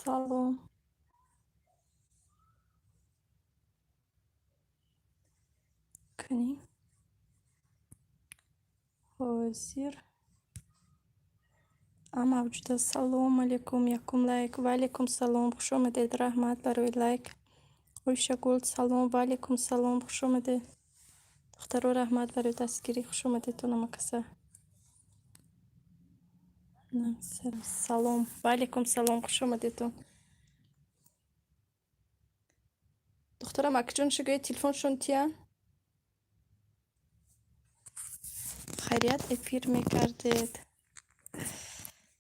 Салом. کنی حاضر موجود. سلام علیکم. یکم لایک و علیکم سلام. خوش آمدید. رحمت برای لایک. خوش گل. سلام و علیکم سلام. خوش آمدید. دختر رحمت برای دستگیری. خوش آمدید. تو نمکسه. سلام و علیکم سلام. خوش آمدید. دخترم اکجون شگوی تلفنشون تیان خیریت افیر میکردید.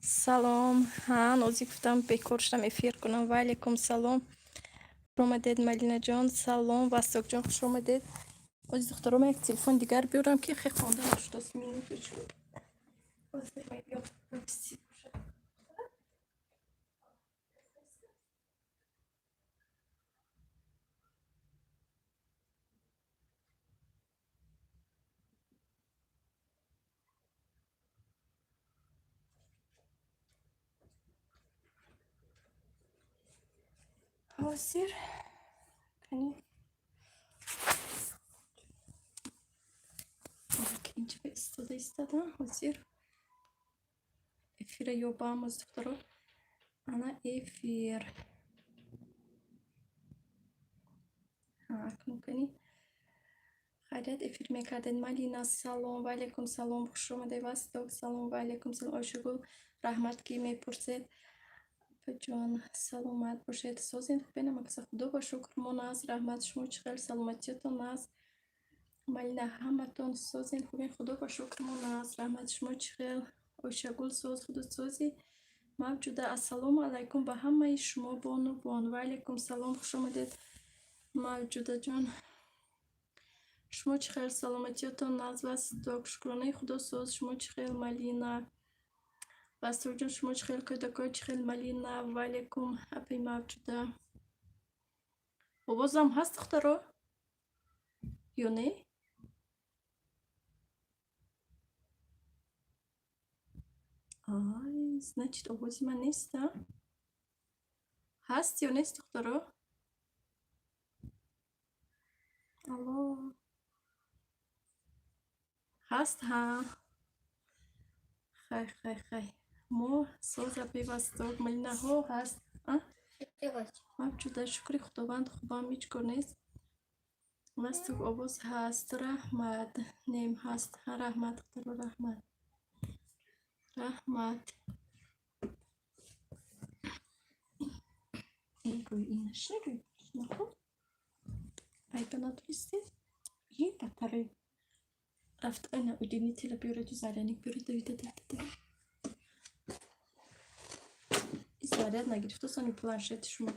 سلام. ها نوزی گفتم بکار شدم افیر کنم. و علیکم سلام. خوش آمدید ملینا جان. سلام وستاک جان. خوش آمدید. از دخترم یک تلفن دیگر بیارم که خیلی خونده نشد. از مینوت شد. حاضر کنی اینجا استادم حاضر افیر یوبام از دخترم انا افیر کنی خیلیت افیر میکردن. ملینا سلام و علیکم سلام. خوش آمدید. وستاک سلام و علیکم سلام. آشگل رحمت کی میپرسید جان سلامت باشید. سازین خوبه نمکسه خدا با شکر من از رحمت شما چخیل سلامتیتون از ملینا همتون سازین خوبه خدا با شکر من از رحمت شما چخیل. آشگل ساز خدا سازی موجوده. السلام علیکم به همه شما بانو و علیکم سلام. خوش آمدید موجوده جان. شما چخیل سلامتیتون از وستاک شکرانه خدا ساز شما چخیل ملینا وستاک جان. شما چخیل کدکای چخیل ملینا و علیکم اپی موجوده. آوازم هست دخترا یا نه؟ значит آوازی من نیست. هست یا نیست دخترا؟ الو هست ها. خی ما ساز اپی وستاک ملینا ها هست. موجوده شکر خداوند خوبم هیچ کار نیست. وستاک آواز هست. رحمت نیم هست. رحمت دخترا رحمت ایگوی اینش نگوی نخون ای بنا تویستی این بطره رفت اینا اودینی تیلا بیاره تو زرینی بیاره دویده ده این زرید نگرفته سانی پلانشت شما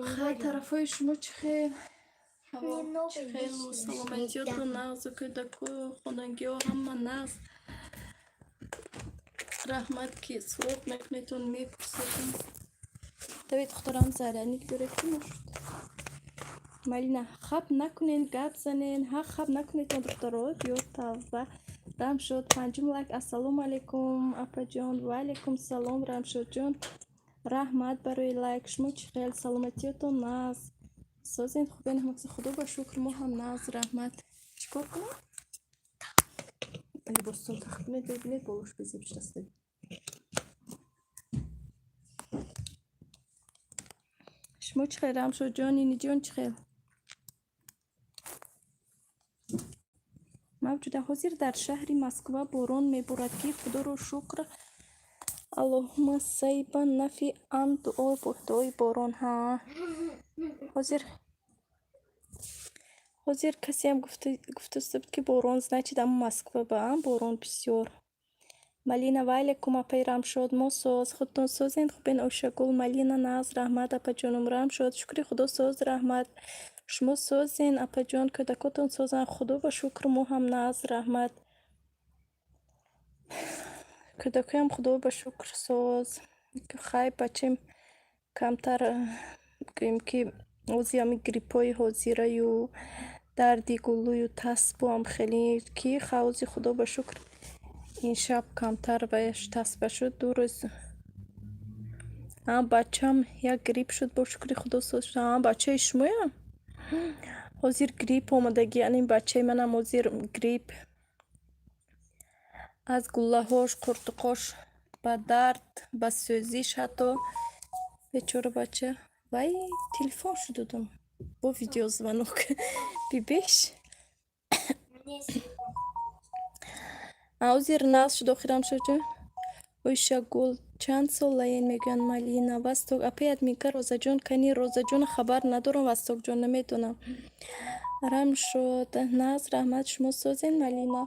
خیلی طرفای شما چخیل هوا چخیل و سلامتیت و نغز و کدکو خوننگی و همه نغز رحمت که سواب مکنیتون میپرسیدم دوید دخترم زرینی بیاره که نشد. ملینا خب نکنین گپ زنین ها خب نکنید دخترات یا توبه. رمشد پنجم لایک. السلام علیکم اپا جان. و علیکم سلام رمشد جان. رحمت برای لایک شما چخیل سلامتیتون ناز سازین خوبه نمکس خدا با شکر ما هم ناز رحمت چیکار کنم ولی بستون تخمینه ببینید بولوش بزیبش دسته شما چخیل رمشد جان. اینی جان چخیل موجوده. حاضر در شهر مسکو باران میبارد که خدا رو شکر اللهم سیبا نفی ام دعا دعای باران ها. حاضر کسی هم گفته است که باران значит اما مسکو با باران بسیار. ملینا و علیکم اپی رم شد ما ساز خودتون سازین خوبین آشگل ملینا ناز رحمت اپا جانم رم شد شکری خدا ساز رحمت شما سازین اپا جان کدکاتون سازن خدا با شکر ما هم ناز رحمت کدکایم خدا با شکر ساز خیلی بچیم کمتر گویم که اوزی همی گریپای حاضره و دردی گلوی و تسبو هم خیلی که خوزی خدا با شکر این شب کمتر بهش تسبه شد. 2 روز бачаам як грипп шуд, бо шукри худо соз шуд. Бачаи шумоям ҳозир грипп омадагӣ, яъне бачаи манам ҳозир грипп аз гуллаҳош, қуртуқош ба дард, ба сӯзиш ҳатто. Бечора бача. Вай телефон шудудум. Бо видеозвонок. Бибеш. Ҳозир нағз шуд охирам шуҷа. Ойша гул чанд солаен мегӯянд Малина. Васток апаят мега Розаҷон кани Розаҷон хабар надорам Вастокҷон намедонам. Рам шуд. Нағз раҳмат шумо созен Малина.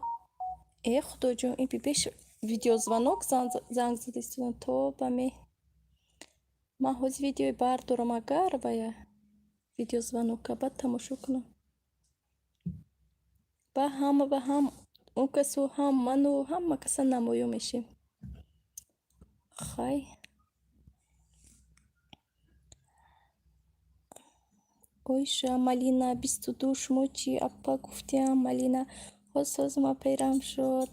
Худоҷон ин бибеш видеозвонок занг зада истодам то ба ме. Ман ҳозир видеои бардорам агар бая видеозвонока баъд тамошо кунам. Ба ҳам он касу ҳам ману ҳама каса намоё мешем. Хай. Ойша Малина 22 шумо чӣ апа гуфтиам Малина ҳозсозма пайрам шуд.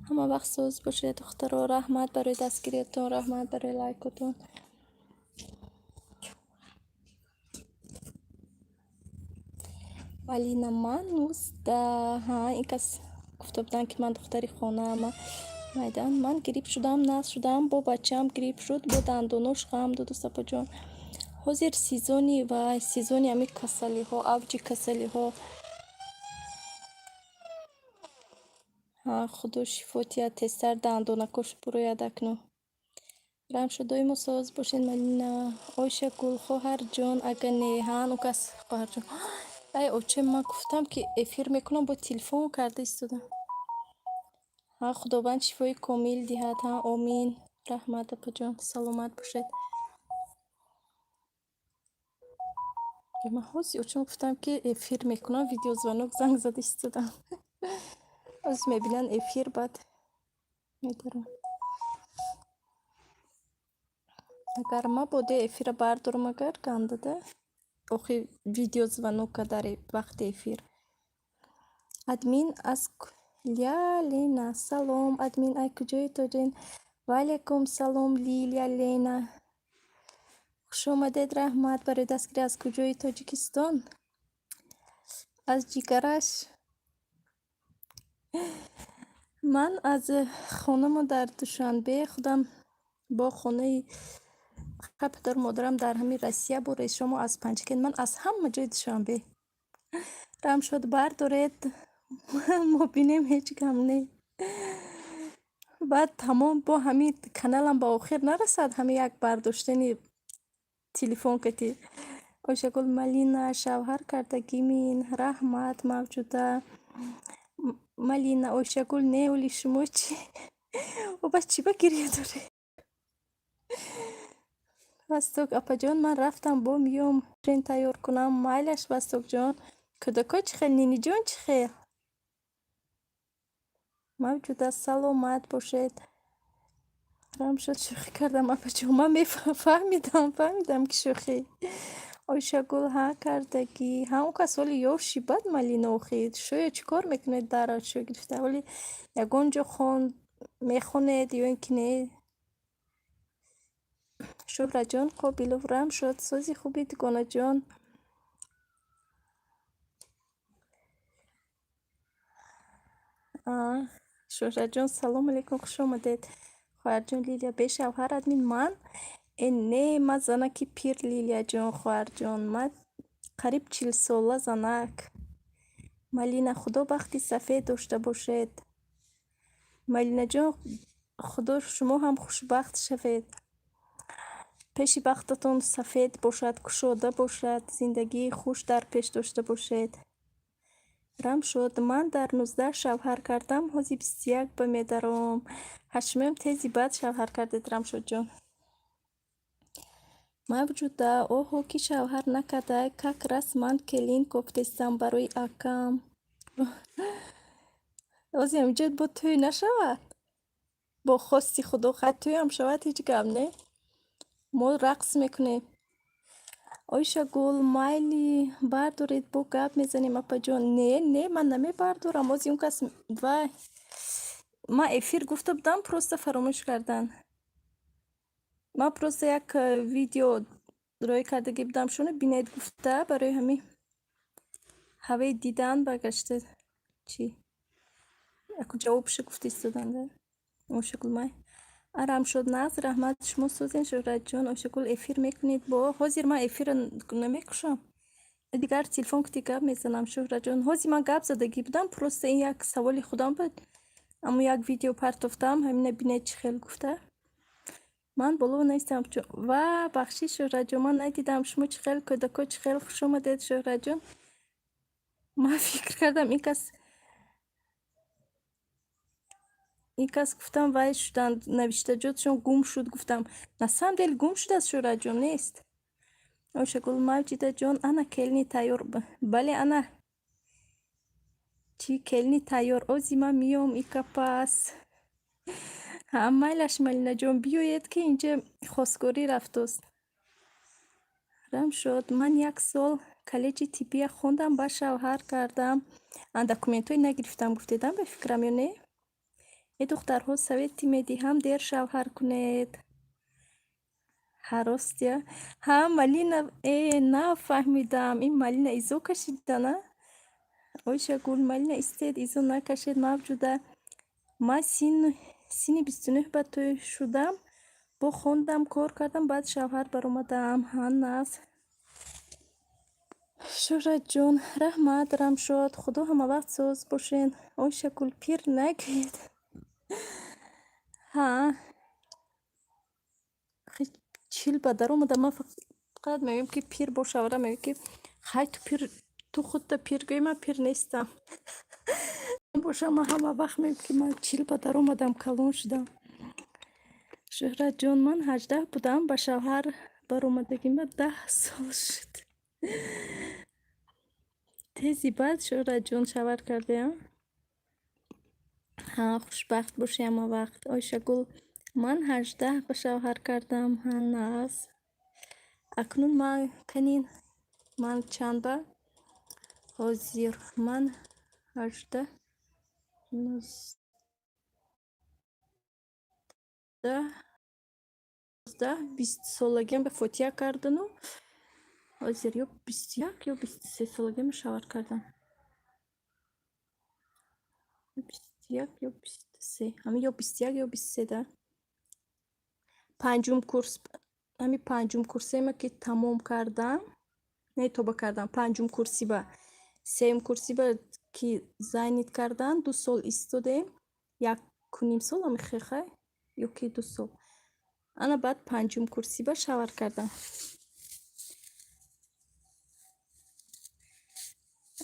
Ҳама вақт соз бошед духтаро. Раҳмат барои дастгириятон, раҳмат барои лайкотон. Малина ман 19 ин кас гуфта буданд ки ман духтари хонаам. Майдан ман грипп шудам, нағз шудам, бо бачаам грипп шуд, бо дандонош ғам доду сапаҷон. ҳозир сезони вай сезони ами касалиҳо, авҷи касалиҳо. худо шифо диҳад, тезтар дандонакош бурояд акнун. рамшо доимо соз бошед Малина. Ойша гул хоҳарҷон ага не ҳану кас хоҳарҷон. Ай очем ман гуфтам ки эфир мекунам бо телефон карда истодам. Худованд шифои комил диҳад. Омин. Раҳмат апаҷон, саломат бошед. Ман ҳозир очем гуфтам ки эфир мекунам, видеозвонок занг зада истодам. ҳозир мебинанд эфир баъд медарам. агар ма боде эфира бардорам агар гандада охи видеозвонока дар вақти эфир. Админ аз Лия Лена. Салом админ, ай куҷои тоҷен? Ваалейкум салом Лилия Лена. хуш омадед, раҳмат барои дастгирӣ. Аз куҷои Тоҷикистон? Аз ҷигараш. ман аз хонамо дар Душанбе, худам бо хонаи падару модарам дар ҳамин Россия бо решомо аз Панҷакен. Ман аз ҳама ҷои Душанбе. рам шуд бардоред мо бинем ҳеҷ гам не. баъд тамом бо ҳамин каналам ба охир нарасад, ҳамин як бардоштани телефон кати. Ойшагул Малина шавҳар кардагимин. Раҳмат мавҷуда. Малина Ойшагул не оли шумо чӣ? оба чӣ ба гирья доред? Васток апаҷон ман рафтам бо миём трен тайёр кунам. Майлаш Вастокҷон. кӯдакҳо чӣ хел? Ниниҷон чӣ хел? мавҷуда саломат бошед. рам шуд шӯхӣ кардам апаҷон. ман фаҳмидам ки шӯхӣ. Ойшагул кардагӣ. он кас оли ёши бад Малина охи шояд чӣ кор мекунед дар шо гирифта? оли ягон ҷо мехонед ё ин ки не? шӯҳраҷон Қобилов. рам шуд сози хуби дугонаҷон. шӯҳраҷон салом алейкум, хуш омадед. хоҳарҷон Лилия бешавҳар админ ман не ман занаки пир Лилияҷон. хоҳарҷон ман қариб 40 сола занак. Малина худо бахти сафед дошта бошед. Малинаҷон худо шумо ҳам хушбахт шавед. пеши бахтатон сафед бошад, кушода бошад, зиндагии хуш дар пеш дошта бошед. рам шуд ман дар 19 шавҳар кардам, ҳозир 21 ба медаром. ҳашумем тези баъд шавҳар кардед Рамшудҷон. мавҷуда оҳо ки шавҳар накардай, как расман келин кофтестам барои акам. ҳозир ҳаминҷо бо тӯй нашавад? бо хости худо хай тӯям шавад, ҳеҷ гап не. мо рақс мекунем. Ойшагул майли бардоред бо гап мезанем апаҷон. Не ман намебардорам. ҳозир он кас вай ман эфир гуфта будам, просто фаромӯш кардан. من پروسه یک ویدیو روی کردگی بودم شونه بینید گفته برای همین هوای دیدن برگشته چی؟ اکو جوابش گفتی استودنده اون شکل مای آرام شد ناز رحمت شما سوزین شهرت جان اون شکل افیر میکنید با حاضر من افیر نمیکشم دیگر تلفن کتی گپ میزنم شهرت جان حاضر من گپ زدگی بودم پروسه این یک سوالی خودم بود اما یک ویدیو پرتفتم همین بینید چی خیلی گفته من بالا نیستم و بخشی شهرت جان من ندیدم شما چی خیلی کدکو چی خیلی خوش اومدید شهرت جان من فکر کردم این کس گفتم وای شدن نوشته جاتشون گم شد گفتم نسام دل گم شده از شهرت جان نیست اوشه گل موجوده جان انا کلنی تیار بله انا چی کلنی تیار اوزی من میام ایکا پس مایلش ملینا جان بیاید که اینجا خواستگاری رفت است رم شد من یک سال کالج طبی خوندم با شوهر کردم دکومنت های نگرفتم گفتیدم به فکرم یا نه ای دخترها سویتی میدهم دیر شوهر کنید هراستیا مالینا نفهمیدم این مالینا ایزو کشیده نه اویشه گل مالینا استید ایزو نکشید موجوده ما سینی 29 با توی شدم با خوندم کار کردم بعد شوهر بر اومدم هناز شهرت جون رحمت دارم شد خدا همه وقت سوز باشین اوی شکل پیر نگید چیل به در اومده من فقط میگم که پیر باشه و میگم که خیلی تو پیر تو خودت پیر گوی من پیر نیستم باشه من همه وقت میگم که من چیل به در اومدم کلون شدم شهرت جون من 18 بودم با شوهر بر اومدگی من 10 سال شد تیزی بعد شهرت جون شوهر کرده خوشبخت باشی همه وقت آیشه گل من 18 با شوهر کردم هنوز اکنون من کنین من چند با حاضر من 18 19 20 سالگیم به فوتیا کردن و حاضر یا 21 یا 23 سالگیم شوهر کردم 21 یا 23 همین یا 21 یا 23 ده پنجم کورس همین پنجم کورسی ما که تمام کردم نه توبه کردم پنجم کورسی با سیم کورسی با که زاینت کردن 2 سال ایستادیم 1.5 سال هم خیلی یا که 2 سال انا بعد پنجم کورسی با شوهر کردم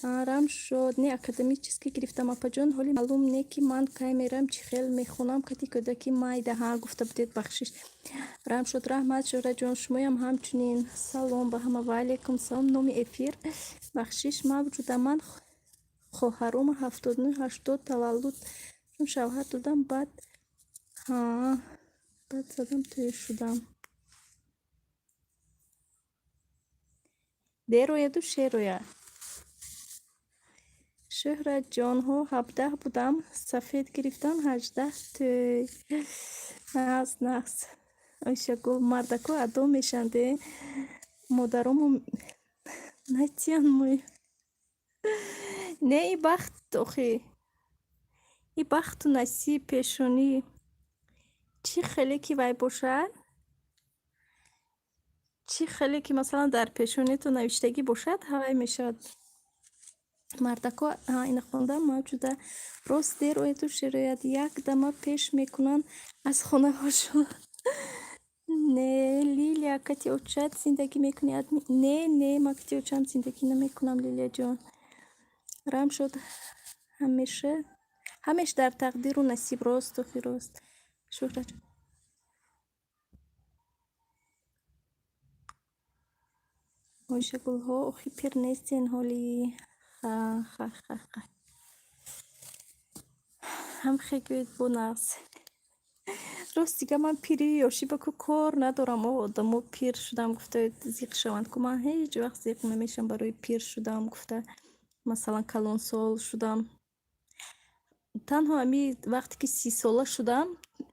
آرام شد نه اکادمی چیز که گرفتم اپا جان حالی معلوم نه که من که میرم چی خیلی میخونم کتی کدکی مایده ها گفته بودید بخشش رام شد رحمت شهرت جان شما هم همچنین سلام به همه و علیکم سلام نومی افیر بخشش موجوده من خواهرم 79 80 تولد چون شوهر دادم بعد زدم توی شدم رویه دو رویه شهرت جان ها 17 بودم سفید گرفتم 18 توی نقص ایشه گل مردکو ادا میشنده مادرامو نتیان موی نه ای بخت آخی ای بخت و نصیب پیشونی چی خیلی که وای باشد چی خیلی که مثلا در پیشونی تو نوشتگی باشد هوای میشد مردکو این خوندم موجوده راست دیر روی تو شرایط یک دمه پیش میکنن از خونه هاشون نه لیلیا کتی اوچت زندگی میکنی نه ما کتی اوچت زندگی نمیکنم لیلیا جان رام شد همیشه در تقدیر و نصیب راست و خیراست شهرت اوشه گل ها اخی پیر نیستین حالی هم خیلی با نفس راست دیگه من پیری یاشی با که کار ندارم آدمو پیر شدم گفته زیق شوند که من هیچ وقت زیق نمیشم برای پیر شدم گفته مثلا کلون سال شدم تنها همی وقتی که 30 ساله شدم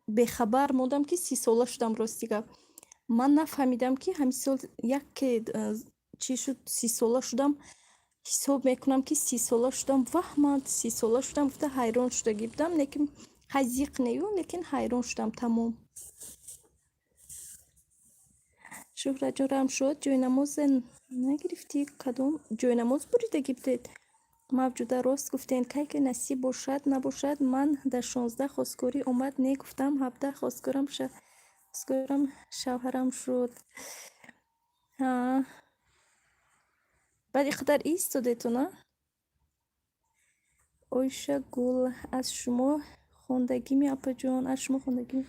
به خبر موندم که 30 ساله شدم راست دیگه ман нафаҳмидам ки ҳамин сол як чӣ шуд 30 сола шудам. ҳисоб мекунам ки 30 сола шудам. Ваҳ, ман 30 сола шудам гуфта ҳайрон шудагӣ будам, лекин ҳазиқ нею, лекин ҳайрон шудам тамом. Шӯҳраҷон рам шуд, ҷойнамоз нагирифтӣ? Кадом ҷойнамоз буридагӣ будед? Мавҷуда рост гуфтен, кай ки насиб бошад набошад. Ман дар 16 хостгорӣ омад, не гуфтам 17 хостгорам шавҳарам шуд. баъд иқадар истодетуна? Ойшагул, аз шумо хондагими апаҷон, аз шумо хондагими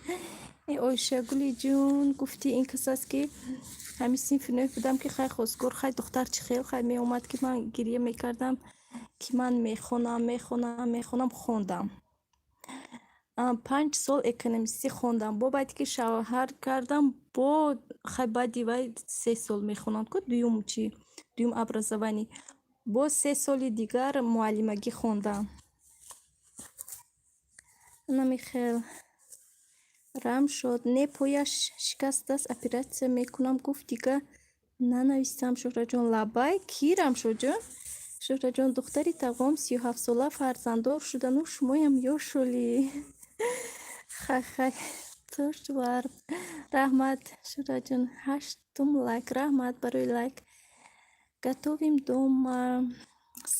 Ойшагули ҷон, гуфтӣ ин кас аст ки ҳамин синфи нӯҳ будам ки хай хостгор, хай духтар чӣ хел хай меомад ки ман гирья мекардам ки ман мехонам. Хондам 5 сол экономистӣ хондам. Бо баъди ки шавҳар кардам, бо хай баъди вай 3 сол мехонанд ку дуюм образованӣ. Бо 3 соли дигар муаллимагӣ хондам. Намихел рам шуд, не пояш шикаст аст, оператсия мекунам. Гуфт дига нанавистам. Шӯҳраҷон лаббай ки Рамшодҷон? Шӯҳраҷон духтари тағвом 37 сола фарзанддор шудану шумоям ёшулӣ. Хай тошвар. Раҳмат Шӯҳраҷон, 8 лайк. Раҳмат барои лайк. Гатовим дома.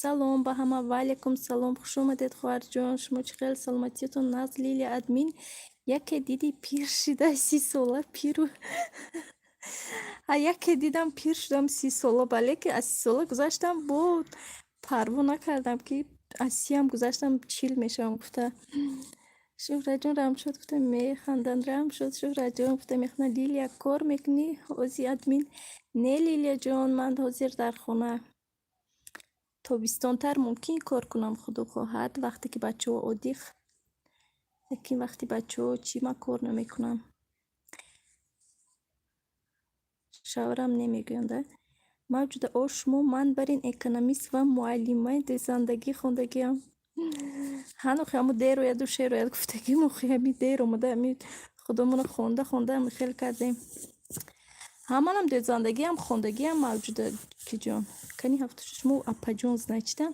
Салом ба ҳама. Ва алайкум салом. Хуш омадед хоҳарҷон. Шумо чӣ хел? Саломатиятон нағз? Лилия админ яке диди пир шуда 30 сола пиру яке дидам пир шудам 30 сола, бале ки аз 30 сола гузаштам, бо парво накардам ки аз 30 гузаштам 40 мешавам. Гуфта Шӯҳраҷон Рамшод гуфта механданд. Рамшод Шӯҳраҷон гуфта механданд. Лилия кор мекунӣ? Ҳозир админ не Лилия ҷон, ман ҳозир дар хона. Тобистонтар мумкин кор кунам худо хоҳад, вақте ки бачаҳо оддих. лекин вақти бачаҳо чӣ ман кор намекунам. шавҳарам намегӯянд. Мавҷуда о шумо, ман барин экономист ва муаллимаи дӯзандагӣ хондагиам. ҳанохи ҳамо дер ояду шер ояд гуфтагим охи ҳами дер омада ҳами худомона хонда хел кардем. Ҳаманам дӯзандагиам хондагиам мавҷуда ки ҷон. Кани 76 мо апаҷон значитам.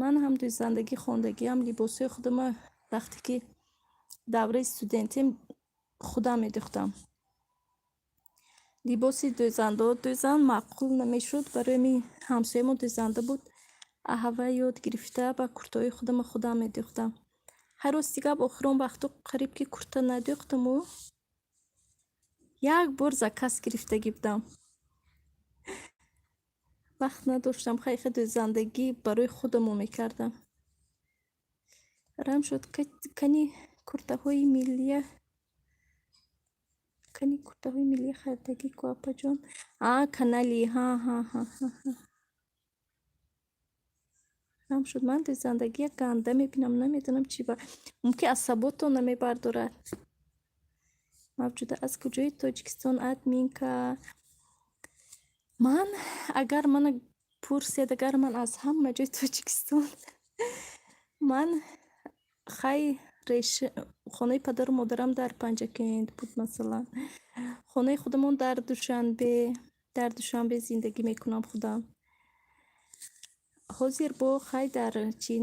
Ман ҳам дӯзандагӣ хондагиам. Либосои худама вақте ки давраи студентим худам медӯхтам. Либоси дӯзан маъқул намешуд. Барои ми ҳамсоямо дӯзанда буд. Аҳава ёд гирифта ба куртаҳои худама худам медӯхтам. Ҳар рости гап охирон вақто қариб ки курта надӯхтаму як бор заказ гирифтагӣ будам. вақт надоштам. Хайхи дӯзандагӣ барои худамон мекардам. Рам шуд кани куртаҳои миллия хардагӣ ку апаҷон. Канали рам шуд. Ман дӯзандагӣ як ганда мебинам, намедонам чӣ ба мумкин асаботон намебардорад. Мавҷуда аз куҷои Тоҷикистон админка? Ман агар мана пурсед, агар ман аз ҳама ҷои Тоҷикистон ман хай хонаи падару модарам дар Панҷакент буд масалан. Хонаи худамон дар Душанбе зиндагӣ мекунам худам. ҳозир бо хай дар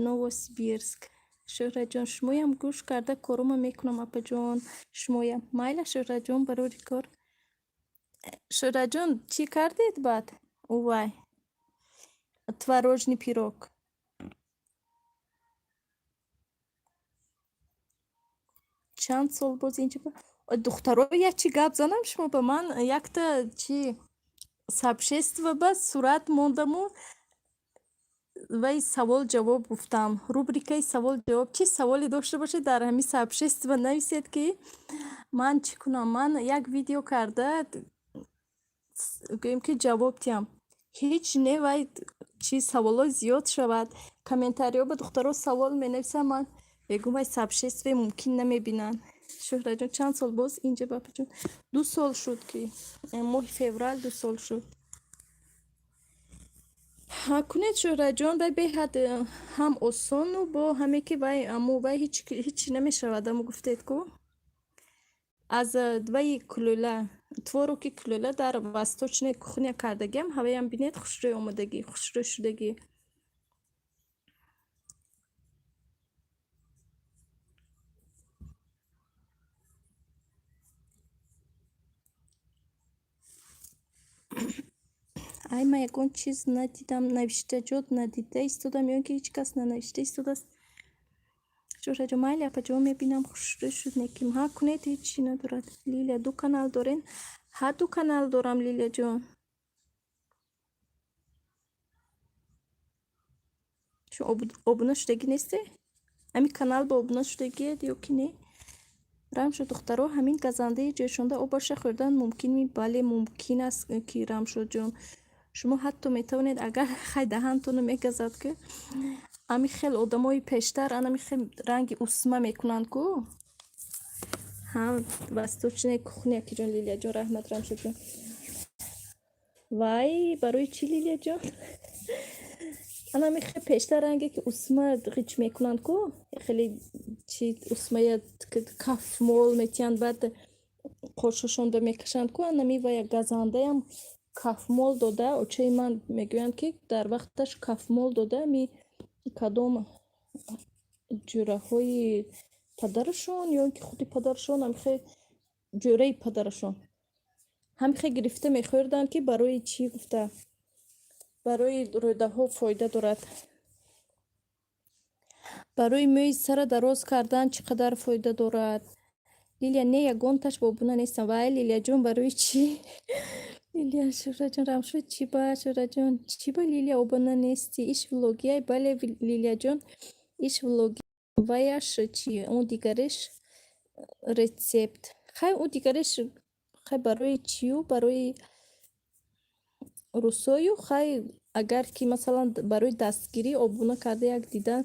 Новосибирск. Шӯҳраҷон шумоям гӯш карда корома мекунам апаҷон. Шумоям майла Шӯҳраҷон барори кор. Шӯҳраҷон чӣ кардед баъд? Увай творожный пирог. чанд сол боз инҷа духтаро як чӣ гап занам шумо ба ман якта чӣ сообщество ба сурат мондаму вай савол ҷавоб гуфтам. Рубрикаи савол ҷавоб. Чӣ саволе дошта бошед дар ҳамин сообщество нависед ки ман чӣ кунам. Ман як видео карда гӯем ки ҷавоб диҳам. ҳеҷ не вай чӣ саволо зиёд шавад. Комментариҳо ба духтаро савол менависанд. Ман мегӯям вай сообществе мумкин намебинанд. Шӯҳраҷон чанд сол боз инҷа бапаҷон? 2 сол шуд ки моҳи феврал 2 сол шуд. Кунед Шӯҳраҷон, вай беҳад ҳам осону бо ҳаме ки вай вай ҳеҷ намешавад. Амо гуфтед ку аз вай кулула твороки кулула дар восточной кухня кардагиам. Ҳаваям бинед хушрӯй омадагӣ, хушрӯй шудагӣ. ай ман ягон чиз надидам, навиштаҷот надида истодам ё ки ҳеҷ кас нанавишта истодааст. Шӯҳраҷон майли апаҷон мебинам хушрӯй шуд неким. Ҳа кунед ҳечи надорад. Лилия ду канал дорен? Ҳа ду канал дорам Лилияҷон. Шумо обуна шудагӣ несте? Ҳамин канал ба обуна шудагиед ё ки не? Рамшуд духтаро ҳамин газандаи ҷӯшонда обаша хӯрдан мумкин ми? Бале мумкин аст ки Рамшудҷон. Шумо ҳатто метавонед агар хай даҳантонро мегазад ки ами хел одамои пештар анами хел ранги усма мекунанд ку. Ҳам восточная кухня ки ҷон Лилияҷон раҳмат Рамшудҷон. Вай барои чӣ Лилияҷон? Анами хел пештар ранге ки усма ғич мекунанд ку. Хеле чи усмая кафмол метиҳанд баъд қошошонда мекашанд ку. Анами ва як газандаям кафмол дода очаи ман мегӯянд ки дар вақташ кафмол дода ми кадом ҷӯраҳои падарашон ё ки худи падарашон ҳамихе ҷӯраи падарашон ҳамихе гирифта мехӯрданд ки барои чӣ гуфта барои рӯдаҳо фоида дорад. Барои мӯи сара дароз кардан чӣ қадар фоида дорад. Лилия не ягонташ ба обуна нестам. Вай Лилияҷон барои чӣ? Лилия Шӯҳраҷон Рамшуд чӣ ба Шӯҳраҷон чӣ ба Лилия обуна нестӣ? Иш влогия бале Лилияҷон иш влоги ваяш чӣ он дигариш рецепт. Хай он дигариш хай барои чию барои рӯсою хай агар ки масалан барои дастгирӣ обуна карда як дидан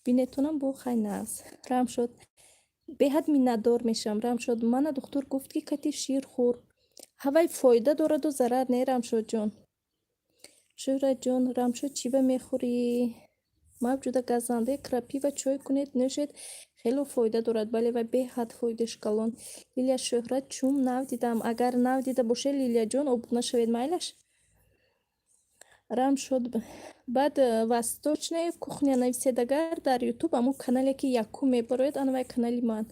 бинетонам бо хай наз. Рамшуд беҳад миннатдор мешавам. Рамшуд мана духтур гуфт ки кати шир хӯр. Ҳавай фоида дораду зарар не Рамшудҷон. Шӯҳраҷон Рамшуд чӣ ба мехӯрӣ? Мавҷуда газандаи крапива чой кунед нӯшед хело фоида дорад. Бале ва беҳад фоидаш калон. Лилия Шӯҳрат чум навдидам. Агар навдида бошед Лилияҷон обуна шавед майлаш. Рамшуд баъд восточная кухня нависед агар дар ютуб аму канале ки якум мебароед анавай канали ман.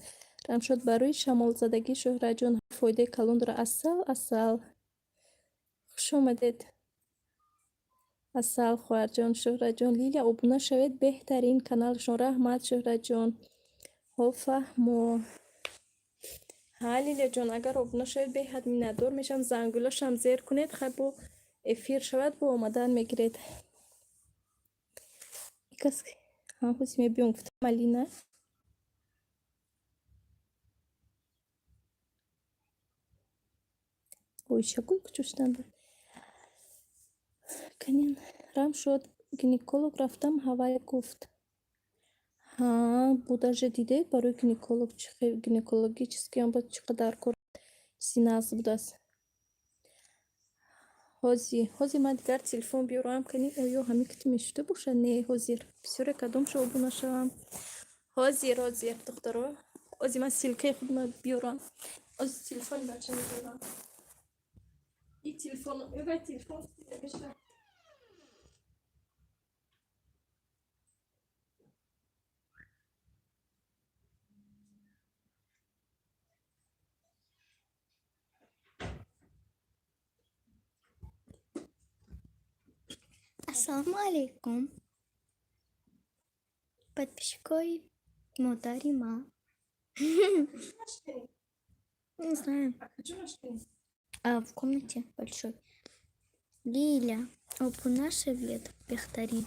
Рамшуд барои шамолзадагӣ Шӯҳраҷон фоидаи калон дора. Асал асал хуш омадед. Асал хоҳарҷон Шӯҳраҷон Лилия обуна шавед беҳтарин каналшон. Раҳмат Шӯҳраҷон. Ҳо фаҳмо. Ҳа Лилияҷон агар обуна шавед беҳад миннатдор мешавам. Зангулашам зер кунед хай бо эфир шавад бо омадан мегиред. Кас ҳам хуси мебиём гуфтам Алина. Ойшагул кучуштанда. Канин Рамшуд гинеколог рафтам ҳавай гуфт. Ҳа будаже дидед барои гинеколог гинекологический он ба чӣ қадар кор чизи нағз будааст. ҳозир ман дигар телефон биёрам канин оё ҳамин кити мешуда бошад не ҳозир бисёре кадомшо обуна шавам. ҳозир духтаро ҳозир ман силкаи худам биёрам. ҳозир телефони бача мебиёрам. И телефон мешавад. Ассалому алейкум. Подписчикой Модари Ма. Не знаю. В комнате большой. Лиля, обуна шавед бехтарин.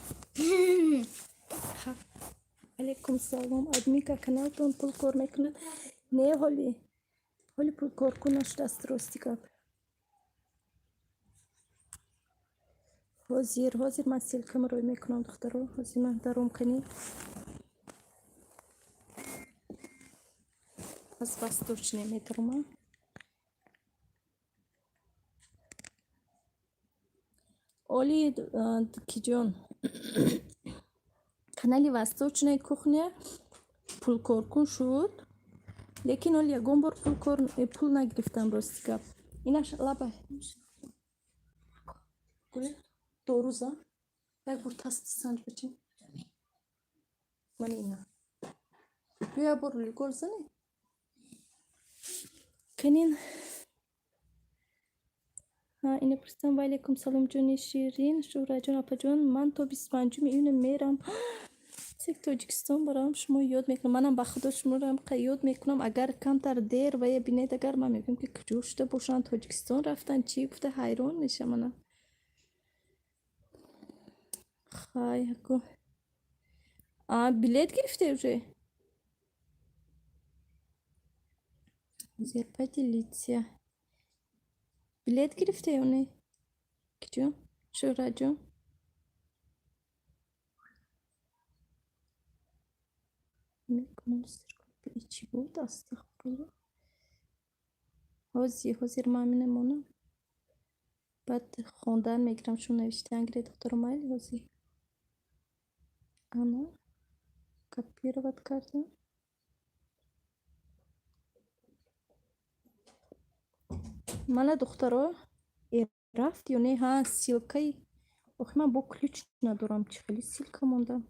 алейкум салом. Адмика каналтон пул кор мекунад. Не ҳоли пул кор кунашудааст рости гап. ҳозир ман силкам рой мекунам духтаро. ҳозир ман даром канӣ аз восточная метарма. оли киҷон канали восточная кухня пулкоркун шуд, лекин оли ягон бор пул нагирифтам рости гап. اینش لبه گله 2 روزه یک بار تست سنج بچین من اینا بیا برو گل زنی کنین ها اینو پرستم و علیکم سلام جون شیرین شورا جون اپا جون من تا 25 ایونه میرم یک تاجیکستان برام شما یاد میکنم منم به خدا شما رو هم یاد میکنم اگر کمتر دیر و بینید اگر من میگم که کجا شده باشن تاجیکستان رفتن چی گفته حیران میشه منم خای کو بلیت گرفته уже زیر поделиться بلیت گرفته یا نه کجا شورا جون میکنم سرکل چی بود استغفر حاضر مامینه مونم بعد خوندن میگیرم چون نوشته انگلی دکتر مایل حاضی انا копировать کردم من دخترها رفت یا نه ها سیلکای آخه من با کلیچ ندارم چه خیلی سیلکا موندم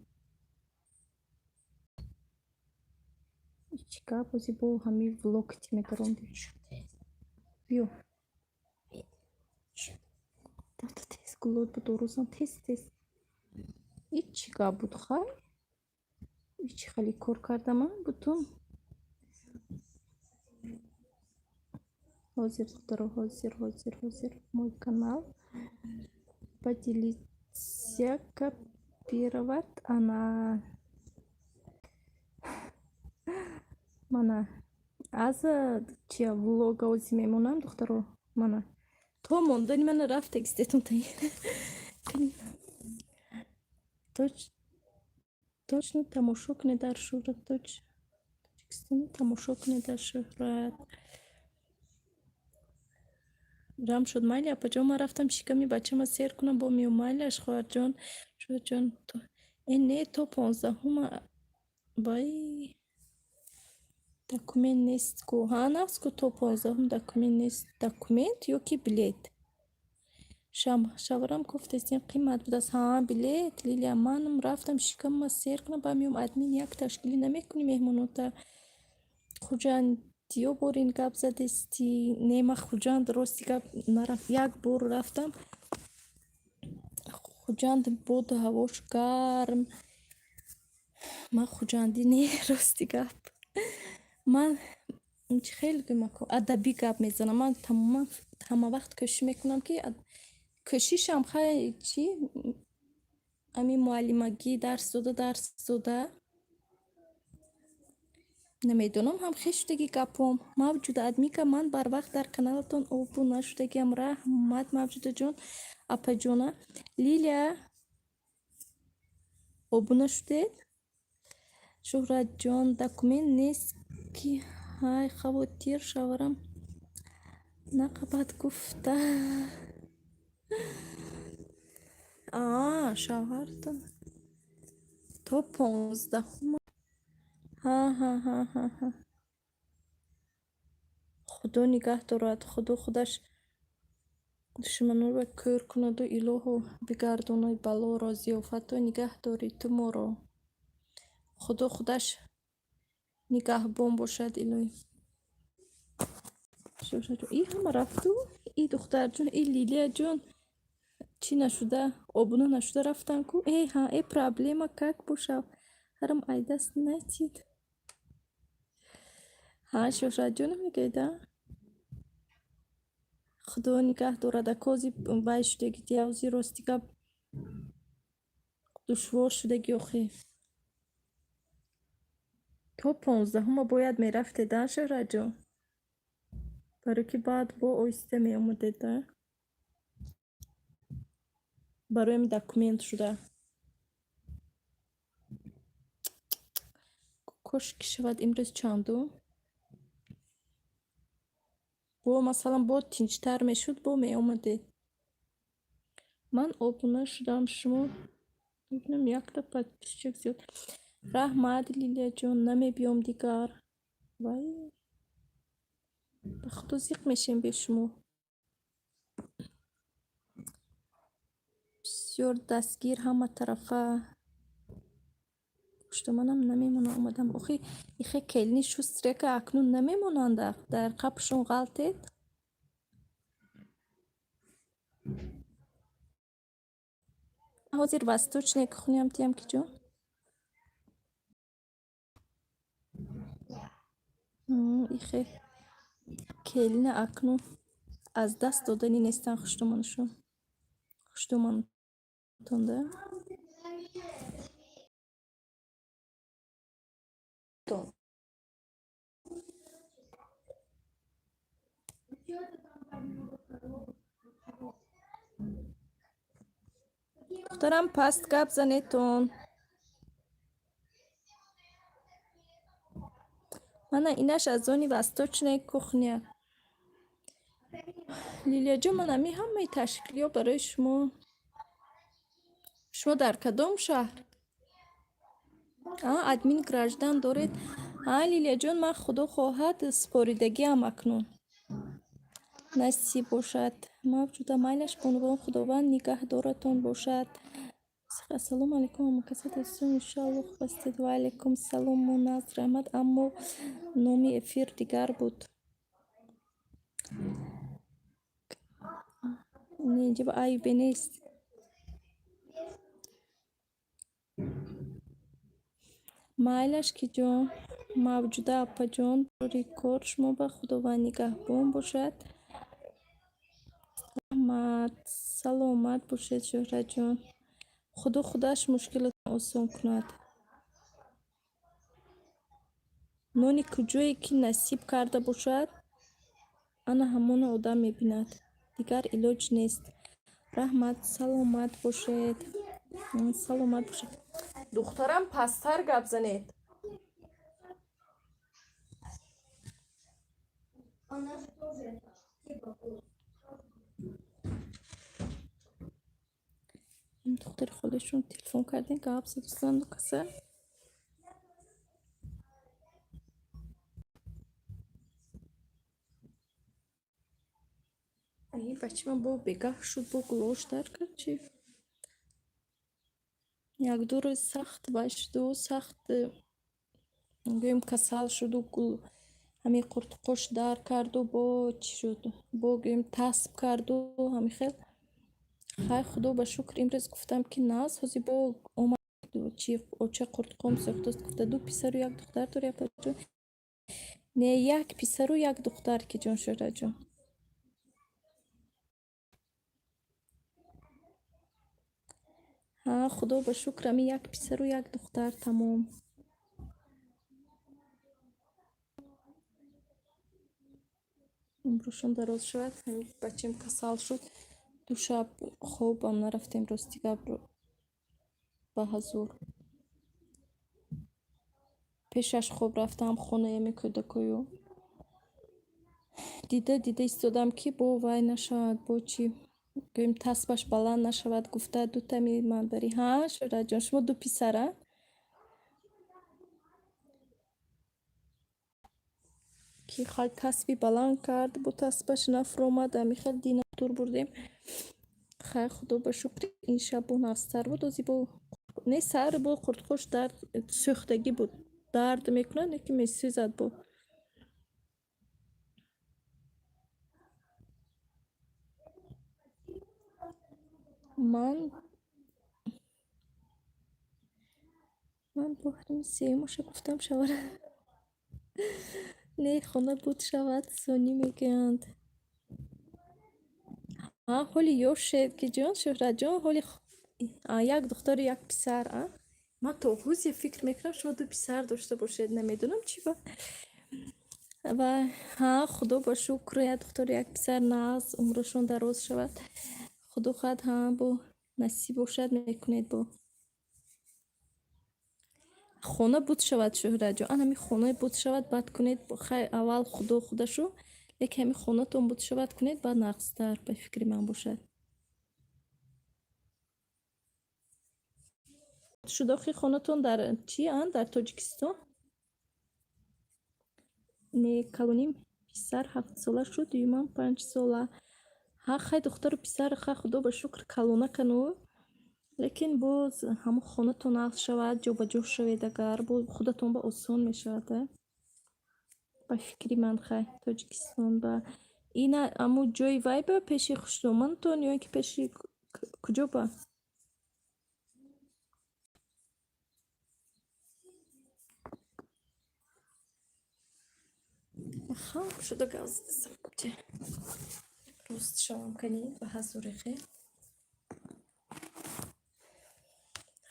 چیکار بازی با همی ولوکتی میکردم بیو دفتا تیز گلود بود روزان تیز ایچ چیکار بود خواهی ایچ خیلی کار کردم من بودم حاضر دخترها حاضر мой канал поделиться копировать она мана аз чия влога ози мемонам духтаро мана то мондани мана рафт текстетун таи точно тамошо куне дар шӯҳрат тоҷикистони тамошо куне дар шӯҳрат рам шуд майли апаҷон ман рафтам шиками бачама сер кунам бо миём майлаш хоҳарҷон шӯҳарҷон не то 15 бай документ нест ку ҳанавс ку то 15 документ нест документ ёки билет шаварам гуфтестин қимат будааст билет лилия манам рафтам шикамма сер кунам ба миём админ як ташкилӣ намекунӣ меҳмонота хуҷанд ё борин гап задести нема хуҷанд рости гап нарафт як бор рафтам хуҷанд буд ҳавош гарм ман хуҷандӣ не рости гап ман хеле адабӣ гап мезанам ман тамоман ҳама вақт кӯшиш мекунам ки кӯшишам хай чӣ ами муаллимагӣ дарс дода намедонам ҳам хеш шудагӣ гапом мавҷуда адмика ман барвақт дар каналатон обу нашудагиам раҳмат мавҷуда ҷон апаҷона лилия обуна шудед шӯҳратҷон документ нест ки ҳай хавотир шаварам нақабад гуфта шаварда то 15 худо нигаҳ дорад худо худаш душманонро кӯр кунаду илоҳу бигардонои балоро зиёфато нигаҳ дори ту моро худо худаш нигаҳбон бошад илоҳӣ и ҳама рафту и духтарҷон и лилияҷон чӣ нашуда обуна нашуда рафтан ку проблема как боша ҳарам айдаст натид шӯҳратҷонам мегӯяда худо нигаҳ дорад кози бай шудагӣ явзи рости гап душвор шудагӣ охе то 15 бояд мерафтеда шӯҳратҷон барои ки баъд бо оҳиста меомадеда бароям документ шуда кошки шавад имрӯз чанду бо масалан бо тинчтар мешуд бо меомадед ман обуна шудам шумо мебинам якта подписчик зиёд раҳмат лилияҷон намебиём дигар вай ба худо зиқ мешем бе шумо бисёр дастгир ҳама тарафа пушти манам намемона омадам. Охи ихе келини шустрека акнун намемонанд дар қапшон ғалтед. ҳозир восточнек хуням тиям киҷон. Ихе келина акнун аз даст додани нестан хуштумонашон. Хуштумонтонда. духтарам паст гап занетон. мана инаш аз они восточной кухня. лилияҷон, ман ами ҳамаи ташкилиҳо барои шумо. шумо дар кадом шаҳр? админ граждан доред? лилияҷон, ман худо хоҳад споридагиам акнун. насиб бошад. мавҷуда майлаш ба унвон худованд нигаҳдоратон бошад. ассалому алайкум амакасатасон иншаллоҳ ҳастед. ва алайкум салом Муназ раҳмат. аммо номи эфир дигар буд. неҷиб айбе нест. майлаш киҷон. мавҷуда апаҷон рикор шумо ба худованд нигаҳбон бошад. раҳмат. саломат бошед шӯҳраҷон. худо худаш мушкилатон осон кунад. нони куҷое ки насиб карда бошад, ана ҳамона одам мебинад. дигар илоҷ нест. раҳмат. саломат бошед. саломат бошед. духтарам пасттар гап занед. духтари холишон телефон кардин гап задустанду каса. бачи ман бо бегаҳ шуд, бо гулош дар кард. Чи як-ду рӯз сахт башду, сахт гӯем касал шуду, ҳами қуртуқош дар карду, бо чӣ шуд, бо гӯем тасб карду, ҳами хел. хай худо ба шукр имрӯз гуфтам ки нас ҳозир бо омад чи оча қуртуқом сохтаст. гуфта ду писару як духтар дори апаҷон? не, як писару як духтар киҷон шӯҳраҷон. худо ба шукр ами як писару як духтар тамом. умрушон дароз шавад. ҳамин бачем касал шуд. ду шаб хобам нарафтем ростига ба ҳазур. пешаш хоб рафтам хонаями кӯдакую. дида истодам ки бо вай нашавад, бо чӣ гӯем тасбаш баланд нашавад. гуфта дутами ман барӣ. шӯҳраҷон, шумо ду писара? ки хай тасби баланд кард, бо тасбаш нафуромад. ами хел дина тур бурдем. хай худо ба шукр ин шаб бо навстар буд. ози бо не сар бо қуртуқош дард сӯхтагӣ буд. дард мекунад, не ки месӯзад. бо ман бо ҳарми сеюмаша гуфтам шавара. не хона буд шавад сонӣ мегӯянд. ҳоли ёшед киҷон шӯҳраҷон. ҳоли як духтару як писар. ман то ҳузе фикр мекунам шумо ду писар дошта бошед. намедонам чӣ ба. ва худо ба шукр як духтару як писар нағз умрушон дароз шавад. худо хоҳад бо насиб бошад мекунед. бо хона буд шавад шӯҳраҷон. ҳамин хона буд шавад баъд кунед. хай аввал худо худашу, лекин ҳамин хонатон буд шавад кунед, баъд нағзтар ба фикри ман бошад. шудохи хонатон дар чи дар Тоҷикистон? не калоним писар 7 сола шуд, юман 5 сола. хай духтару писар хай худо ба шукр калона кану. лекин боз ҳамон хонатон нақз шавад, ҷобаҷо шавед, агар боз худатон ба осон мешавад. Ба фикри ман хай Тоҷикистон ба ина аму ҷои вай ба пеши хуштомантон ё ин ки пеши куҷо ба? Хам шуда газдасам куҷа. Рост шавам кани ба ҳазорихе.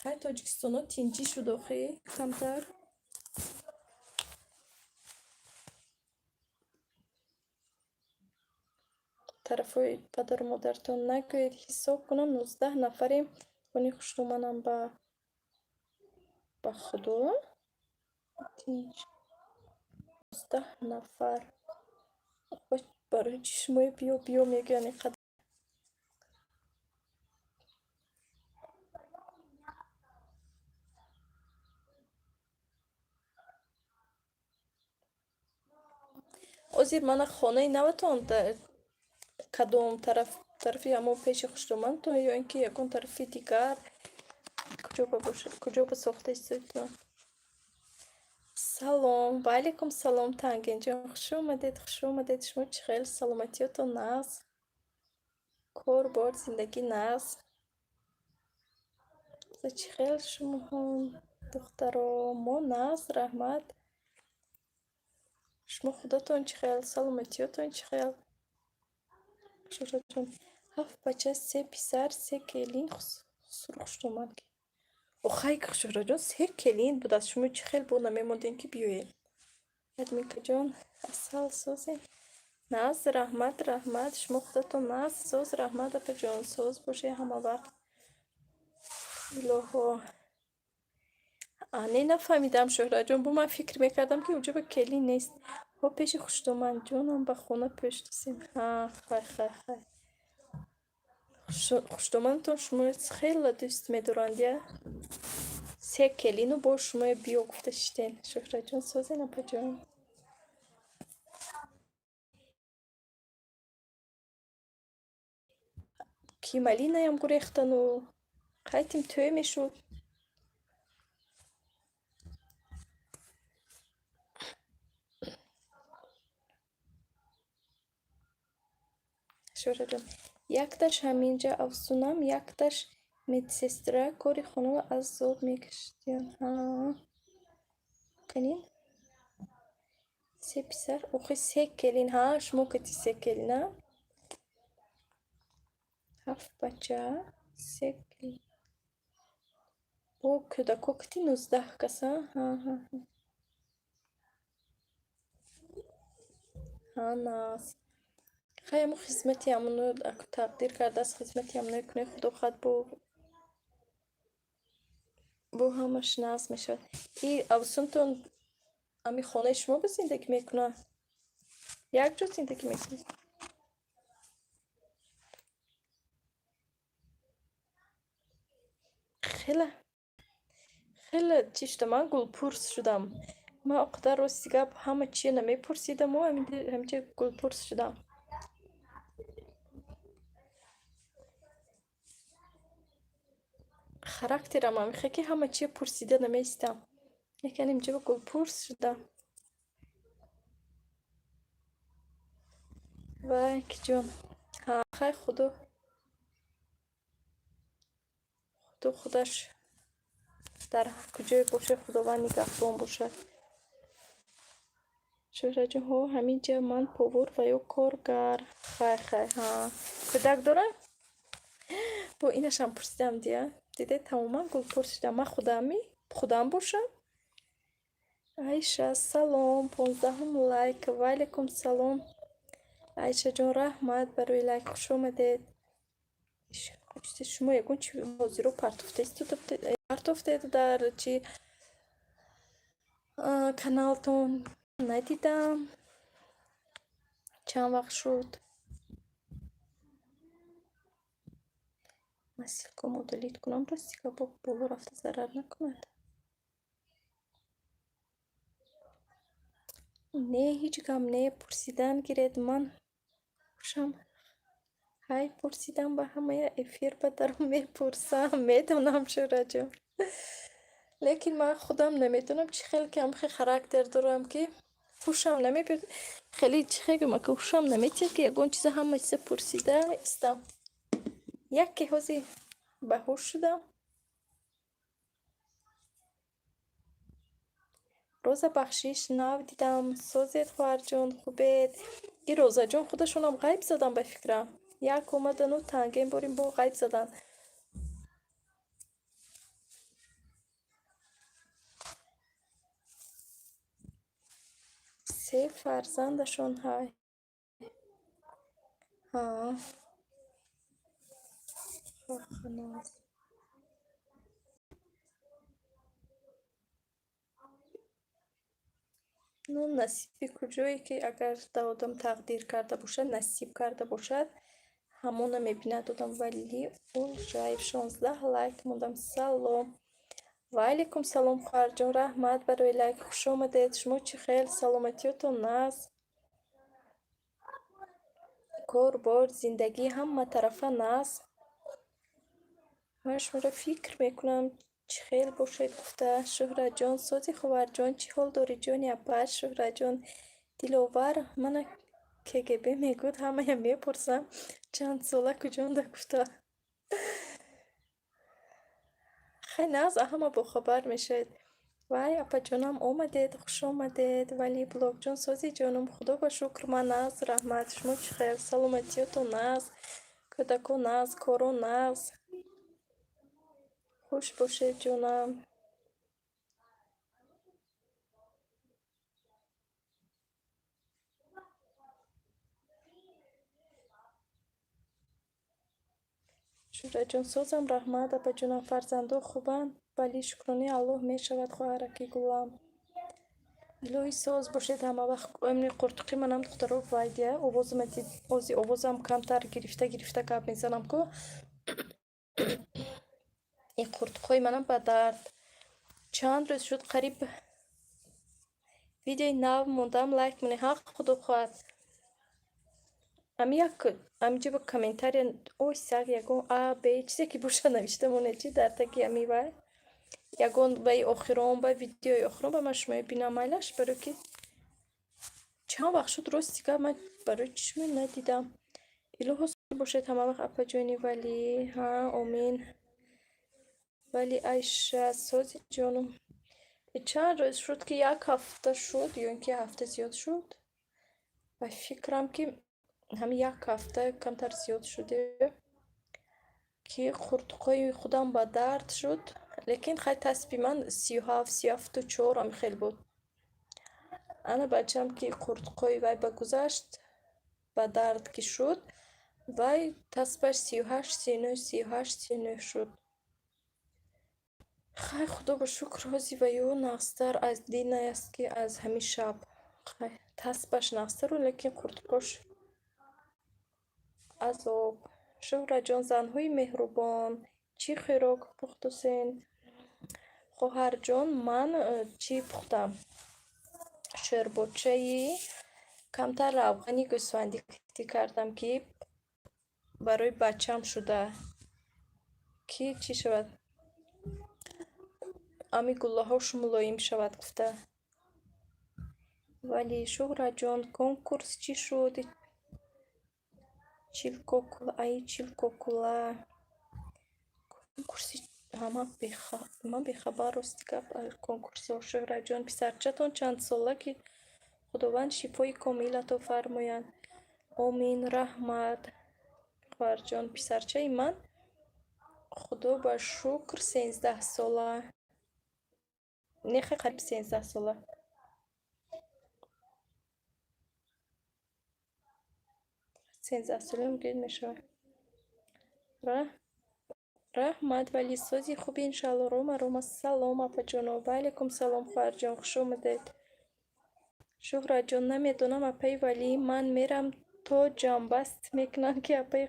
Хай Тоҷикистоно тинҷӣ шуд охи камтар. Тарафҳои падару модартон нагӯед, ҳисоб кунам 19 нафарем. Кони хуштоманам ба худо. Тинҷ 19 нафар. Барои чӣ шумои биё мегӯянд инқадр? озир мана хонаи наватон кадом тарафи ҳамон пеши хуштомантон ё ин ки ягон тарафи дигар куҷо ба сохта истоитон? Салом, ва алайкум салом Тангенҷон, хуш омадед. Шумо чӣ хел? Саломатиётон нағз? Кор бор зиндагӣ нағз? Чӣ хел шумоҳо духтаро? Мо нағз, раҳмат. Шумо худатон чӣ хел? Саломатиётон чӣ хел? Шӯраҷон 7 бача, 3 писар, 3 келин хуштоманд. Охай Шӯраҷон 3 келин будад. Шумо чӣ хел бо намемондем ки биёед? Админкаҷон асал созем. Нағз, раҳмат. Шумо худатон нағз, соз, раҳмат апаҷон. Соз боше ҳама вақт. Илоҳо. Не нафаҳмидам Шӯҳраҷон, бо ман фикр мекардам ки уҷоба келин нест. Ҳо пеши хуштоманд ҷонам ба хона пештасем. Хай. Хуштомандтон шумо хела дӯст медоранд я? 3 келину бо шумо биё гуфта шиштен. Шӯҳраҷон созен апаҷон. Кималинаям гурехтану қайтим тӯй мешуд. Шӯҳраҷон якташ ҳаминҷа афзунам, якташ медсестра кори хонава аз зод мекашидян. Канин 3 писар. Охи 3 келин. Шумо кати 3 келина? 7 бача, 3 келин. Бо кӯдако кати 19 каса? Нағз. Хай ҳамон хизмати ҳамоно тақдир кардааст, хизмати ҳамоно кунед, худо хоҳад бо ҳамаш нағз мешавад. И авсунтон ами хонаи шумо ба зиндагӣ мекунад? Якҷо зиндагӣ мекунад? хела чӣ шуда ман гулпурс шудам. Ман оқадар рости гап ҳама чия намепурсидаму ҳаминҷа гулпурс шудам. Характерам амихе ки ҳама чия пурсида намеистам. Лекин имҷа гулпурс шудам. Вай киҷон. Хай худо худаш дар куҷое бошад, худованд нигаҳбон бошад. Шӯҳраҷон ҳаминҷа ман повор ва ё коргар. Хай. Кӯдак дорам? Бо инашам пурсидам дия. Дидед тамоман гулпурс шудам. Ман худам бошам? Айша салом, 15 лайк. Ва алайкум салом. Айшаҷон раҳмат барои лайк, хуш омадед. Шумо ягон чӣ ҳозиро партофтед дар чӣ каналтон? Надидам. Чанд вақт шуд? Ман силкамо далит кунам, ростика боло рафта зарар накунад. Не ҳеҷ гам не, пурсидан гиред. Ман хушам های پرسیدم به همه افیر به درم میپرسم میدونم شورا جون، لیکن من خودم نمیدونم چی خیلی کم خیلی خراکتر دارم که خوشم نمیبید، خیلی چی خیلی ما که خوشم نمیتید که یکون چیز همه چیز پرسیده استم یک که حوزی به هوش شدم. روزا بخشیش نو دیدم سوزید خوار جون خوبید. این روزا جون خودشونم غیب زدن به فکرم، یک اومدن و تنگیم بریم با غیب زدن. سه فرزندشون های ها خلاص نو نصیب کجایی که اگر دادم تقدیر کرده باشد نصیب کرده باشد همون میبیند دادم، ولی اون جایب 16 لایک موندم. سلام و علیکم سلام خواهر جان، رحمت برای لایک، خوش آمدید. شما چی خیل سلامتیتون ناز کار بار زندگی همه طرفه ناز. من شما را فکر میکنم چی خیل باشید گفته. شهرت جان سازی خواهر جان چی حال داری جانی اپر؟ شهرت جان دلوبر من KGB میگود همه میپرسم چند ساله کجان ده گفته. خیلی از همه با خبر میشید. وای اپا جانم اومدید، خوش آمدید. ولی بلوگ جان سازی جانم خدا با شکر من از رحمت شما چی خیر سلامتیتون از کودکون از کارون از خوش باشید جانم. شورا جان سازم رحمت اپا جانم فرزندو خوبن ولی شکرانی الله میشود خواهرکی گلم. الهی ساز باشید همه وقت. امنی قرطقی منم دخترو وایدیه اووزم دید اوزی اووزم کمتر گرفته گپ میزنم که این قرطقای منم به درد. چند روز شد قریب ویدیو نو موندم لایک منی حق خدا خواهد. امی جا با کامنتاری اوی سگ یکون بی چیزی که بوشه نوشته مونه چی در تکی امی وای یکون بای آخران بای ویدیوی آخران با من شما بینم ایلش برای که چند وقت شد راستی که من برای چشمی ندیدم. ایلو حسن باشید همه وقت اپا جانی ولی ها آمین. ولی ایشه سازی جانم چند روز شد که یک هفته شد یا اینکه هفته زیاد شد و فکرم که همین یک هفته کمتر زیاد شده که خورتقای خودم با درد شد. لیکن خیلی تصبی من 37 و 4 هم خیلی بود. انا بچم که خورتقای وای با گذشت با درد که شد وای تصبش 38 39 شد. خیلی خدا با شکر راضی و یو نقصتر از دین است که از همین شب خیلی تصبش نقصتر رو لیکن خورتقاش عذاب. شهر جان زنهای مهربان چی خیراک پختوسین؟ خواهر جان من چی پختم شربوچه کمتر روغنی گوسفندی کردم که برای بچم شده که چی شود امی گله هاش ملایم شود گفته. ولی شهر جان کنکورس چی شد؟ چیلکوکولا کنکورسی همه من بیخبر راستی که کنکورس شهر جان پسرچتون چند ساله که خداوند شفای کاملتو فرمایند آمین. رحمت خواهر جان پسرچه من خدا با شکر 13 ساله نخه قریب 13 ساله 13 ساله میگه میشه. رحمت ولی سازی خوب انشالله. روما سلام اپا جانو و علیکم سلام خواهر جان خوش آمدید. شهرت جان نمیدونم اپای ولی من میرم تو جنبست میکنن که اپای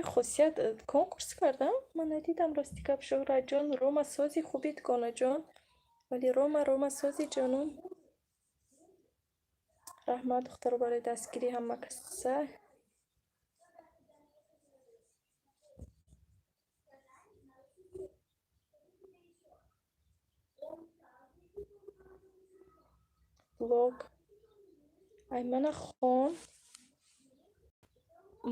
خاصیت کنکورس کردم من ندیدم راستی که شهرت جان. روما سازی خوبید کنه جان ولی روما سازی جانم. رحمت دختر برای دستگیری همه کسه блог. Аймана хон.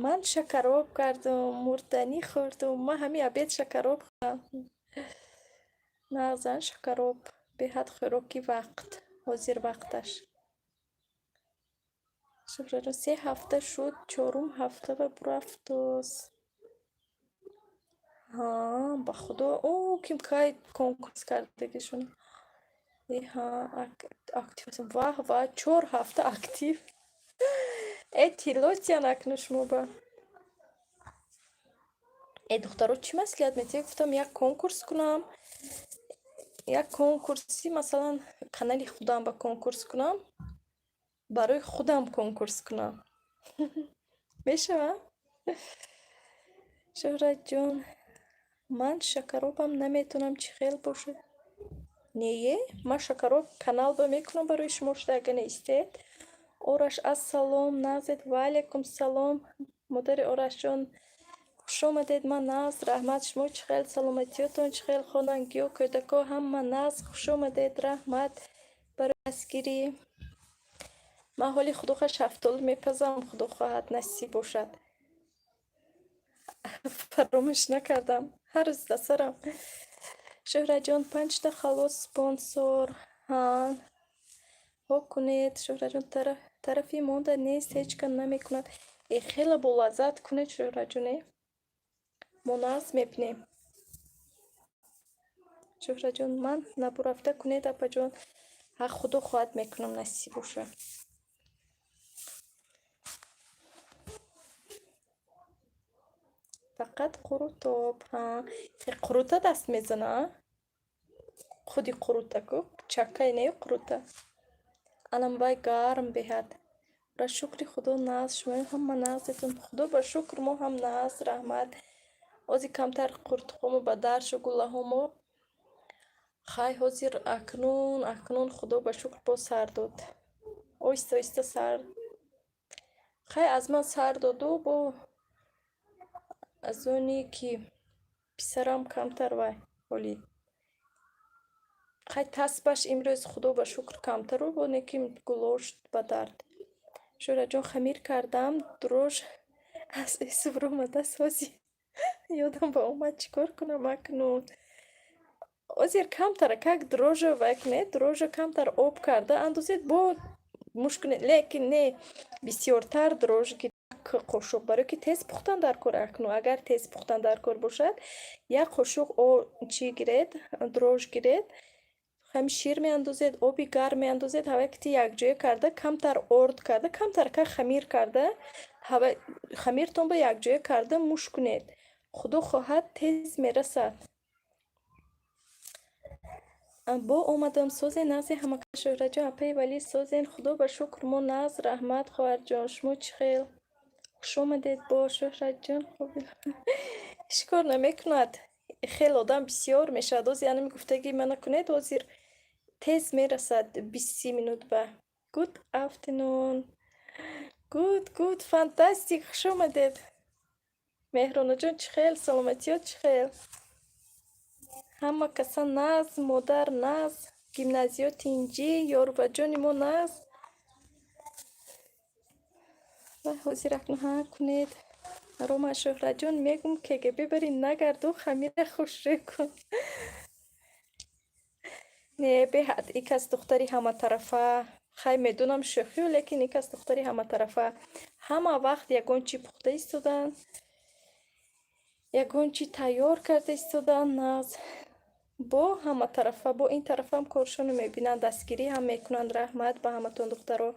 من شکراب کردم مردنی خوردم من همین عبید شکراب خوردم نازن شکراب به حد خوراکی وقت حاضر وقتش شکر 3 هفته شد 4 هفته و برفت ها با خدا او کم کای کنکورس کردگیشون ها اکتیو و 4 هفته اکتیو تیلوتیا نکنش موبا دخترها چی مسئولیت میتی گفتم یک کنکورس کنم یک کنکورسی مثلا کانالی خودم با کنکورس کنم برای خودم کنکورس کنم میشه شهرت جان من شکرابم نمیتونم چی خیل باشه نیه من شکراب کانال با میکنم برای شما شده اگه نیستید آرش السلام نازد و علیکم سلام مادر آرش جان خوش آمدید من ناز رحمت شما چی خیل سلامتیتون چی خیل خاننگی و کودکا هم من ناز خوش آمدید رحمت برای دستگیری من حالی خدا خوش هفتال میپزم خدا خواهد نصیب باشد فراموش نکردم هر روز دسترم شهرت جان 5 تا خلاص سپانسور ها کنید شهرت جان طرفی مونده نیست هیچ کن نمی کند خیلی با لذت کنید شهرت جان ما ناز میبینیم شهرت جان من نبرفته کنید اپا جان ها خدا خواهد میکنم نصیب باشه فقط قروتاب ها قروتا دست میزنه خودی قروتا کو چکه نه قروتا الان بای گرم بهد را شکر خدا ناز شما هم نازتون خدا با شکر ما هم ناز رحمت ازی کمتر قرتقومو با درش و گله همو خای حاضر اکنون خدا با شکر با سر داد اویستا ایستا سر خای از من سر داد و با از اونی که پسرم کمتر وای ولی خای تسبش امروز خدا با شکر کمتر و با نکیم گلوشت با درد شورا جان خمیر کردم دروش از ایسو اومده سازی یادم با اومد چیکار کنم اکنون ازیر کمتر که دروژ وکنه دروژ کمتر آب کرده اندازید با مشکل لیکن نه بسیارتر دروژ که قاشق برای که تیز پختن در کار اکنون اگر تیز پختن در کار باشد یک قاشق او چی گیرید دروژ گیرید هم شیر می اندازید آبی گرم می اندازید هوا که یک جای کرده کمتر ارد کرده کمتر که خمیر کرده هوا خمیرتون به یک جای کرده موش کنید خدا خواهد تیز میرسد با اومدم سوز نازی همه شهرت جان اپی ولی سوزین خدا با شکر ما ناز رحمت خواهر جان شما چی خیل خوش اومدید با شهرت جان خوبی شکر نمیکند خیلی آدم بسیار میشد از یعنی میگفتگی من نکنید وزیر تیز میرسد 20 minut به good afternoon good fantastic خوش اومدید مهران جان چی خیل سلامتی ها چی خیل همه کسا ناز مادر ناز گیمنازیات اینجی یارو جانی ما ناز و حاضر اکنون ها کنید روما شهرت جان میگم که ببرین نگرد و خمیر خوش کن نه به حد یک از دختری همه طرفه خیلی میدونم شوخی لیکن یک از دختری همه طرفه همه وقت یگون چی پخته ایستودن یگون چی تیار کرده ایستودن ناز با همه طرفه با این طرف هم کارشون میبینن دستگیری هم میکنن رحمت به همه تون دخترها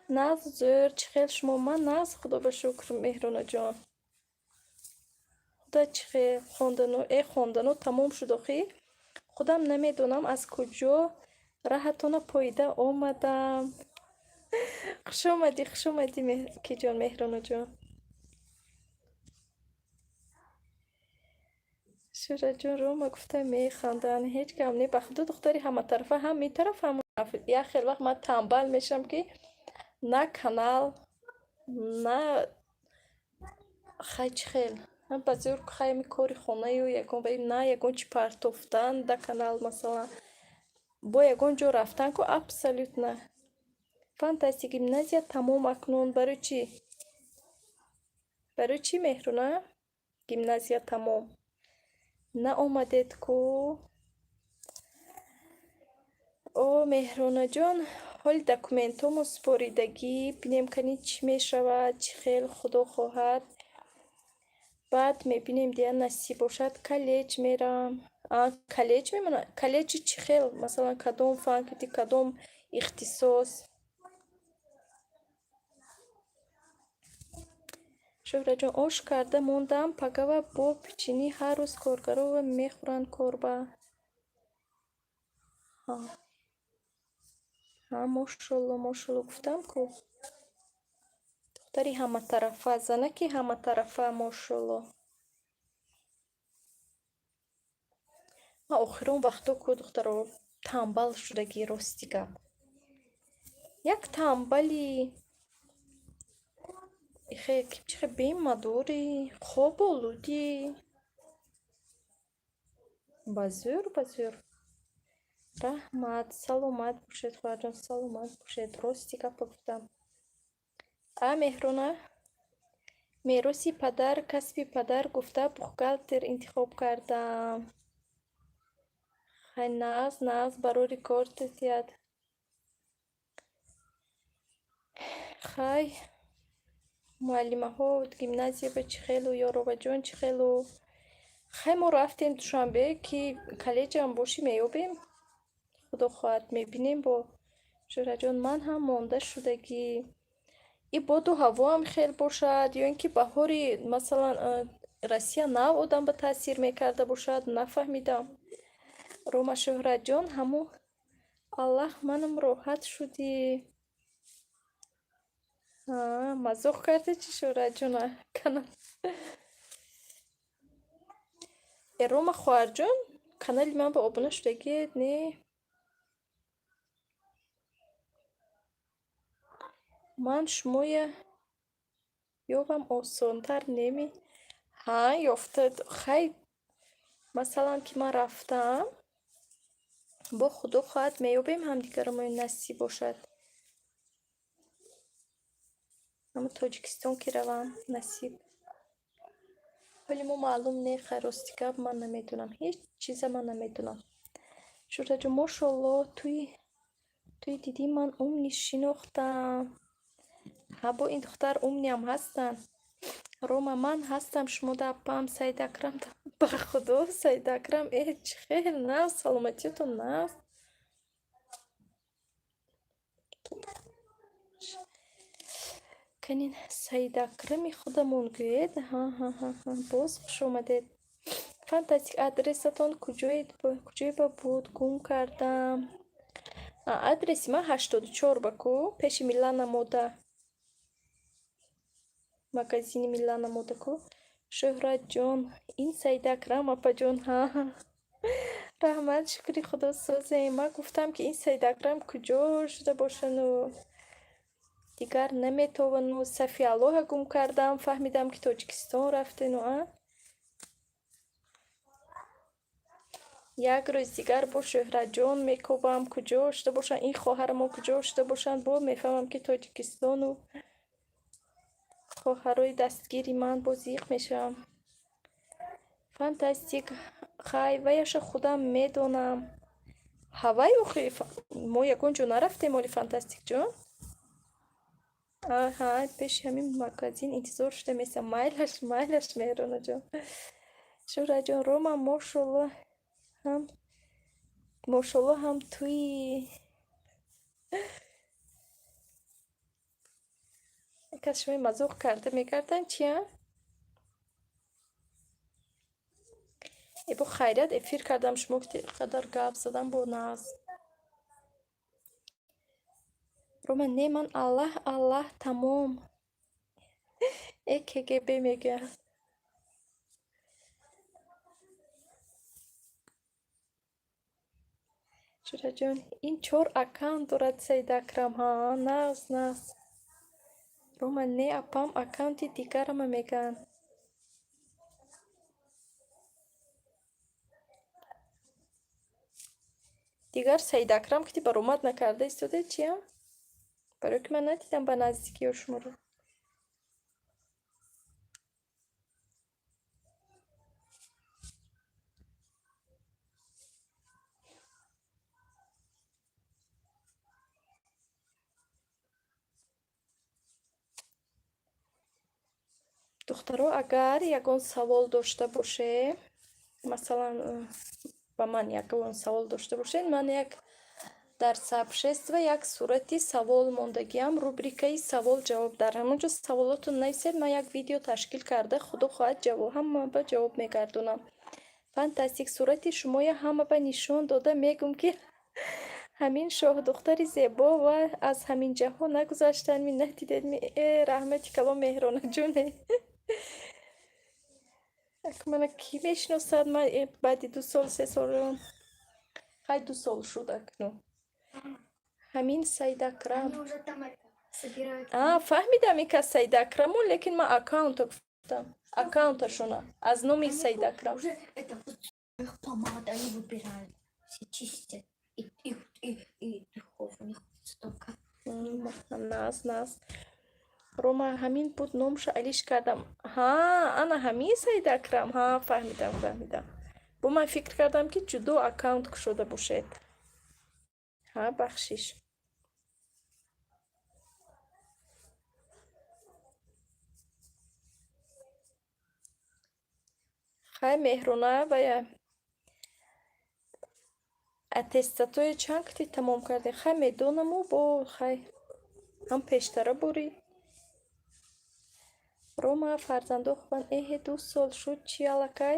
ناز زور چی خیل شما من ناز خدا به شکر مهران جان خدا چی خیل خوندنو تمام شد خیلی خودم نمیدونم از کجا راحتون پایده آمدم خوش اومدی کی جان مهران جان شورا جان رو ما گفته میخندن هیچ کم نی بخدا دختری همه طرفه هم می طرف هم یا خیلی وقت من تنبل میشم که نه کانال نه خیلی بازور خیلی کاری خونه و یکون باید نه یکون چی پرتوفتن در کانال مثلا با یکون جو رفتن که ابسولوت نه Фантастик. Гимназия тамом акнун. Барои чӣ Меҳруна? Гимназия тамом. Наомадед ку? О, Меҳрунаҷон, ҳоли документҳому супоридагӣ бинем кани чӣ мешавад, чӣ хел худо хоҳад. Баъд мебинем дияр насиб бошад, коллеҷ мерам. Коллеҷ мемонам. Коллеҷи чӣ хел? Масалан, кадом факулти, кадом ихтисос? Шӯҳраҷон, ош карда мондам, пагава бо печени ҳар рӯз коргарова мехӯранд корба. Мошолло, мошолло гуфтам ку. Духтари ҳаматарафа, занаки ҳаматарафа, мошолло. Ма охирон вақто ку духтаро танбал шудагӣ рости гап. Як танбали чихе бемадори, хоб олудӣ. Базӯр. Раҳмат, саломат бошед, хоҳарҷон, саломат бошед. Рости гапа гуфтам. Меҳруна, мероси падар, касби падар гуфта бухгалтер интихоб кардам. Хай нағз барори кортетяд. Хай муаллимаҳо гимназияба чӣ хелу, ёроваҷон чӣ хелу? Хай мо рафтем душанбе ки коллеҷам бошӣ меёбем. Худо хоҳад мебинем бо шӯҳраҷон. Ман ҳам монда шудагӣ. И боду ҳавоам хел бошад, ё ин ки баҳори масалан Россия нав одамба таъсир мекарда бошад, нафаҳмидам. Рома Шӯҳраҷон, ҳамо Аллаҳ манам роҳат шудӣ. Мазоқ карде чи Шӯҳраҷона? Рома хоҳарҷон, канали ман ба обуна шудагиед, не? Ман шумоя ёбам осонтар неми. Ёфтад. Хай масалан ки ман рафтам, бо худо хоҳад меёбем ҳамдигаро, насиб бошад. Ҳамо Тоҷикистон ки равам, насиб. Вале мо маълум не, хай рости гап ман намедунам. Ҳеҷ чиза ман намедунам. Шӯҳраҷон, мошолло, туи дидӣ ман умни шинохтам. Бо ин духтар умниам ҳастанд. Рома, ман ҳастам, шумо да апам Саидакрам. Ба худо Саидакрам, чӣ хел нав, саломатиётон нав. Канин Саидакрами худамон гӯед. Боз хуш омадед. Фантастик. Адресатон куҷоеба буд? Гум кардам. Адреси ман 84 баку, пеши Милана мода. Магазини Милана мода ку. Шӯҳраҷон, ин Саидакрам апаҷон. Раҳмат, шукри худо созем. Ман гуфтам ки ин Саидакрам куҷо шуда бошану. Дигар наметавону. Сафи Аллоҳа гум кардам, фаҳмидам ки Тоҷикистон рафтену. Як рӯз дигар бо Шӯҳраҷон мекобам, куҷо шуда бошанд, ин хоҳарамо куҷо шуда бошанд, бо мефаҳмам ки Тоҷикистону. хоҳарои дастгири ман боз иқ мешавам. Фантастик. Хай ваяша худам медонам. Ҳавай охи мо ягон ҷо нарафтем оли Фантастик ҷон. Пеши ҳамин магазин интизор шуда месам. Майлаш Меҳруна ҷон. Шӯҳраҷон, Рома, мошолло ҳам туи кас шумо мазоқ карда мекарданд чия? Бо хайрият эфир кардам, шумо қадар гап задам бо нағз. Рома, не, ман Аллаҳ тамом. КГБ мегӯяд. Шӯҳраҷон, ин 4 аккаунт дорад Саидакрам. Нағз. Рома, не, апам аккаунти дигарама мегӯянд. Дигар Саидакрам ки баромад накарда истоде чия? برای که من ندیدم با نزدیکی ها شما رو. духтаро агар ягон савол дошта боше, масалан ба ман ягон савол дошта бошед, ман як дар сообщество як сурати савол мондагиам, рубрикаи савол ҷавоб. Дар ҳамонҷо саволотон нависед, ман як видео ташкил карда худо хоҳад ҷавоб ҳама ба ҷавоб мегардонам. Фантастик. Сурати шумоя ҳама ба нишон дода мегум ки ҳамин шоҳдухтари зебо ва аз ҳамин ҷаҳон нагузаштанми надидедми. Раҳмати калом Меҳронаҷоне. Мана ки мешиносад? Ман баъди 2 сол 3 сол хай 2 сол шуд акнун. ҳамин Саидакрам. Фаҳмидам ин кас Саидакрамо, лекин ман аккаунта гуфтам. Аккаунташона аз номи Саидакрам. Помада они выбирают, все чистят и духовник столько. Нас. Рома ҳамин буд номша алиш кардам. Ана ҳамин Саидакрам. Фаҳмидам. Бо ман фикр кардам ки ҷудо аккаунт кушода бошед. Бахшиш. хай Меҳрона вая аттестатои чанд кити тамом карде? Хай медонаму бо хай ҳам пештара бурӣ. Рома фарзандохван 2 сол шуд чи аллакай?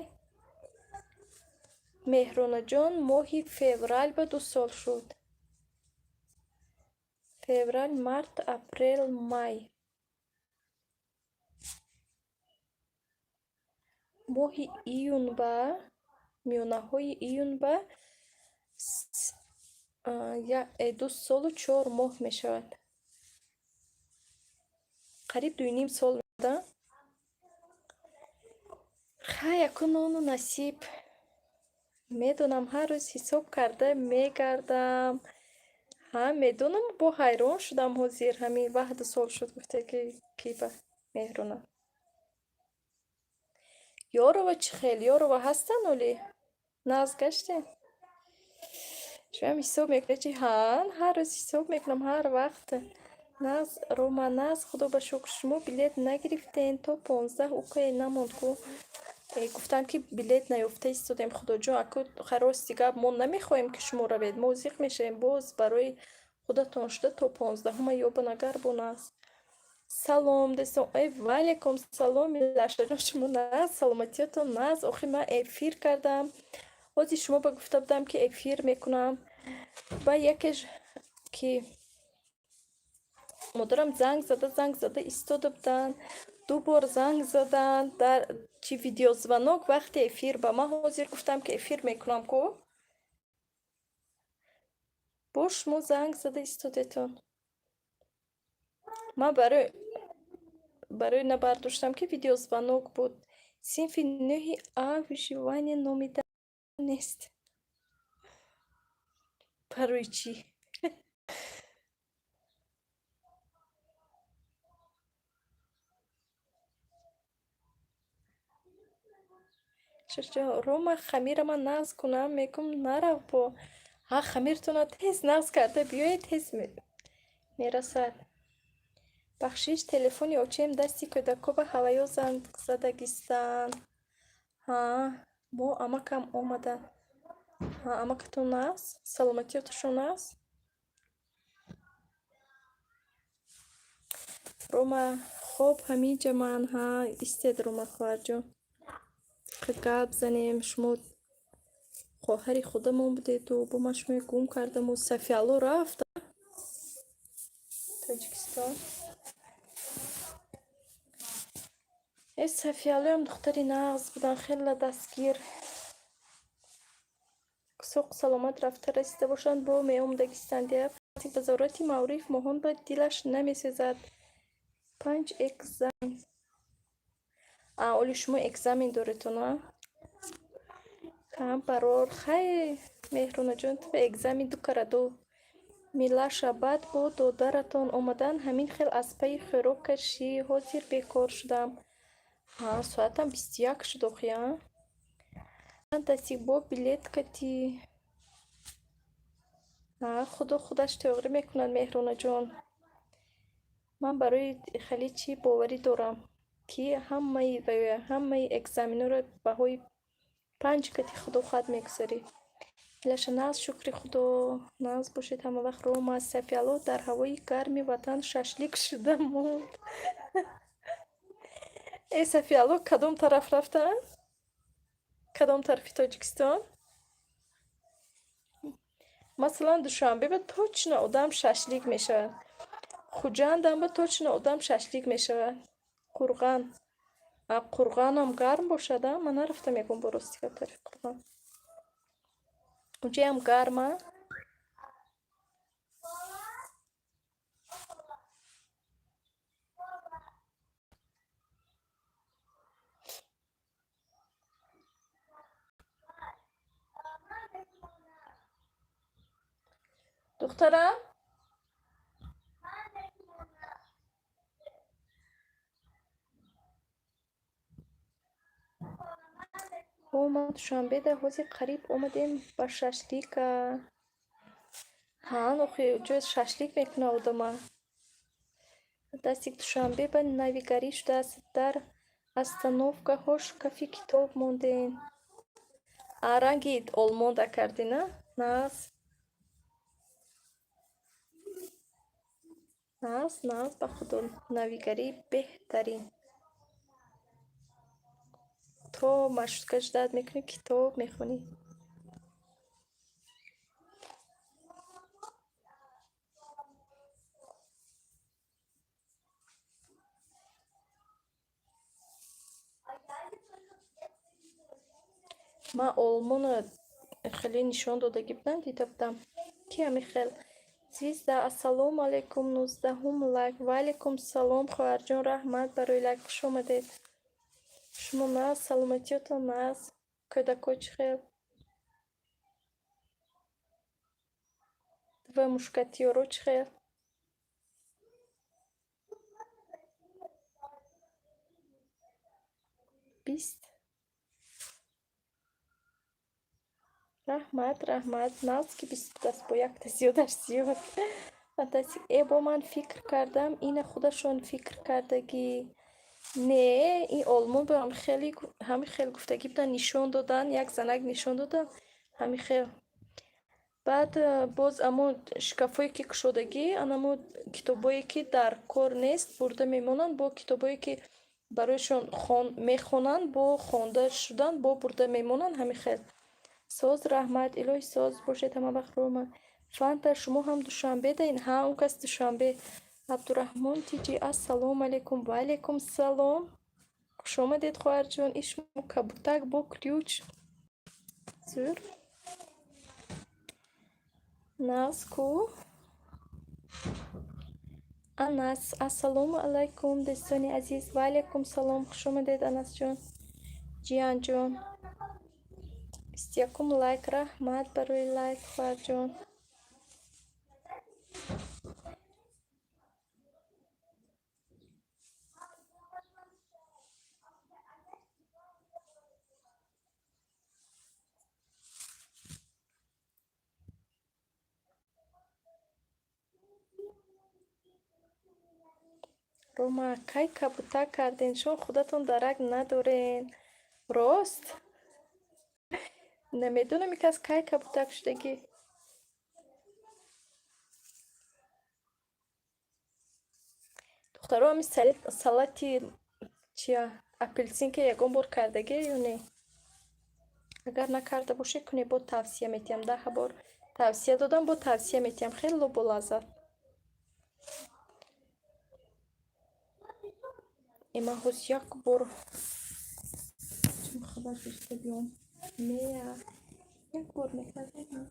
Меҳронаҷон моҳи феврал ба 2 сол шуд. Феврал, март, апрел, май. моҳи июн ба миёнаҳои июн ба 2 солу 4 моҳ мешавад. қариб 2.5 сол меда. хай якун нону насиб. медонам ҳар рӯз ҳисоб карда мегардам. медонам бо ҳайрон шудам ҳозир. ҳамин ваҳ 2 сол шуд гуфте ки ба Меҳрона. Ёрова чӣ хел? Ёрова ҳастан оли? Нағз гаштем? шуям ҳисоб мекунем чи? Ҳар рӯз ҳисоб мекунам, ҳар вақт. Нағз, Рома, нағз, худо ба шукр шумо билет нагирифтен то 15 укае намонд ку. Гуфтанд ки билет наёфта истодем. Худоҷон, аку рости гап мо намехоҳем ки шумо равед. Мо зиқ мешавем. Боз барои худатон шуда то 15 ёбанагар бо нағз. Салом дӯстон. Ва алайкум салом Милашаҷон, шумо нағз, саломатиятон нағз. Охир ман эфир кардам. ҳозир шумо ба гуфта будам ки эфир мекунам. Ба якеш ки модарам занг зада истода буданд. 2 бор занг заданд дар чи видеозвонок вақти эфир. Ба ман ҳозир гуфтам ки эфир мекунам ку. бо шумо занг зада истодетон. ман барои набардоштам ки видеозвонок буд. синфи 9А выживание номида нест. барои чӣ? Рома, хамира ман нағз кунам? Мегум нарав бо. Хамиртона тез нағз карда биёед, тез мерасад. бахшиш телефони очем дасти кӯдако ба ҳаваё занг задагистанд. мо амакам омаданд. амакатон нағз? Саломатиёташон нағз? Рома, хоб ҳаминҷа ман. истед Рома хоҳарҷон. гап занем. шумо хоҳари худамон будеду, бо ман шумо гум кардаму. Сафияло рафт Тоҷикистон. Сафиялоям духтари нағз будан, хеле дастгир. соқ саломат рафта расида бошанд бо меомдагистандия. ба зарурати маъриф моҳон ба дилаш намесезад. 5 экзамен. оли шумо экзамен доретона? барор. хай Меҳронаҷон, ту экзамен 2 караду милла шабат бо додаратон омадан ҳамин хел аз пайи хӯрокаш шӣ ҳозир бекор шудам. Соатам 21 шуд охия. Дастик бо билет кати. худо худаш тайёрӣ мекунад меҳронаҷон. Ман барои хеле чӣ боварӣ дорам ки ҳамаи экзаменоро баҳои 5 кати худо хоҳад мегузарӣ. Илаша нағз шукри худо нағз бошед ҳама вақт. Рома Сафияло дар ҳавои гарми ватан шашлик шуда монд. Сафияло кадом тараф рафтан? Кадом тарафи Тоҷикистон? Масалан Душанбе ба точно одам шашлик мешавад. Хуҷандам ба точно одам шашлик мешавад. Қурған. Қурғанам гарм бошад, ман нарафтам ягон бор ростига тарафи Қурған. Унҷаям гарма. دخترم ما دوشنبه در حوزی قریب اومدیم با ششلیک. نخی جای ششلیک میکنه آدما. دستیک دوشنبه به نویگری شده است. در استانوفکا هاش کافی کتاب موندین. رنگی آلمانده کردی نه؟ ناز به خدا نویگری بهترین. تو مشروطه داد میکنی کتاب میخونی. من آلمان خیلی نشان دادگی بودن دیده بودم که همین خیلی 13 ассалому алайкум 19 лайк ва алайкум салом хоҳарҷон раҳмат барои лайк хуш омадед. шумо наз саломатиётон наз кӯдако чӣ хел ва мушкатиёро чӣ хел 20 раҳмат наз ки 20 даст бо якта зиёдаш зиёд. фантастик. Бо ман фикр кардам ина худашон фикр кардагӣ не ин олмон ба ҳамин хел гуфтагӣ будан нишон додан як занак нишон додан ҳамин хел. баъд боз аммо шкафое ки кушодагӣ анамо китобое ки дар кор нест бурда мемонанд бо китобое ки барояшон мехонанд бо хонда шудан бо бурда мемонанд ҳамин хел. соз раҳмат илоҳи соз бошед ҳама вақт. рома фанта шумо ҳам душанбе даин? Он кас душанбе. абдураҳмон тиҷи ассалому алайкум ва алайкум салом хуш омадед хоҳарҷон. ишмо кабутак бо ключ зур наску анас ассалому алайкум дӯстони азиз. ва алайкум салом хуш омадед анасҷон ҷиянҷон. 21 лайк раҳмат барои лайк хоҳарҷон. рома кай кабутак карден? шумо худатон дарак надорен? рост намедонам ин кас кай кабутак шудагӣ. духтаро ҳамин салати чия апелсинка ягон бор кардагӣ ё не? агар накарда бошед куне бо тавсия метиҳам. 10 бор тавсия додам бо тавсия метиҳам. хеле болаззат. ман ҳоз як бор хабар дошта биём як бор мекардам.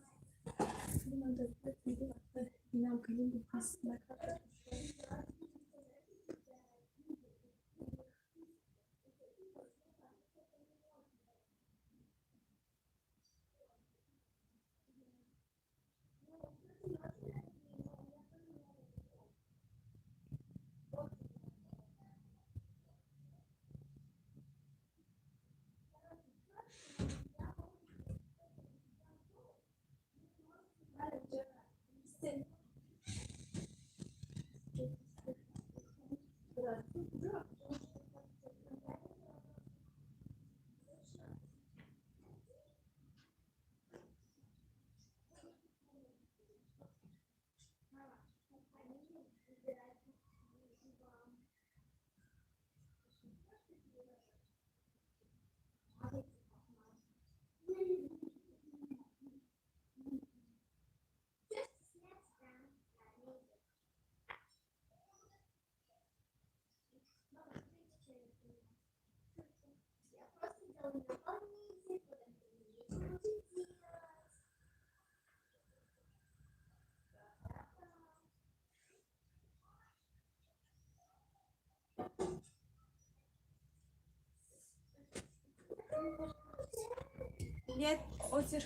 Нет, озер.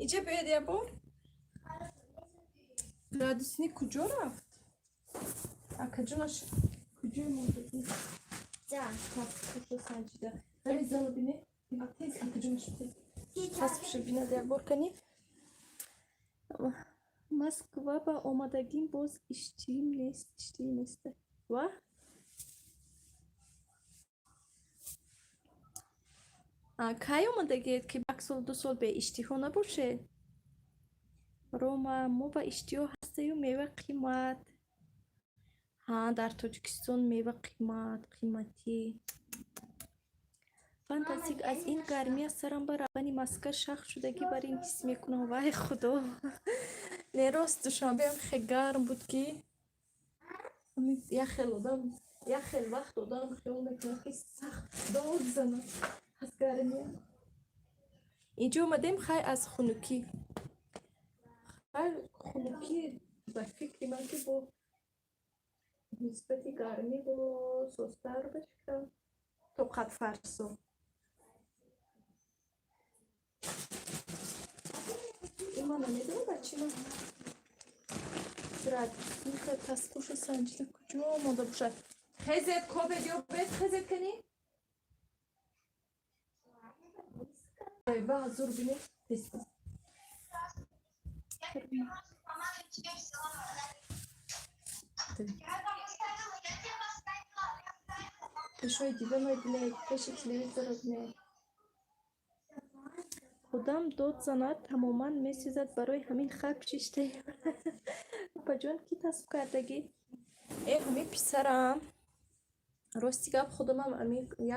Иҷа бояд я бор. Градусник куҷо рафт? Акаҷонаш куҷои мондаги? За. Пасфошо санҷида. Дари зала бине. Тез акаҷонаш тез. Пасфошо бинад як бор кани. Москва ба омадагим боз иштим нест. Ва? Кай омадагиед ки як сол 2 сол бе иштиҳо набошед? Рома, мо ба иштиҳо ҳастаю мева қимат. Дар Тоҷикистон мева қиматӣ. Фантастик, аз ин гармия сарам ба равғани Москва шах шудагӣ бар ин ҳис мекунам. Вай худо. Не рост душанбеам хеле гарм буд ки як хел вақт одам хиёл мекунад ки сахт дод занад аз гармия. Инҷо омадем хай аз хунукӣ. Ба фикри ман ки бо нисбати гармӣ бо состар бешкам тоқат фарсо. ин ман намедонам ба чӣ ман градусника пастпошо санҷида куҷо монда бошад. Хезед кобед ё бед хезед кани? Ва зур бинед теста. Пешои дива мебинед, пеши телевизора бинед. Худам дод занад, тамоман месӯзад барои ҳамин хак чиштаи. Баҷон ки тасб кардагӣ? Ҳамин писарам. Рости гап худамам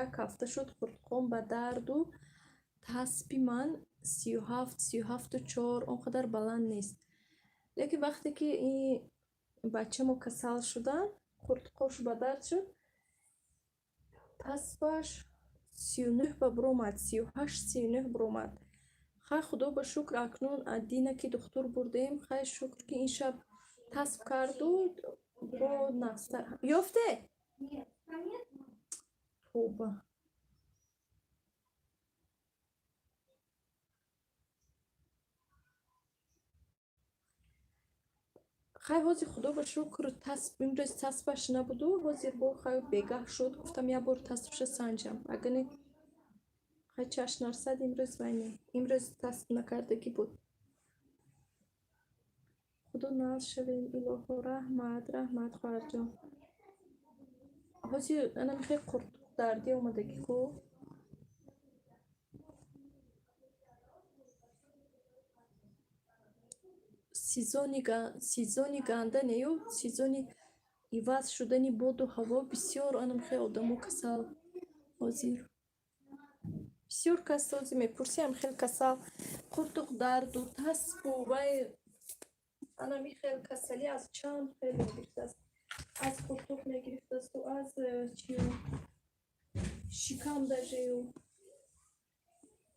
як ҳафта шуд хурдхом ба дарду тасби ман 37-4 он қадар баланд нест. Лекин вақте ки ин бачамо касал шудан, хурдхош ба дард шуд, тасбаш 39 ба буромад, 38-39 буромад. Хай худо ба шукр акнун Адина ки духтур бурдем, хай шукр ки ин шаб тасб карду бо наста. Ёфте? Тоба. хай ҳозир худо ба шукр имрӯз тасбаш набуду, ҳозир бо хай бегаҳ шуд, гуфтам як бор тасбаша санҷам. Агар не хай чаш нарсад имрӯз вай не. Имрӯз тасб накардагӣ буд. худо наз шавем илоҳо. Раҳмат хоҳарҷон. ҳозир ана мехоҳи қуртдардӣ омадагӣ ку? сезони ганда нею, сезони иваз шудани боду ҳаво бисёр ана мехоҳи одамо касал ҳозир. Бисёр кас ҳозир мепурсиам хел касал, қуртуқ дарду, тасбу вай ана мехоҳи касалӣ аз чанд хел мегирифтааст. Аз қуртуқ мегирифтасту, аз чию шикам дажею.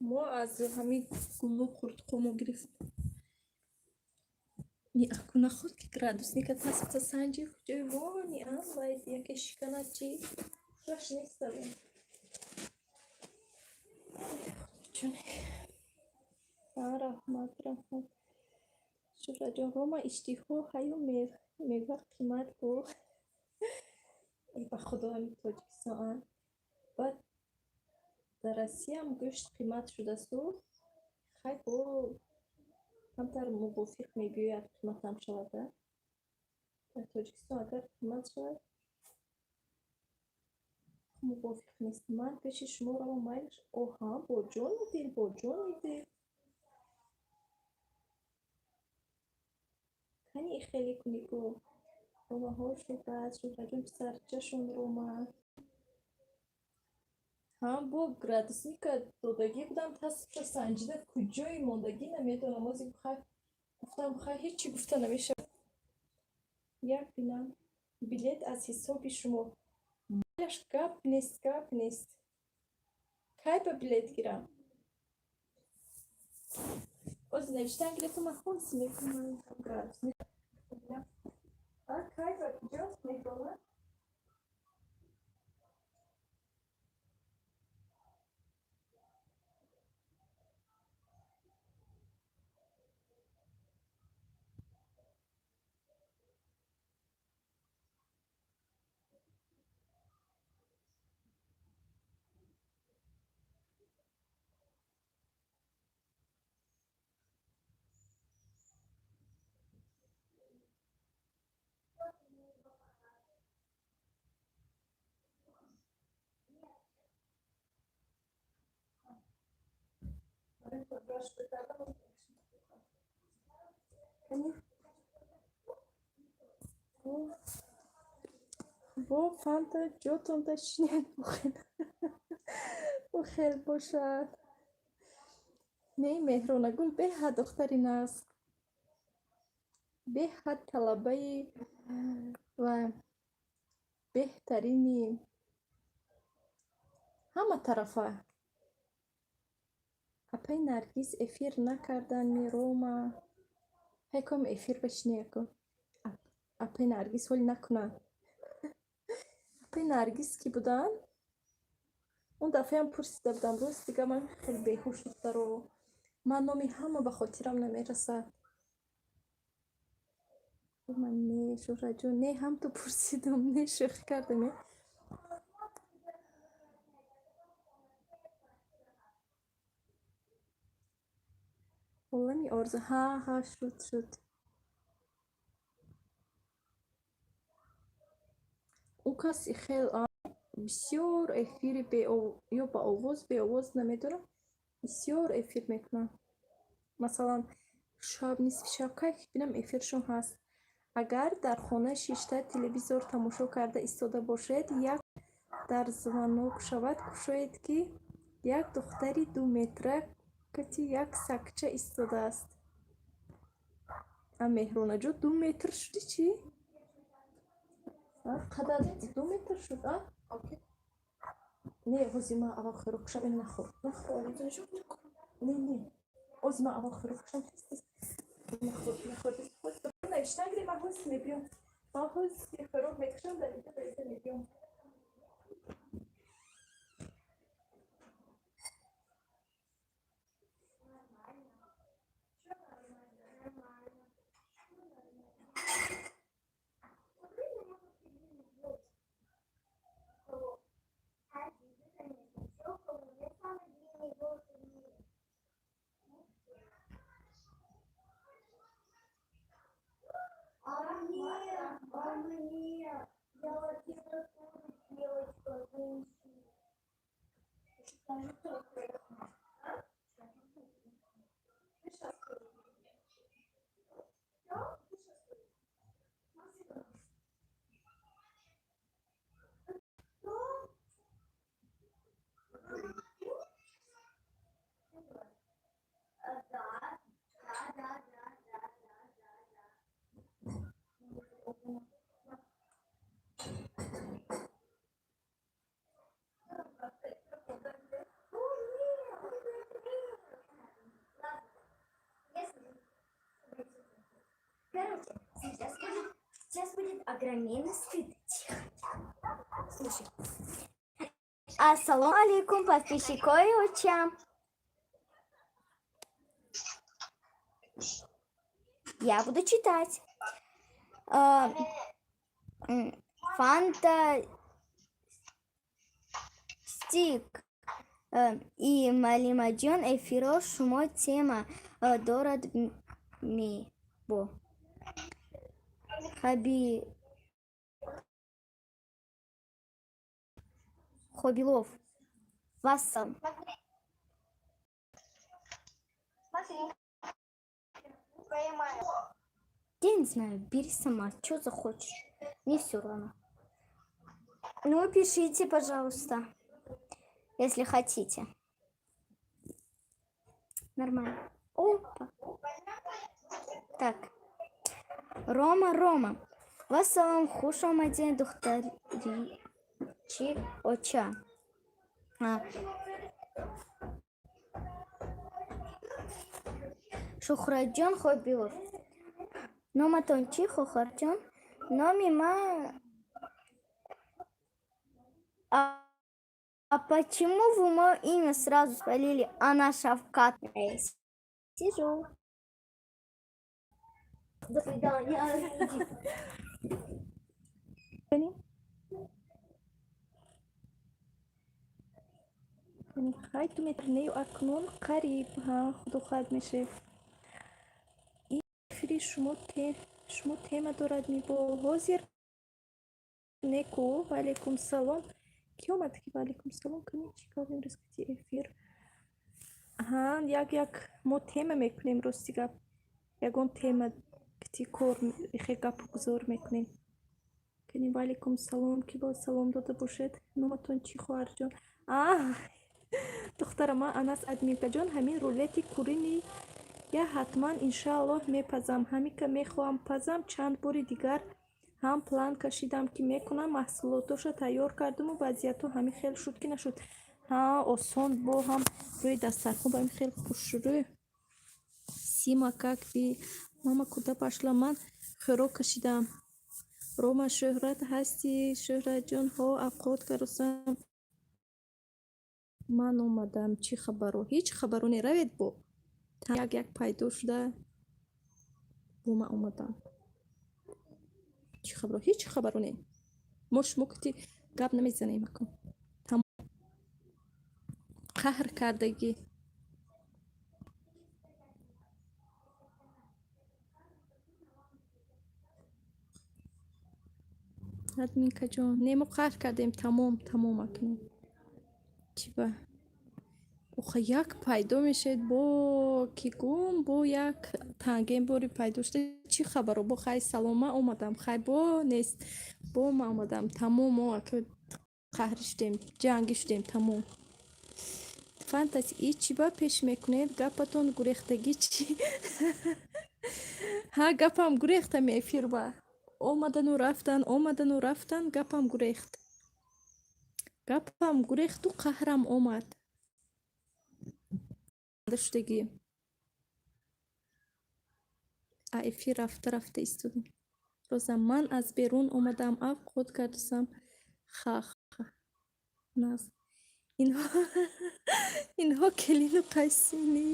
Мо аз ҳамин гулу қуртуқомо гирифт. Акуна худ ки градусника тасбта санҷи куҷои вони вай яке шиканад чи шаш нестам. Раҳмат. Шураҷон Рома иштиҳо ҳаю мева қимат бу. Ба худо ҳамин Тоҷикистон. Баъд дар Россиям гӯшт қимат шудасту. Хай бо камтар мувофиқ мегӯяд қиматам шавад. Дар Тоҷикистон агар қимат шавад мувофиқ нест. Ман пеши шумо равам майлаш. Оҳа, бо ҷони дил. Кани хеле кунику. Ромаҳо шудад, шудаҷон писарчашон Рома. Бо градусника додагӣ будам тасбша санҷида куҷои мондагӣ намедонам. ҳозир гуфтам хай ҳечи гуфта намешавад. Як бинам билет аз ҳисоби шумо. Майлаш гап нест. Кайба билет гирам. Оз навиштан гирем ман хонс мекунам. А кайба куҷост мекунам? бо фанта ҷотонда шинед бухел бошад. Не Меҳронагул беҳад духтари наст, беҳад талабаи ва беҳтарини ҳама тарафа. Апай Наргиз эфир накардан Рома. Ҳеком эфир башнеяку. Апай Наргиз ҳол накунан. Апай Наргиз ки будан? Он дафъаам пурсида будам, рост дига ман хеле беҳуш духтаро. Ман номи ҳама ба хотирам намерасад. Ман не Шӯҳраҷон, не ҳам ту пурсидам, не шӯхӣ кардаме. Олами орзу. Ҳа шуд. Он каси хел бисёр эфири ё ба овоз беовоз намедонам. Бисёр эфир мекунам. Масалан, шаб нисфи шаб кайф бинам эфиршон ҳаст. Агар дар хона шишта телевизор тамошо карда истода бошед, як дар звонок шавад, кушоед ки як духтари 2 метра кати як сагча истодааст. Меҳронаҷон 2 метр шуди чӣ? Қадар 2 метр шуд, а? Не, ҳозир ман аввал хӯрок кушам, ин нахӯр. Не. Ҳозир ман аввал хӯрок кушам. Нахӯр. Навиштан гирем, ман ҳозир мебиём. Ман ҳозир хӯрок мекушам, дар инҷа мебиём. Сейчас будет огроменный стыд. Слушай. Ассаламу алейкум, подписчиков и учам. Я буду читать. Фантастик и Малимаджон эфиро шумо тема дорад мебо. Хобилов. Вассал. Я не знаю, бери сама, что захочешь. Мне все равно. Ну, пишите, пожалуйста, если хотите. Нормально. Опа. Так. Рома. Вассалам, хуш омаден, духтаричи оча. Шухратҷон хоб биёр. Номатон чӣ, Хохарҷон? Номи ман... А почему вы мое имя сразу спалили? Она Шавкат. Сижу. До свидания. хай ту метавонӣ акнун қариб худохад мешавед. Эфири шумо тема дорад мебо ҳозир неку. Ваалейкум салом. Ки омад ки ваалейкум салом кунем? Чӣ кор имрӯз гуфти эфир? Як мо тема мекунем рости гап. Ягон тема гуфти кор ихе гапу гузор мекунем. Кунем ваалейкум салом. Ки боз салом дода бошед. Номатон чӣ хоҳарҷон? Духтара ман Анас Адмиргаҷон ҳамин рулети курини я ҳатман иншааллоҳ мепазам. Ҳамика мехоҳам пазам. Чанд бори дигар ҳам план кашидам ки мекунам. маҳсулотоша тайёр кардаму вазъиятҳо ҳамин хел шуд ки нашуд. Осон бо ҳам рӯи дастархон ба ҳамин хел хушрӯ. Сима как би мама куда пошла. Ман хӯрок кашидам. Рома Шӯҳрат ҳасти? Шӯҳратҷон ҳо авқот карусам. Ман омадам. Чӣ хабаро? Ҳеҷ хабаро неравед бо. Як пайдо шуда бо ман омадам. Чӣ хабаро? Ҳеҷ хабаро не. Мо шумо гуфти гап намезанем акун. Қаҳр кардагӣ. Админкаҷон, не мо қаҳр кардем. Тамом акунем. Чӣ ба? Оха як пайдо мешавед бо ки гум бо як тангем бори пайдо шуда. Чӣ хабаро? Бо хай салом ман омадам. Хай бо нест. Бо ман омадам. Тамом мо қаҳрӣ шудем. Ҷангӣ шудем. Тамом. Фантази и чӣ ба пеш мекунед? Гапатон гурехтагӣ чӣ? Гапам гурехта мефир ба. Омадану рафтан гапам гурехт. Гапам гурехту қаҳрам омад. Шудагӣ. Эфир рафта истодем. Роза ман аз берун омадам. Авқот кардусам. Нас. Инҳо келину қайсини.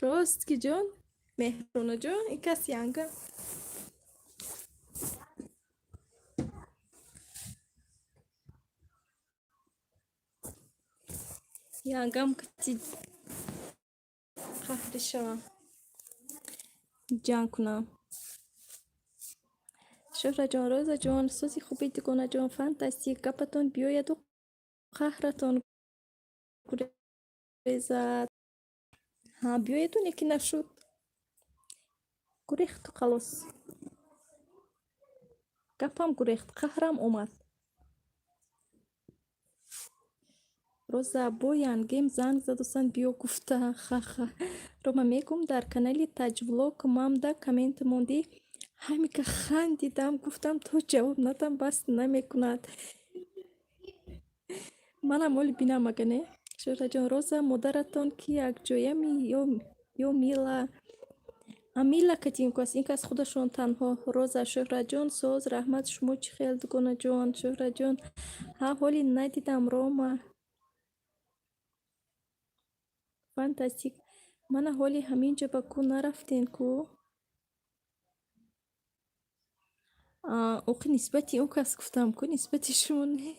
Рост ки ҷон. Меҳронаҷон. И кас янга. Янгам гуфти қаҳрӣ шавам. Ҷанг кунам. Шӯҳраҷон, Розаҷон, сӯзи хуби дугонаҷон, фантастик. Гапатон биёяду қаҳратон гурезад. Биёяду не ки нашуд. Гурехту халос. Гапам гурехт. Қаҳрам омад. Роза бо янгем занг задусан биё гуфта. Рома мегум дар канали Таҷвлог мамда коммент монди. Ҳамика хандидам. Гуфтам то ҷавоб надам бас намекунад. Манам оли бинам ага не? Шӯҳраҷон, Роза модаратон ки якҷоями ё Мила? Мила катинкас. Ин кас худашон танҳо. Роза, Шӯҳраҷон, соз раҳмат. Шумо чӣ хел дугонаҷон? Шӯҳраҷон, ҳоли надидам Рома. Фантастик. Мана ҳоли ҳаминҷа ба ку нарафтен ку? Оқи нисбати он кас гуфтам ку, нисбати шумо не.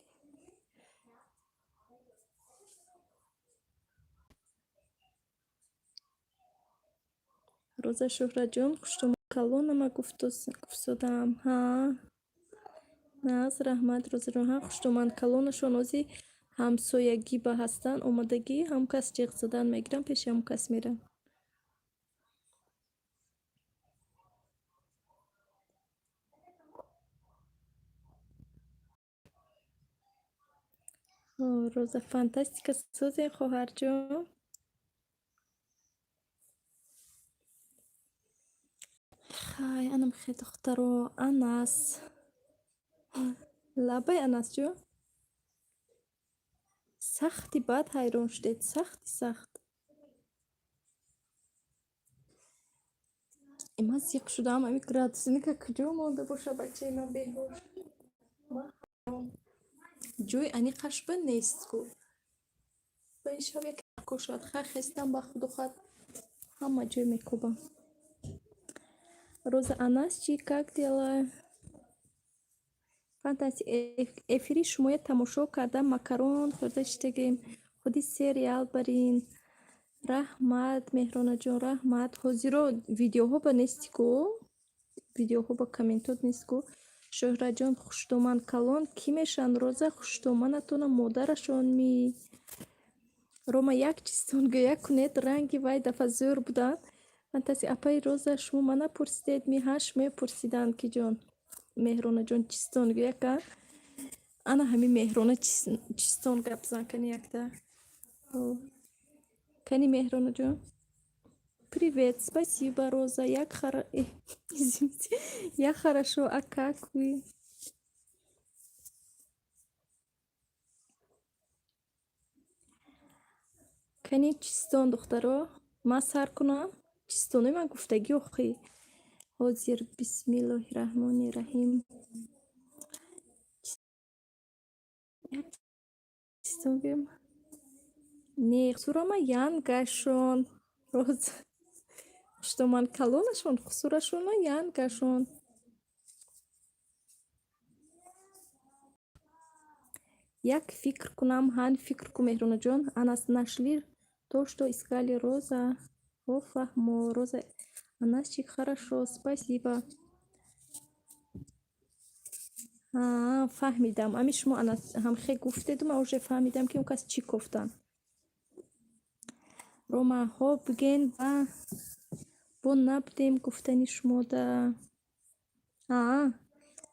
Роза Шӯҳраҷон, хуштома калонама гуфтодам. Наз раҳмат. Розаҷон, хуштоман калонашон ози ҳамсоягӣ ба ҳастан омадагӣ. Ҳам кас ҷиғ задан мегирам пеши ҳам кас мерам. Роза фантастика сӯзе хоҳарҷон. Хай анам хе духтаро Анас. Лабай Анасҷон. сахти бад ҳайрон шудед, сахт. Имас як шудаам, ами градусника куҷо монда боша бачаи ман беҳош. ҷойи аниқашба нестку. Ба ин шаб як кушад ха хестам ба худухат ҳама ҷой мекобам. Роза Анасчи, как дела? Фантастик. Эфири шумоя тамошо кардам, макарон хӯрда шидагем. Худи сериал барин. Раҳмат, Меҳронаҷон, раҳмат. Ҳозиро видеоҳо ба нестику? Видеоҳо ба комментот нестику? Шӯҳраҷон, хуштоман калон ки мешан? Роза хуштоманатона модарашон ми. Рома як чистон гӯя кунед, ранги вай дафъа зӯр буданд. Фантастик. Апай Роза, шумо мана пурсидед, ми ҳаш мепурсиданд ки ҷон. Меҳронаҷон чистон гӯя кан. Ана ҳамин Меҳрона чистон гап зан кани якта. Кани Меҳронаҷон. Привет, спасибо, Роза. Извините. Я хорошо, а как вы? Кани чистон духтаро? Ман сар кунам? Чистони ман гуфтагӣ охӣ. Ҳозир бисмиллоҳи раҳмони раҳим. Чистон гӯям. Не, хусурама янгашон. Роза. Хуштоман калонашон, хусурашона янгашон. Як фикр кунам, ҳан фикр ку Меҳронаҷон. Анас нашли то, что искали, Роза. Фаҳмо, Роза. Анасчик, хорошо, спасибо. Фаҳмидам. Ами шумо Анас ҳамхе гуфтеду, ман уже фаҳмидам ки он кас чӣ гуфтан. Рома, ҳо биген бо набудем гуфтани шумода.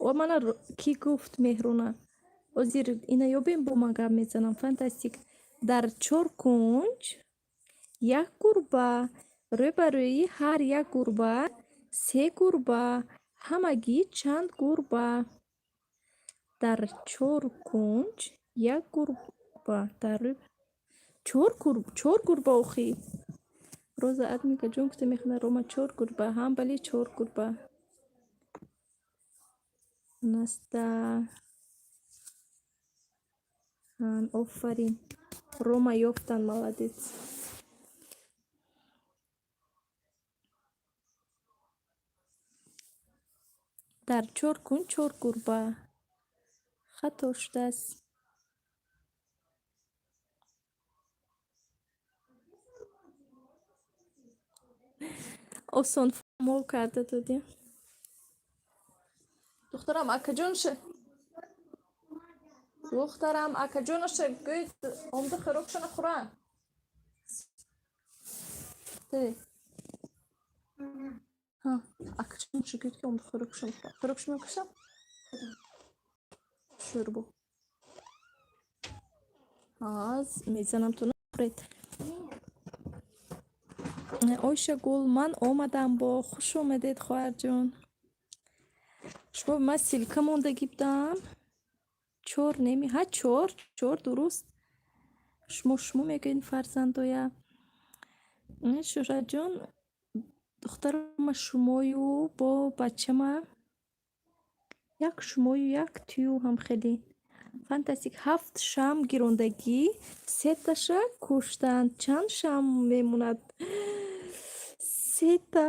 О мана ки гуфт Меҳрона. Ҳозир ина ёбем бо ман гап мезанам. Фантастик. Дар 4 кунҷ як гурба, рӯбарӯи ҳар як гурба 3 гурба, ҳамагӣ чанд гурба? Дар 4 кунҷ як гурба, дар 4 гурба охӣ. Роза Адмика ҷон гуфта мехона Рома 4 гурба, ҳам бали 4 гурба. Наста. Офарин. Рома ёфтан, молодец. Дар 4 кунҷ 4 гурба. Хато шудааст. Осон фаҳмол карда додем. Духтарам, акаҷонаша. Духтарам, акаҷонаша гӯй омда хӯрокшона хӯран. Тэ. Акаҷонаша гӯй ки омда хӯрокшона хӯран. Хӯрокшона мекушам? Шӯрбо. Мезанам то нахӯред. Ойша гул, ман омадам бо. Хуш омадед, хоҳарҷон. Шумо ба ман силка мондагӣ будам. 4 неми? 4 дуруст. Шумо мегӯед фарзандоя. Шӯҳраҷон, духтарама шумою бо бачама як шумою як тӯю ҳам хеле фантастик. 7 шам гирондагӣ, 3 таша куштанд. Чанд шам мемонад? 3 та.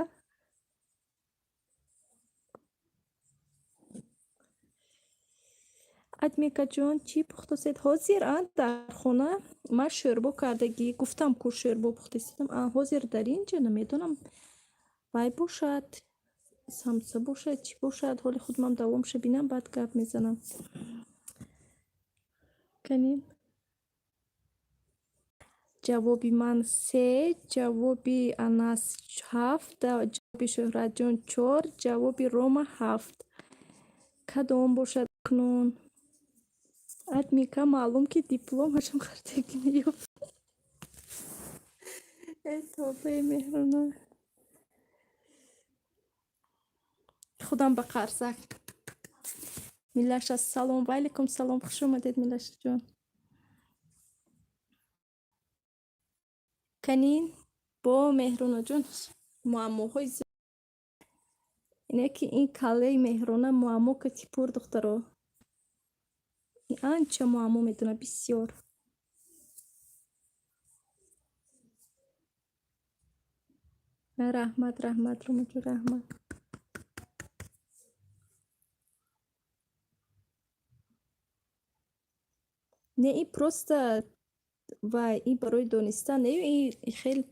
Адмикаҷон, чӣ пухтасед? Ҳозир дар хона ман шӯрбо кардагӣ. Гуфтам ку шӯрбо пухтасидам. Ҳозир дар инҷа намедонам. Вай бошад, самса бошад, чӣ бошад? Ҳоли худамам давомша бинам, баъд гап мезанам. Канин. Ҷавоби ман 3, ҷавоби Анас 7, ҷавоби Шӯҳраҷон 4, ҷавоби Рома 7. Кадом бошад кунун? Адмика маълум ки дипломашам хардагӣ наёфт. Тобаи Меҳрона. худам ба қарсак. Милаша салом. Валейкум салом. Хуш омадед Милаша ҷон. کنین با مهرونا جون معماهای اینه که این کله مهرونا معما کتی پور دخترو این آنچه معما میدونه بسیار رحمت رو رحمت نه این پروسته و این برای دانستن نه این خیلی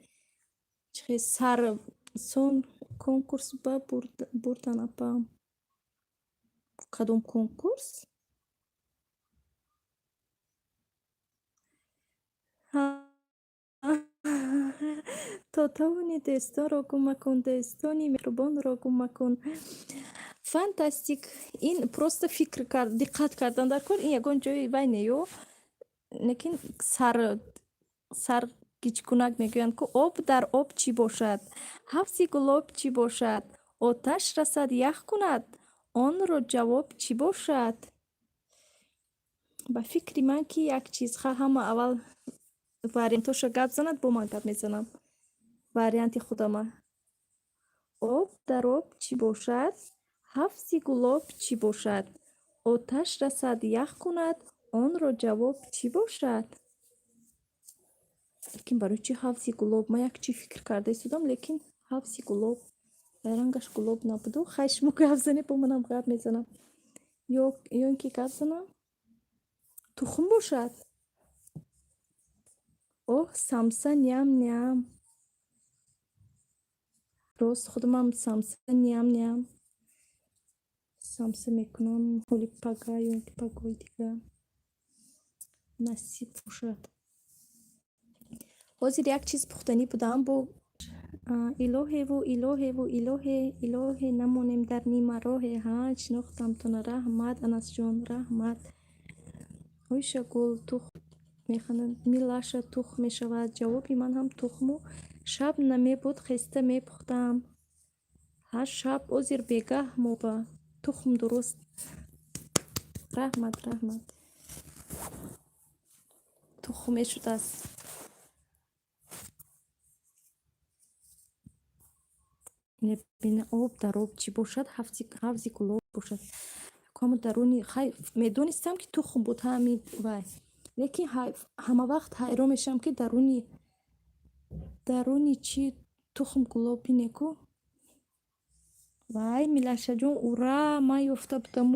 سر سون کنکورس با بردن اپا کدوم کنکورس تا توانی دستا را گم مکن دستانی مهربان را گم مکن فانتاستیک این پروسته فکر کرد دقت کردن در کار این یگان جای وای نیو لیکن سر گیچکنک میگویند که آب در آب چی باشد حفظ گلاب چی باشد آتش رسد یخ کند آن را جواب چی باشد با فکری من که یک چیز خواهم اول وارینتوشو گپ زند با من گپ میزنم وارینتی خودم آب در آب چی باشد حفظ گلاب چی باشد آتش رسد یخ کند آن را جواب چی باشد لیکن برای چی حفظ گلاب ما یک چی فکر کرده ایستادم لیکن حفظ گلاب رنگش گلاب نبوده خشمو گپ زنی با منم گپ میزنم یا اینکه گپ زنم تخم باشد اوه سمسه نیم راست خودم هم سمسه نیم سمسه میکنم ولی پگاه یا اینکه پگاه دیگه نصیب باشد حاضر یک چیز پختنی بودم با الهه نمونیم در نیمه راه ها شناختم تو رحمت انس جان رحمت هایش گل تخم میخوانند میلاش تخم میشود جوابی من هم تخمو شب نمی بود خسته میپختم هر شب عذر بگاه مو با تخم درست رحمت تخم شده است بین آب در آب چی باشد حفظی گلاب باشد کام درونی میدونستم که تخم بود همین وای لیکن همه وقت حیران میشم که درونی چی تخم گلابی نیکو وای میلاشه جون اورا ما یافته بودم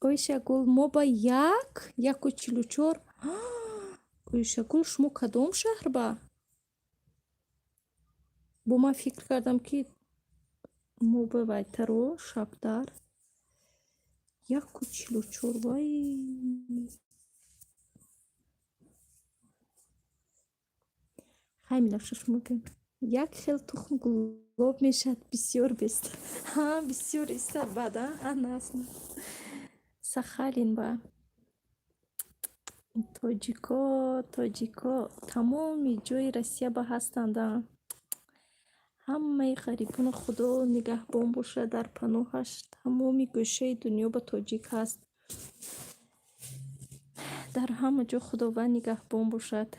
اویشه گل ما با یک و 44 اویشه گل شما کدام شهر با من فکر کردم که ما با وایترو شبدار یک و 44 وای خیلی میلاشه شما که یک خیل تخم گلاب میشد بسیار بست بسیار استر بده اصلا سخالین با تاجیکا تمامی جای روسیه با هستند همه غریبون خدا نگهبان باشه در پناهش تمامی گوشه دنیا با تاجیک هست در همه جا خداوند نگهبان باشد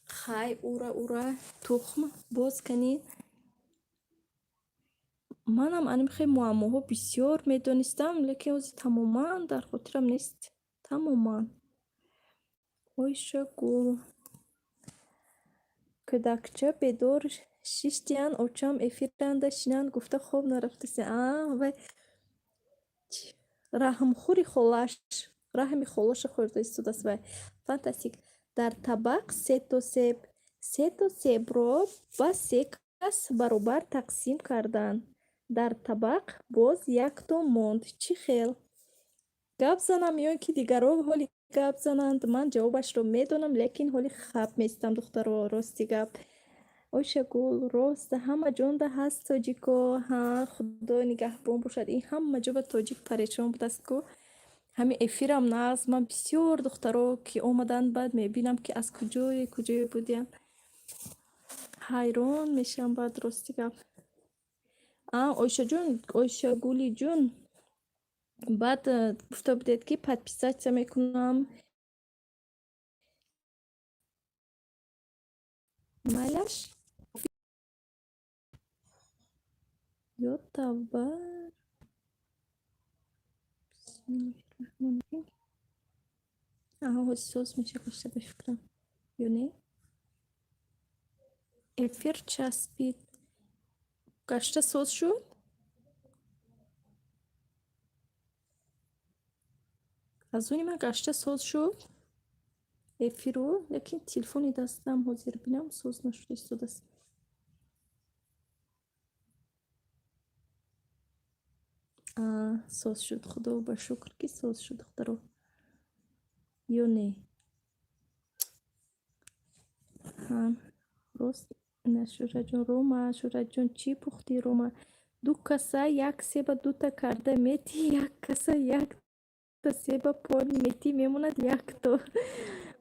خی اورا تخم باز کنی منم انم خیلی معماها بسیار میدونستم لیکن از تماما در خاطرم نیست تماما گل کدکچه بدور شیشتیان اوچام افیرنده شینان گفته خوب نرفته و رحم خلاش خورده استود است و فانتاستیک در طبق سه تا سیب رو با 3 کس برابر تقسیم کردن در طبق باز 1 تا موند چی خیل گپ زنم یا که دیگران حالی گپ زنند من جوابش رو میدونم لیکن حالی خب میستم دختر رو راستی گپ اوشه گل راست همه جونده هست تاجیکو ها خدا نگهبان باشد این همه جا به تاجیک پریشان بود است که همین افیرم نه از من بسیار دخترها که اومدن بعد میبینم که از کجای بودیم حیران میشم بعد راستی گپ اوشه گولی جون بعد گفته بودید که подписаться میکنم майлаш ё тавба. ҳозир соз меша гашта ба фикрам ё не эфир часпид гашта соз шуд. аз уни ман гашта соз шуд эфиру, лекин телефони дастам ҳозир бинам соз нашуда истодааст. соз шуд, худо ба шукр ки соз шуд духтаро ё не рост на Шӯраҷон. Рома, Шӯраҷон чӣ пухтӣ Рома? Ду каса як себа дута карда мети, як каса якта себа пони мети мемонад якто.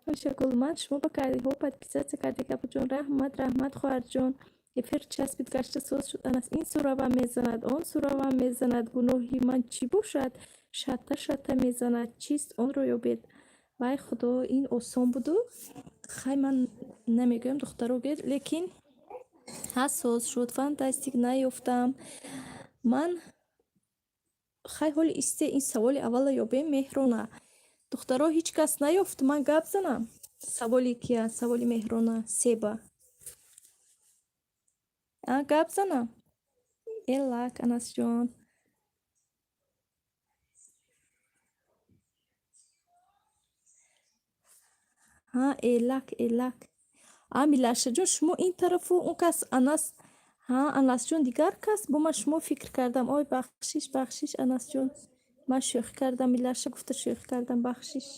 Бошагул ман шумо ба кардиҳо подписатсия кардед апаҷон. Раҳмат хоҳарҷон. Эфир часпид гашта соз шуд. Анас ин суравам мезанад, он суравам мезанад. Гуноҳи ман чӣ бошад? Шата мезанад. Чист онро ёбед. вай худо, ин осон буду. хай ман намегӯям духтароге, лекин ҳасос шуд. Фантастик наёфтам. Ман хай ҳоли исте ин саволи аввала ёбем Меҳрона. Духтаро ҳеҷ кас наёфт? Ман гап занам. Саволи кия? Саволи Меҳрона. Себа. Гап занам. Элак Анасҷон. Элак. Милашаҷон, шумо ин тарафу он кас Анас. Анасҷон дигар кас бо ман шумо фикр кардам. Ой бахшиш Анасҷон. Ман шӯхӣ кардам. Милаша гуфта шӯхӣ кардам. Бахшиш.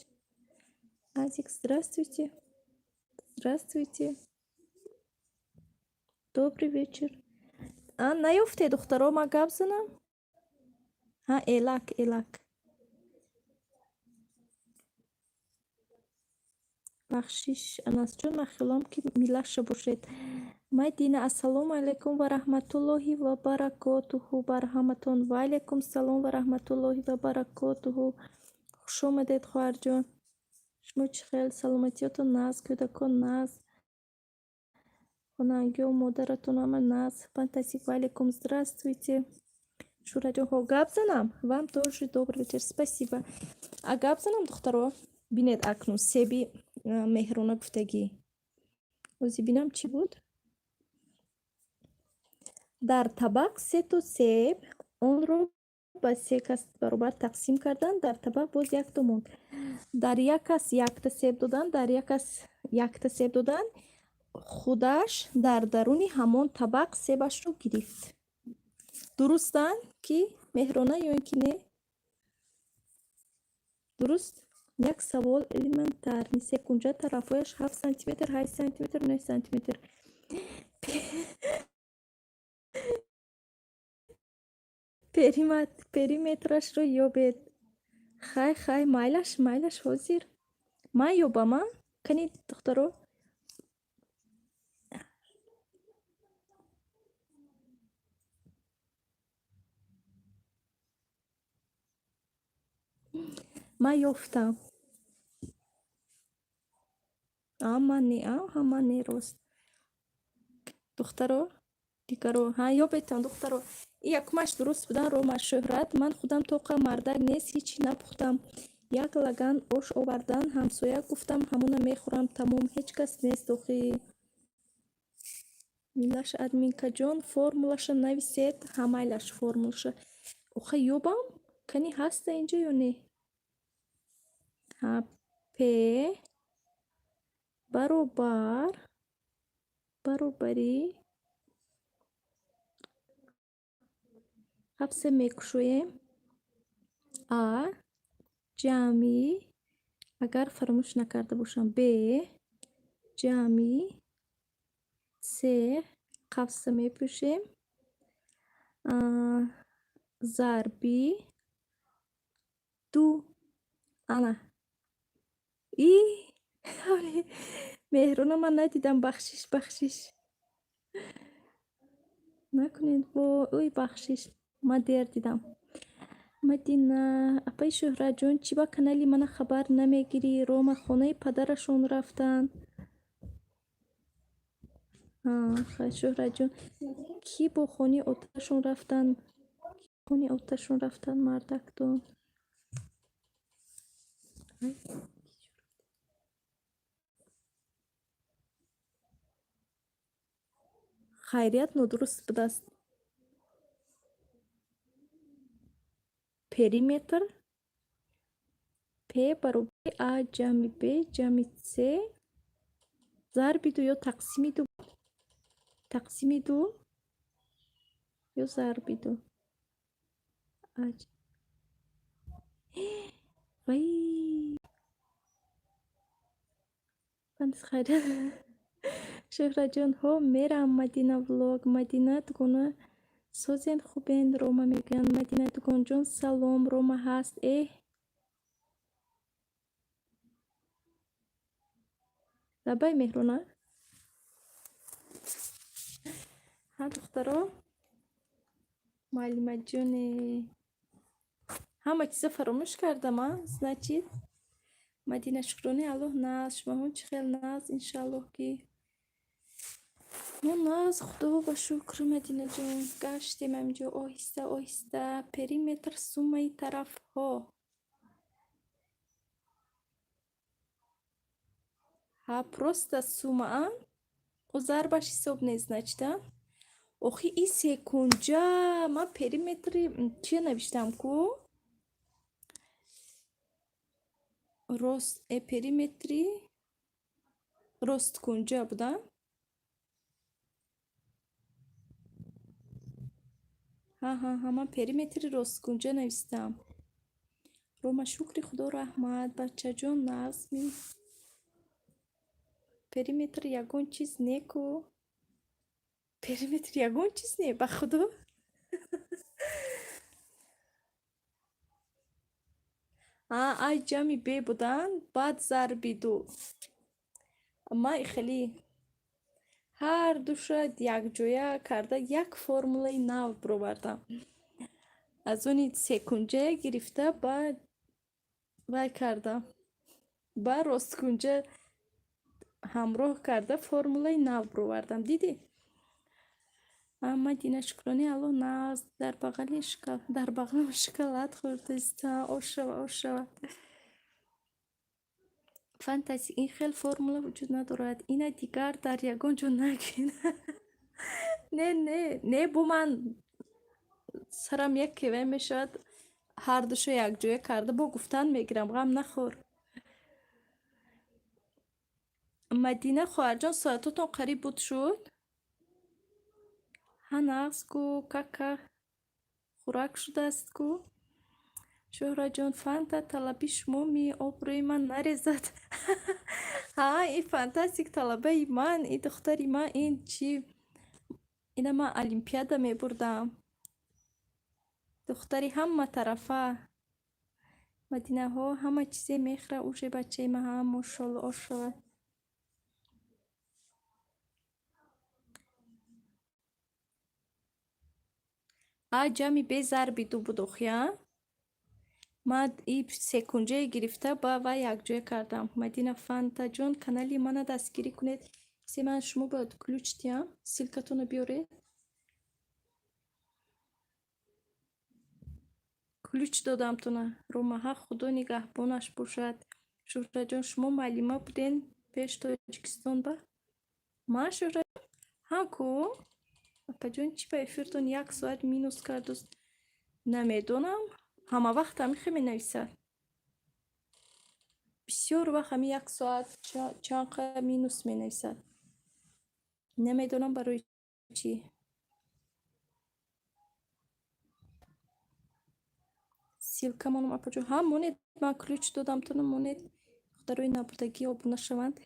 Азик, здравствуйте. Добрый вечер. Наёфтед духтаро, ман гап занам? Элак. бахшиш Анасҷон, ман хелом ки Милаша бошед. Майдина, ассалому алайкум ва раҳматуллоҳи ва баракотуҳу бар ҳаматон. Ва алайкум салом ва раҳматуллоҳи ва баракотуҳу. хуш омадед хоҳарҷон. шумо чӣ хел? Саломатиётон наст? кӯдакон наст? хонагиё модаратон ҳама наст? Фантастик. Ва алайкум здравствуйте. Шӯраҷонҳо, гап занам? Вам тоже добрый вечер. Спасибо. Гап занам духтаро? Бинед акнун себи Меҳрона гуфтагӣ. ҳозир бинам чӣ буд? дар табақ 3 себ, онро ба 3 кас баробар тақсим карданд. Дар табақ боз якта монд. Дар як кас якта себ доданд, дар як кас якта себ доданд. худаш дар даруни ҳамон табақ себашро гирифт. Дурустан ки Меҳрона ё ин ки не? Дуруст? Як савол элементарный. Секунҷа тарафояш 7 сантиметр, 8 сантиметр, 9 сантиметр. периметрашро ёбед. Хай майлаш ҳозир. Ман ёбама? Кани духтаро? ман ёфтам. ман не рост. духтаро? дигаро? ёбедтон духтаро. Якумаш дуруст будан Рома. Шӯҳрат. Ман худам тоқа мардак нест, ҳичи напухтам. Як лаган ош овардан, ҳамсоя гуфтам ҳамона мехӯрам. Тамом, ҳеҷ кас нест охи. Милаша админкаҷон, формулаша нависед. Майлаш формулаша. Охи ёбам? Кани ҳаста инҷо ё не? П баробари ҳабсе мекушоем. ҷамъи, агар фаромӯш накарда бошам, Б ҷамъи С қавса мепӯшем. зарби 2. ана Меҳрона, ман надидам. бахшиш накунед. ой бахшиш, ман дер дидам. Мадина, апаи Шӯҳраҷон, чӣ ба канали мана хабар намегирӣ? Рома хонаи падарашон рафтанд. شهرت جون کی با خونی آتشون رفتن خونی آتشون رفتن مردکتون خیریت ندرست بدست периметр P баробари A ҷамъи B ҷамъи C зарби ду ё тақсими ду ё зарби ду вай бандис хайрат шӯҳраҷон ҳо мерам Мадина влог Мадина дугона созен хубен Рома мегӯянд Мадина дугонҷон салом Рома ҳаст забай меҳрона ҳа духтаро муаллимаҷоне ҳама чиза фаромӯш кардам значит Мадина Шукрони Аллоҳ наз шумоҳон чӣ хел наз иншаллоҳ ки мо наз худо ба шукр Мадинаҷон гаштем амҷо оҳиста оҳиста периметр суммаи тарафҳо ҳа просто сумма зарбаш ҳисоб нест значит охи и секунҷа ман периметри чия навиштам ку рост периметри росткунҷа будам ҳа ман периметри росткунҷа навистам Рома шукри худо раҳмат бачаҷон назми периметр ягон чиз не ку периметр ягон чиз не ба худо ай ҷамъи Б будан баъд зарби ду ман хеле ҳар душад якҷоя карда як формулаи нав бировардам аз они секунҷа гирифта ба вай кардам ба росткунҷа ҳамроҳ карда формулаи нав бировардам дидӣ Мадина Шукрони Аллоҳ наз дар бағалам шоколад хӯрдистам ошава фантази ин хел формула вуҷуд надорад ина дигар дар ягон ҷо нагӯед не бо ман сарам як кевай мешавад ҳар душа якҷоя карда бо гуфтан мегирам ғам нахӯр Мадина хоҳарҷон соатотон қариб буд шуд ҳа нағз ку кака хӯрак шудааст ку шӯҳраҷон фанта талаби шумо ми об рӯи ман нарезад ин фантастик талабаи ман ин духтари ман ин чи ина ман олимпиада мебурдам духтари ҳама тарафа Мадинаҳо ҳама чизе мехӯра уже бачаи ман мошолло ошава ҷамъи Б зарби ду буд охи ман и секунҷае гирифта ба вай якҷоя кардам Мадина фантаҷон канали мана дастгирӣ кунед семан шумо бояд ключ диям силкатонро биёред ключ додамтона Ромаҳа худо нигаҳбонаш бошад шӯҳраҷон шумо муаллима буден пеш Тоҷикистон ба ман шӯҳраҷон ку апаҷон чӣ ба эфиртон як соат минус кардуст намедонам ҳама вақт ҳамихе менависад бисёр вақт ҳами як соат чанқа минус менависад намедонам барои чӣ силка монам апаҷон монед ман ключ додамтона монед духтарои набудагӣ обуна шаванд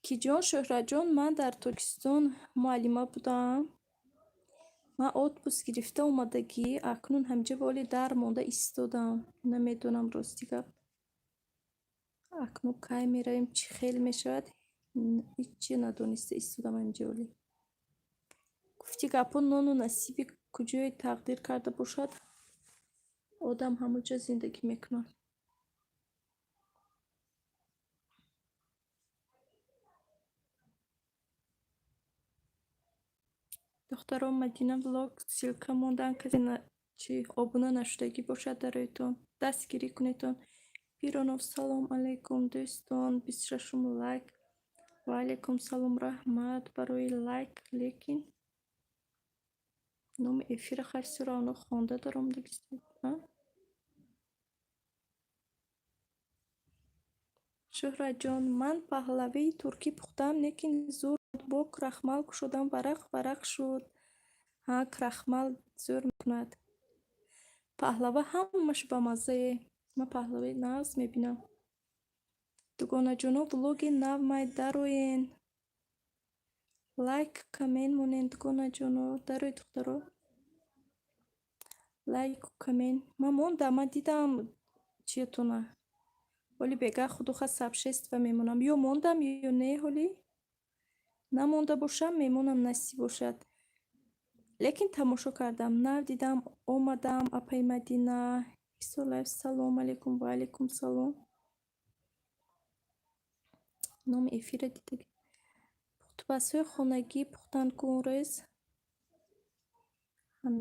киҷон шӯҳраҷон ман дар Тоҷикистон муаллима будам ман отпуск гирифта омадагӣ акнун ҳамҷа воли дар монда истодам намедонам рости гап акнун кай меравем чӣ хел мешавад ҳичи надониста истодам ҳамҷа воли гуфти гапҳо нону насиби куҷое тақдир карда бошад одам ҳамонҷа зиндагӣ мекунад духтарон Мадина влог силка мондан касе чи обуна наштагӣ бошад дар рӯйтон дастгирӣ кунедтон. Пиронов салом алайкум дӯстон 26 лайк. Ва алайкум салом раҳмат барои лайк. Лекин номи эфира хайси равно хонда даром дагистон. Шӯҳраҷон ман паҳлавии туркӣ пухтам, лекин зур бо крахмал кушодам, варақ шуд. Ҳа, крахмал зур мекунад. Паҳлава ҳамаш ба маззае. Ман паҳлаваи навз мебинам. Дугонаҷоно влоги нав май дароен. Лайк комент монен дугонаҷоно дарои духтаро. Лайку комент. Ман мондам, ман дидам чиятона. Оли бега худуха сабшества мемонам. Ё мондам, ё не ҳоли. Намонда бошам, мемонам насиб бошад. Лекин тамошо кардам, нав дидам, омадам, апай Мадина. Исолаев салом алейкум ва алейкум салом. Номи эфира дидаги. Пухтупасҳои хонагӣ пухтан кун рӯз.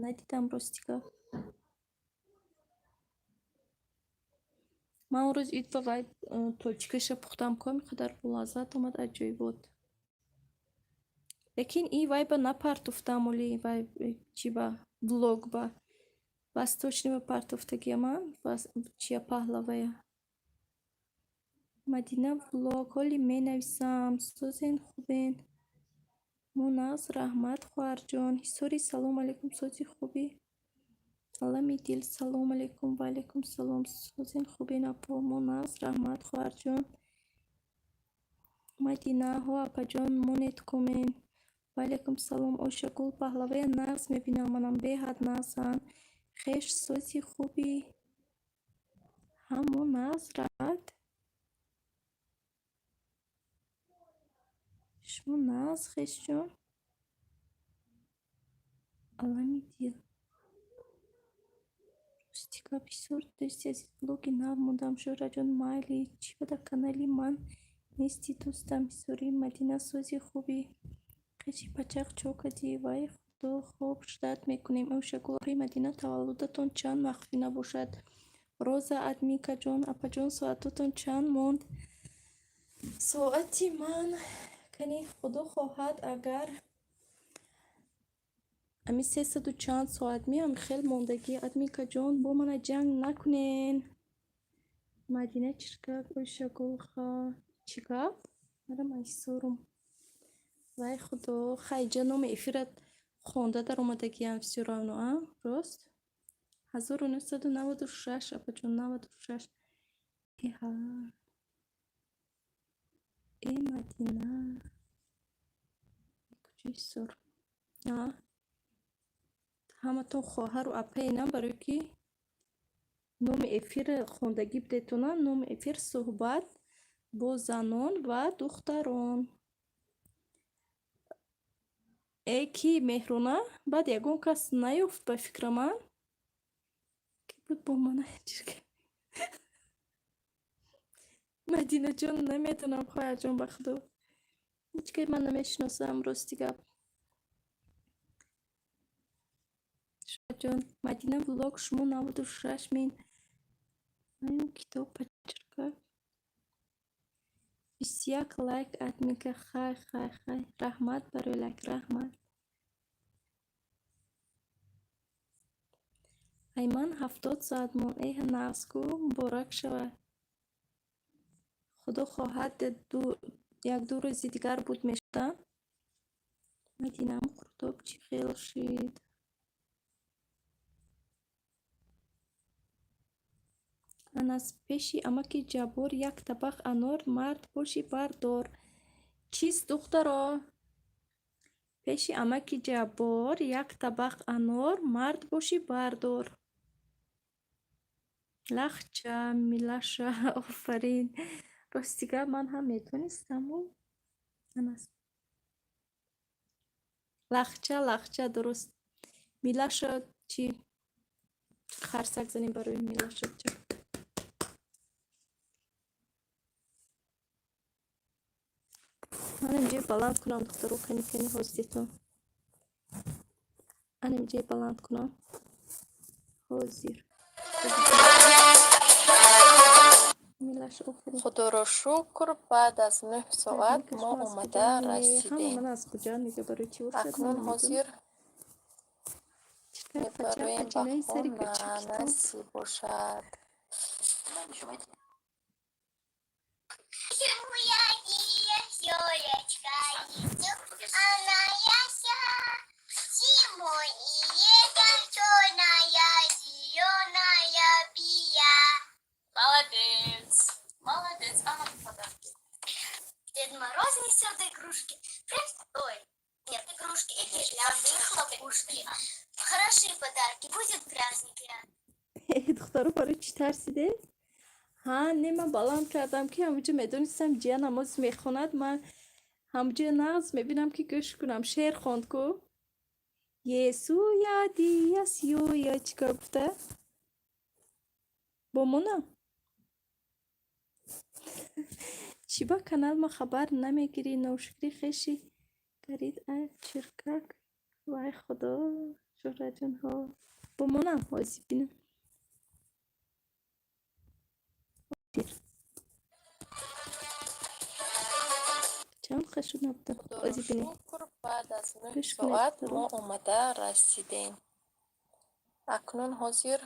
Надидам ростига. Ман он рӯз ид ба вай точкаша пухтам ко миқадар лаззат омад аҷоибот. Лекин и вай ба напартуфтам оли вай чи ба влог ба восточного партуфтагия ман чия паҳлавая. Мадина влог ҳоли менависам созен хубен. Муназ раҳмат хоҳарҷон. Ҳисори салом алейкум сози хуби. Алами дил салом алейкум ва алейкум салом созен хубен апо. Муназ раҳмат хоҳарҷон. Мадина ҳо апаҷон монет комен. Ва алейкум салом Ошагул паҳлавая нағз мебинам манам беҳад нағзан. Хеш сози хуби. Ҳамо нағз раҳмат. شما ناز خشجون алами дил рустика бисёр дӯсти азиз блоги нав мондам. Шӯҳраҷон майли чӣ бада канали ман нести дӯстам. Ҳисори Мадина сози хуби. Хеши пачақ чокади вай худо хоб ждат мекунем. Ошагулҳои Мадина таваллудатон чанд махфӣ набошад. Роза адмикаҷон апаҷон соататон чанд монд? Соати ман кани худо хоҳад агар ами 300 чанд соат миам хел мондагӣ. Адмикаҷон бо мана ҷанг накунен. Мадина чиркак Ошагулха чигап мара майсорум. Вай худо хайҷа номи эфират хонда дар омадагиам всё равно а рост 1996 апаҷон 96. Иҳа Мадина куҷисор ҳаматон хоҳару апаенам барои ки номи эфир хондагӣ бидетона. Номи эфир суҳбат бо занон ва духтарон. Ки меҳрона баъд ягон кас наёфт ба фикра ман ки буд бо мана Мадинаҷон наметонам хоҳарҷон ба худо ҳеҷ кай ман намешиносам рости гап. Шӯҳраҷон Мадина влог шумо 96 мин аё китоб пачирка 21 лайк адмика хай раҳмат барои лайк раҳмат. Айман 70 соат мон эҳа нағзгӯ муборак шавад. худо хоҳад як ду рӯзи дигар буд мешудам. Мадинам хурдоб чӣ хел шид. Анас пеши амаки Ҷаббор як табақ анор мард боши бардор. Чист духтаро? Пеши амаки Ҷаббор як табақ анор мард боши бардор. Лахча Милаша офарин. Ростига ман ҳам метонистам. Анас лахча дуруст. Милаша чи харсак занем барои Милаша ча. Ман инҷои баланд кунам духтаро кани ҳоститон. انم بلند کنم حاضر میلش آفرین خدا را شکر بعد از 9 ساعت تبریکش ما ما از کجا اومده میگه همه من رسیدیم. از کجا میگه برای چی ورشد اکنون من حاضر چکر پچه میبرویم پچه به نه سری خانه کچکی تو نسی باشد. Молодец. Молодец. А ну подарки. Дед Мороз несет игрушки. Ой, нет, игрушки и гирлянды, и хлопушки. Хорошие подарки, будет праздник. دخترو برای چی ترسیده؟ ها نه من بالام کردم که همونجا میدونستم جیا نماز میخوند من همونجا نغز میبینم که گوش کنم شعر خوند کو یسو یادی یسیو یا چیکار گفته؟ با مونا چی با کانال ما خبر نمیگیری نوشکری خیشی گرید ای چرکک وای خدا شهره جان ها با مونا بازی بینم چند خشو نبودم خدا را بازی بینم شکر بعد از 9 گوش کنید ساعت دخترو ما اومده رسیدیم. اکنون حاضر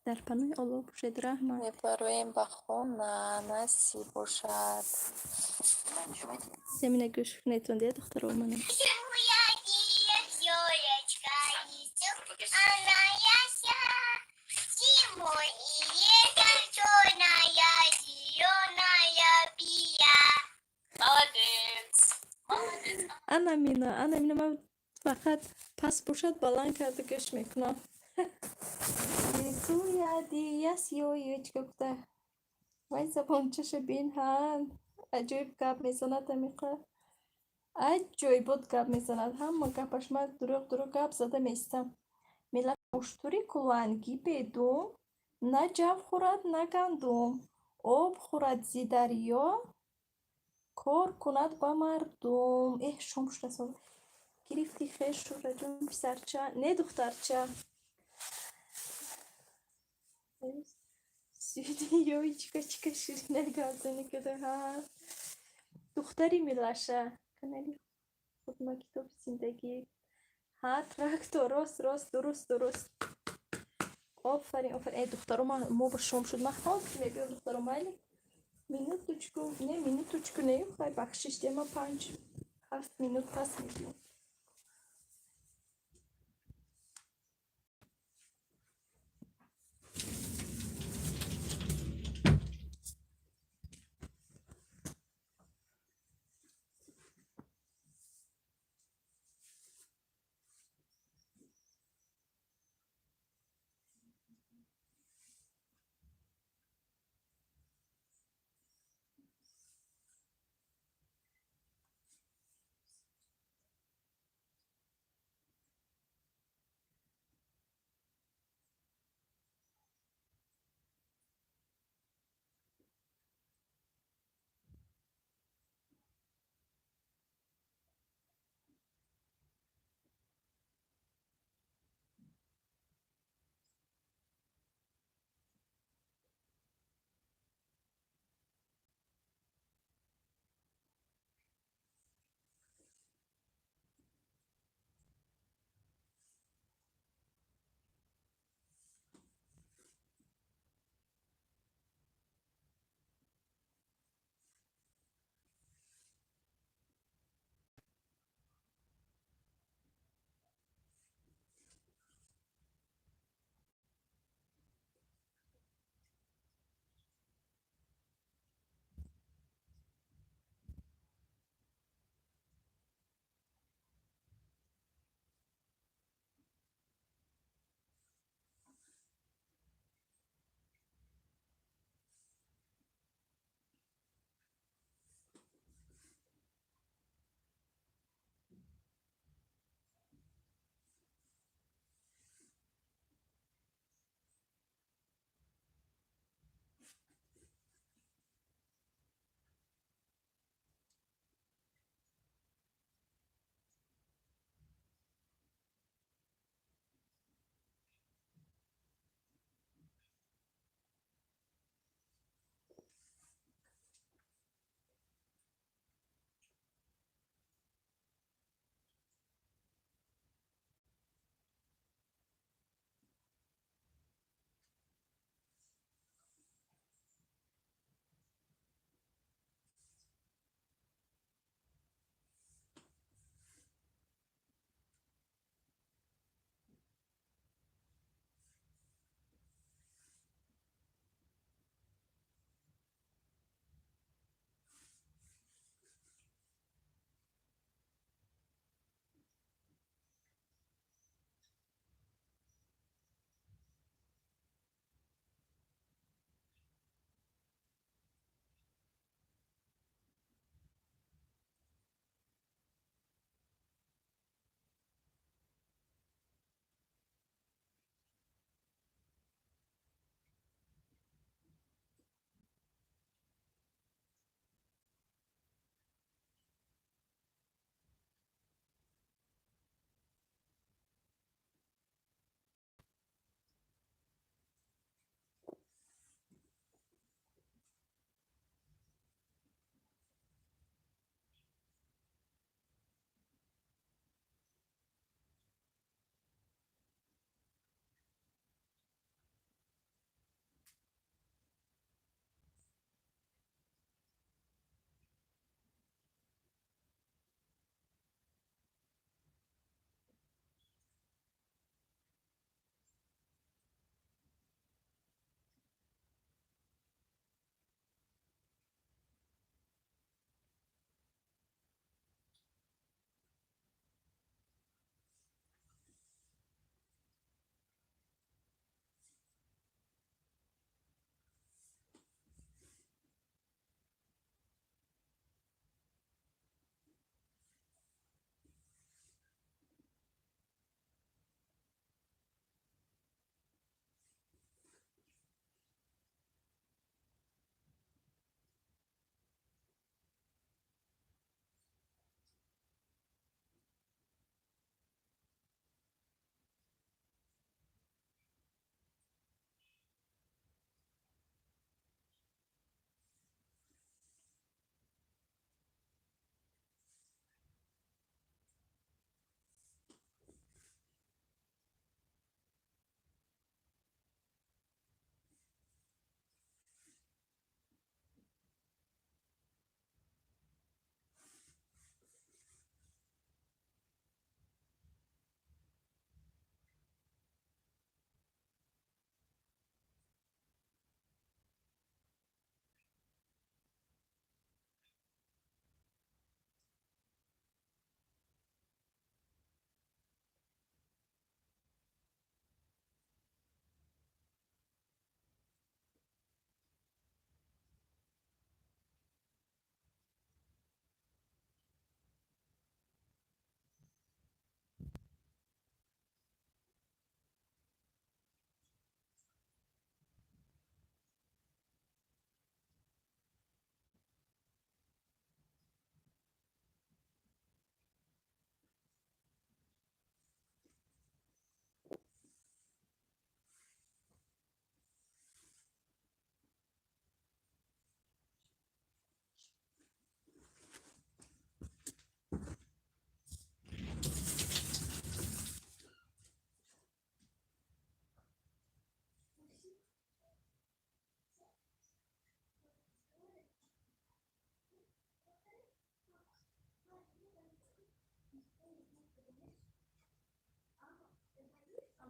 در پناه الله باشد رحمت میبرویم به خانه نسی باشد. زمینه گوش کنید تونده دخترو منم Молодец. Молодец. انا مینا من فقط پس باشد بلند کرده گوش میکنم یسو یادی یسیو یوچ گفته وای زبان چش بین هن عجیب گپ میزند امیقه عجیب بود گپ میزند همه گپش من دروغ گپ زده میستم ملت مشتری کلنگی بدون نه جو خورد نه گندم آب خورد زی دریا کار کند با مردم شم شده سال گرفتی خیش شو رجون سرچه نه دخترچه سیدیوی چیکا شیرینه گازنی کده ها دختری میلاشه کنالی خود ما کتاب زندگی ها تراکتور درست آفرین ای دخترم ما با شام شد من خواست میگم دخترم ولی minutочку نه خواهی بخشش دیما 5-7 minut پس میگم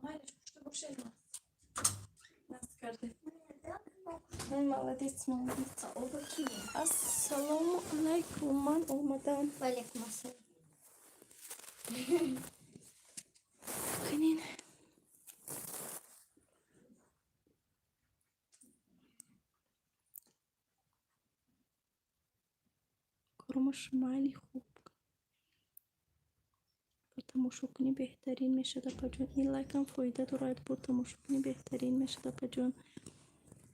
Майлиш, что больше нас карты. Молодец, молодец. Ассаламу алейкум, ман омадам. Валикум ассалам. Канин. Кормаш майли хуб. тамошокунӣ беҳтарин мешад апаҷон. Ин лайкам фоида дорад, бо тамошокунӣ беҳтарин мешад апаҷон.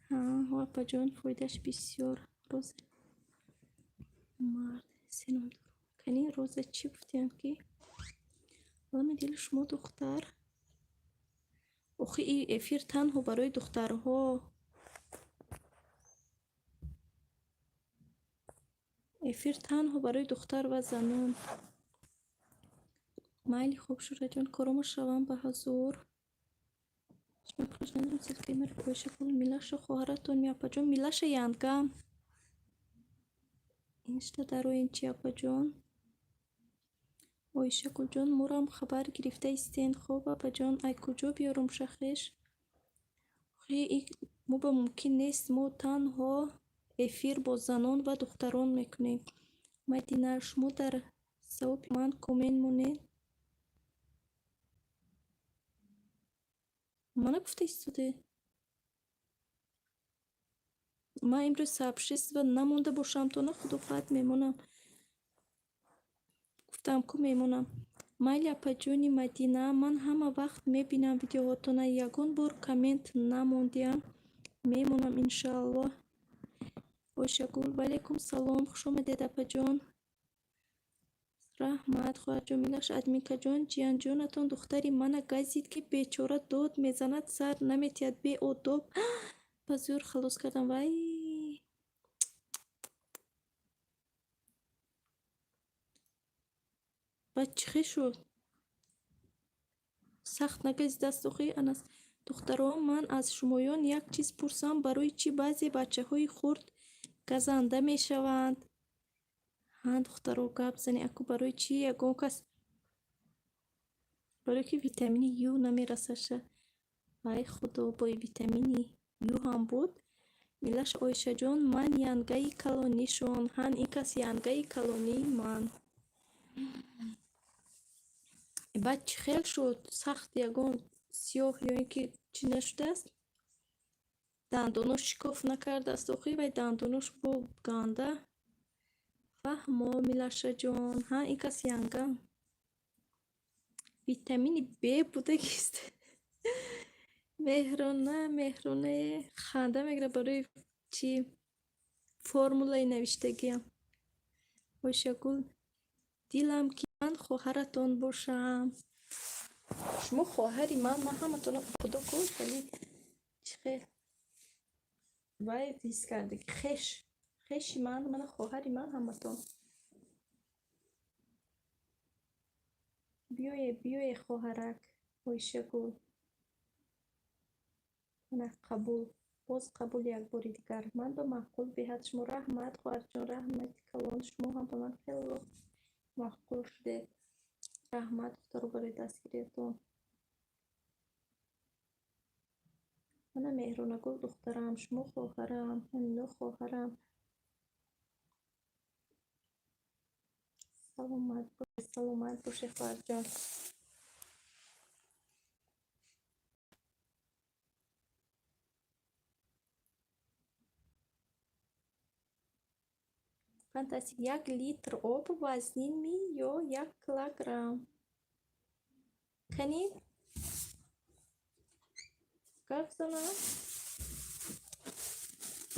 Ҳа апаҷон фоидаш бисёр. Роза мард сеном дорам. Кани роза чӣ гуфтем ки? Валами дили шумо духтар? Охи ин эфир танҳо барои духтарҳо. Эфир танҳо барои духтар ва занон. Майли хуб шураҷон коромо шавам ба ҳазур. Милаша хоҳаратон миапаҷон Милаша янгам. Иншта дароин чи апаҷон. Оишакулҷон мурам хабар гирифта истен. Хоб апаҷон ай куҷо биёрум шахеш? Мо ба мумкин нест мо танҳо эфир бо занон ва духтарон мекунем. Мадина шумо дар савоби ман комент монед. Мана гуфта истоде. Ман имрӯз сообщество намонда бошам, то на худофат мемонам. Гуфтам ку мемонам. Майли апаҷони Мадина, ман ҳама вақт мебинам видеоҳотона. Ягон бор коммент намондиам. Мемонам иншааллоҳ. Ойшагул валейкум салом. Хуш омадед апаҷон. Раҳмат хоҳарҷон. Милаш админкаҷон ҷиянҷонатон духтари мана газид ки бечора дод мезанад сар наметиҳад беодоб. Ба зӯр халос кардам. Вай баъд чӣ хел шуд? Сахт нагазидаст охи анас. Духтарон, ман аз шумоён як чиз пурсам, барои чӣ баъзе бачаҳои хурд газанда мешаванд? Духтаро гап зани аку барои чӣ ягон кас барои ки витамини Ю намерасаша. Вай худо, бо витамини Ю ҳам буд. Милаш Ойшаҷон, ман янгаи калонишон. Ҳан ин кас янгаи калонии ман. Баъд чӣ хел шуд? Сахт ягон сиёҳ ё ин ки чӣ нашудааст? Дандонош шикоф накардааст охи вай дандонош бо ганда. Фаҳмо Милашаҷон, ҳа ин кас янга. Витамини Б будагист. Меҳрона ханда мегира барои чӣ формулаи навиштагиам. Ойшагул дилам ки ман хоҳаратон бошам. Шумо хоҳари ман ҳаматона худо куд, вале чӣ хел? Вай ҳис кардаги хеши ман хоҳари ман ҳаматон. биёе хоҳарак. Ойшагул на қабул. Боз қабул як бори дигар. Ман ба маъқул беҳад шумо раҳмат хоҳарҷон, раҳмати калон. Шумо ҳам ба ман хело маъқул шудед. Раҳмат духтаро барои дастгириятон. мана Меҳронагул духтарам, шумо хоҳарам, ҳамино хоҳарам. Саломат боше хоҳарҷон. Фантастик. 1 литр об вазнин ми ё 1 килограмм? Кани гап занам.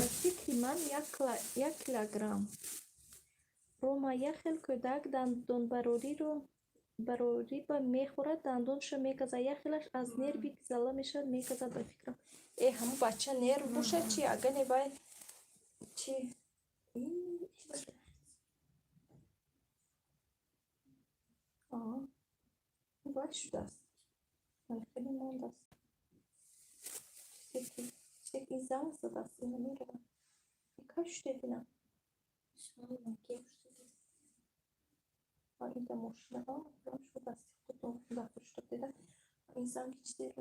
Аз фикри ман 1 килограмм. Рома яхел кӯдак дандонбарорӣ ба мехӯрад, дандонша меказад. Яхелаш аз нерви зала мешавад, меказад ба фикрам. Ҳама бача нерв бошад чи? Агане вай чи? Вай шудааст. Ман хеле мондааст. Чизе ки занг задааст, намеравад. Кай шудед ина? Инда мошина прям шудааст. Худо захур шуд деда. Insan hiç değil.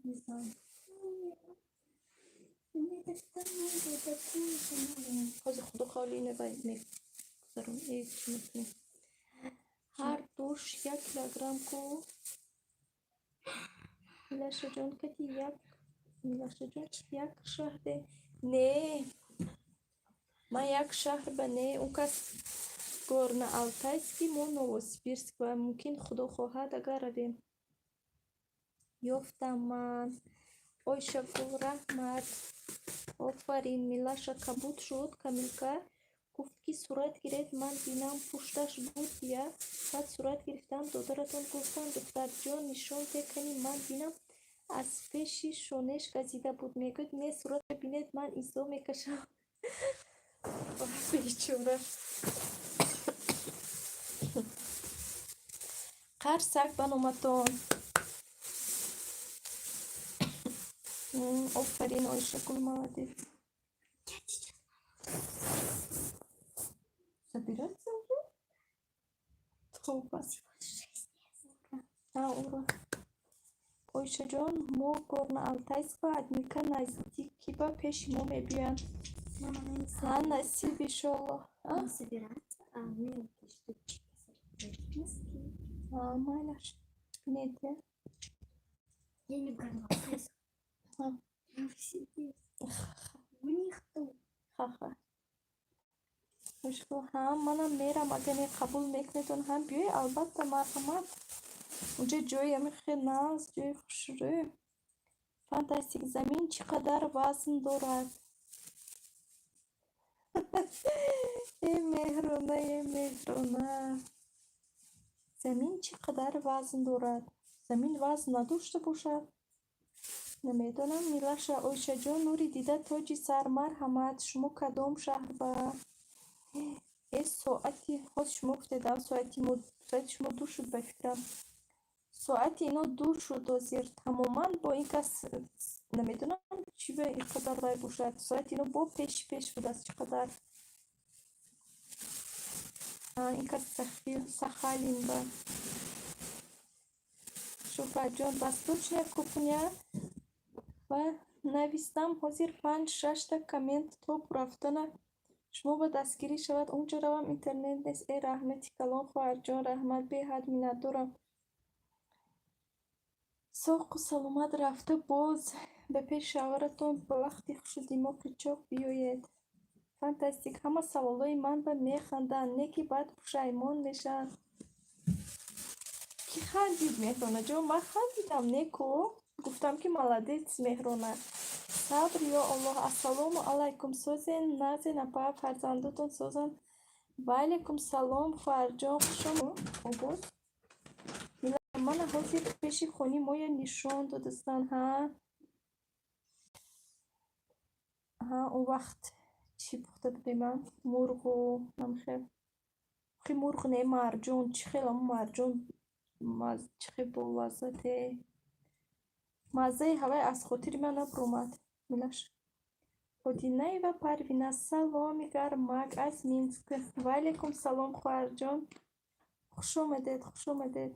İnsan. Hozir xudo qavlini va mehzaron echmetni. Har dush 1 kilogramm ku Milashajon kati yak Milashajon yak shahde ne ma yak shahr ba ne ukas горно алтайский мо новосибирск ва мумкин худо хоҳад агар равем ёфтам ман ойшагул раҳмат офарин Милаша кабуд шуд камилка гуфт ки сурат гиред ман бинам пушташ буд я баъд сурат гирифтам додаратон гуфтам духтарҷон нишон текани ман бинам аз пеши шонеш газида буд мегӯяд не суратро бинед ман изо мекашам бечора қарсак ба номатон офарин ойшагул молодец собираться уже? Топас. Ура. Ойшаҷон мо горно-алтайск ва адмика наздики ба пеши мо мебиёянд. Насиб иншолло. Майлаш. Бинед я? Я не горно-алтайск. Я в Сибири. У них тут. Ха-ха. Мушкил ҳам манам мерам агар не қабул мекунедон ҳам биёй албатта марҳамат унҷа ҷои хеле наз ҷои хушрӯ фантастик замин чӣ қадар вазн дорад меҳрона замин чӣ қадар вазн дорад замин вазн надошта бошад намедонам Милаша ойшаҷон нури дида тоҷи сар марҳамат шумо кадом шаҳр ба соати ҳоз шумо гуфтедам соати шумо ду шуд ба фикрам соати ино ду шуд озир тамоман бо ин кас намедонам чӣ ба ин қадар вай бошад соати ино бо пеш будааст чӣ қадар ин кас сахалин ба шӯҳратҷон восточная кухня ва навистам ҳозир 5-6 коммент то рафтана шумо ба дастгирӣ шавад унҷо равам интернет нест раҳмати калон хоҳарҷон раҳмат беҳад миннатдорам соғу саломат рафта боз ба пеши шавҳаратон ба вақти хушудимоқи чоқ биёед фантастик ҳама саволои ман ба механданд не ки баъд пушаймон мешаванд ки хандид меҳронаҷон ман хандидам неко гуфтам ки молодец меҳрона сабр ё аллоҳ ассалому алайкум созен назен апа фарзандатон созанд ва алайкум салом хоҳарҷон хушомад мана ҳозир пеши хони моя нишон додастанд он вақт чӣ пухта будем мурғу намхел хи мурғ не марҷон чӣ хел амо марҷон чӣ хел болаззате маззаи ҳавай аз хотири ман набуромад Милаш Одинаева Парвина саломи гармак аз Минск ва алайкум салом хоҳарҷон хушомадед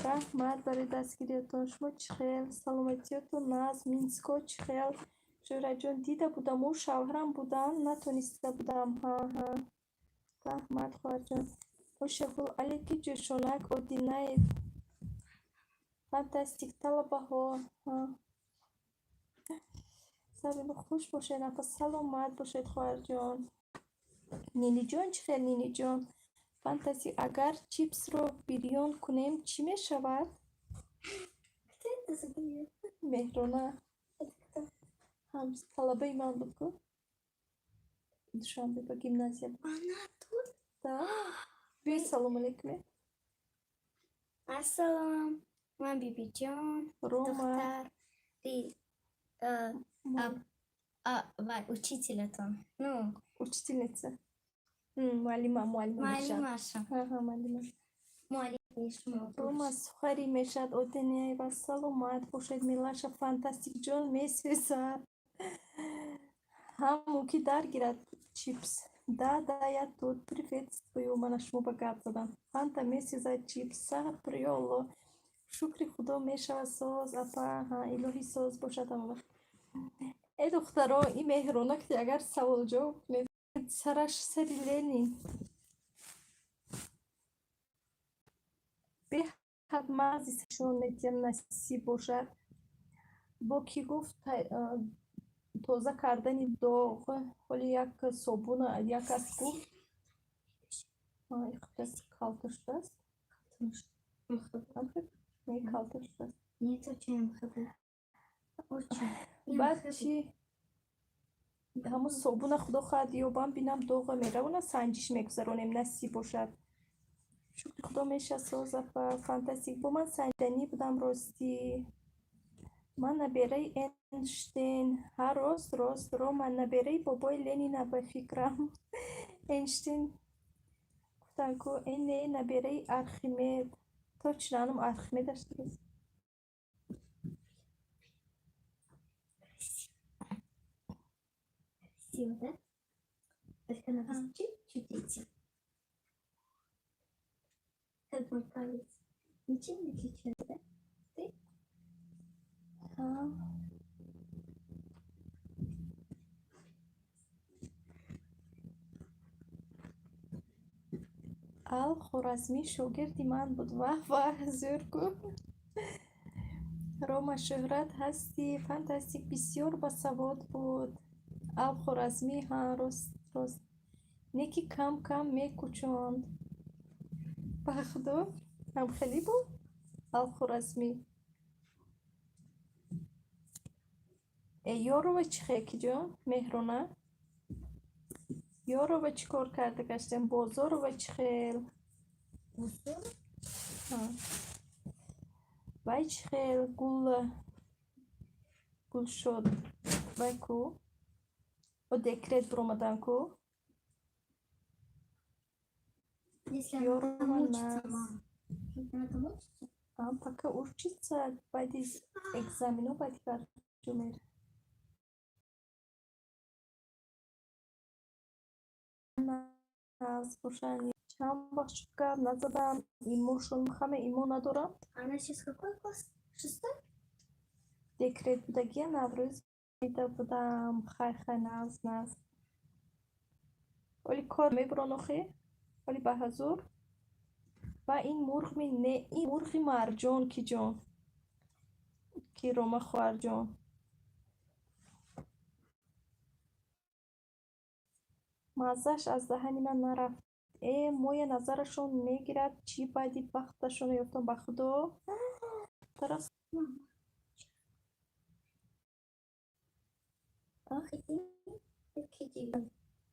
раҳмат барои дастгириятон шумо чӣ хел саломатиётон наз Минско чӣ хел шӯҳраҷон дида будамо шавҳарам буданд натониста будам раҳмат хоҳарҷон ошагул алики ҷӯшонак Одинаев фантастик талабаҳо сабиби хуш бошед апа саломат бошед хоҳарҷон ниниҷон чӣ хел ниниҷон фантастик агар чипсро бирён кунем чӣ мешавад меҳрона талабаи ман буд ку душанбе ба гимназия Она тут? да биёй салом алейкуме Ассалом. Ман бибиҷон. Рома духтар учителятон. Ну, учительница муаллима муаллимаша. муаллима Муаллими шумо. Рома сухари мешад Одинаева саломат бошед Милаша фантастик ҷон месӯзад ҳамон ки даргирад чипс Да, я тут. Приветствую. Мана шумо ба гап задам. Фанта месеза чипса приоло. Шукри худо мешава соз. Апа, илоҳи соз бошад. Духтаро, ин меҳрона ки агар саволҷавоб кунед, сараш сари Ленин. Беҳад мағзи саршон метиям насиб бошад. Бо ки гуфт тоза кардани доғ, ҳоли як собун, як аст гуфт. Ихтас калта шудааст. Не калта шудааст. Нет, очень хочу. Очень. баъд чӣ ҳамун собуна худо хоҳад ёбам бинам доға меравона санҷиш мегузаронем насиб бошад. Шукри худо меша созапа фантастик. Бо ман санҷанӣ будам ростӣ. Ман набераи Эйнштейн. Ҳа рост ро ман набераи бобои Ленина ба фикрам. Эйнштейн гуфтан ку не набераи Архимед. То чӣ наънум Архимедаш дурӯст. Красиво, да? Только надо чуть-чуть идти. Как мой палец. Ничем не отличается, да? Ты? Ал-Хоразмӣ шогирди ман буд. Ваҳ, зӯр гуфт. Рома шӯҳрат ҳастӣ. Фантастик, бисёр басавод буд. Ал-Хоразмӣ, рост. Неки кам мекучонд. Ба худо ҳамхелӣ буд Ал-Хоразмӣ. Ёрова чӣ хел киҷон? Меҳрона? Ёрова чӣ кор карда гаштем? Бозорова чӣ хел? Вай чӣ хел? Гулшод. Вай ку? Бо декрет биромадан ку? Если она Ёрова там учится, нас. мама. Если она там учится, Пока учится, баъди экзамену баъди барҷо мера. Нас бошад. Чанд вақт шуд гап назадам. Имошон хаме имо надорам. она сейчас какой класс? 6? Декрет будагия Наврӯз дида будам. Хай нас. Оли кор мебурон охе? Оли ба ҳазур? Ва ин мурғи марҷон киҷон? Ки Рома хоҳарҷон. маззаш аз даҳани ман нарафт. Моя назарашон мегирад. Чӣ баъди бахташон ёфтам ба худо? Тарас.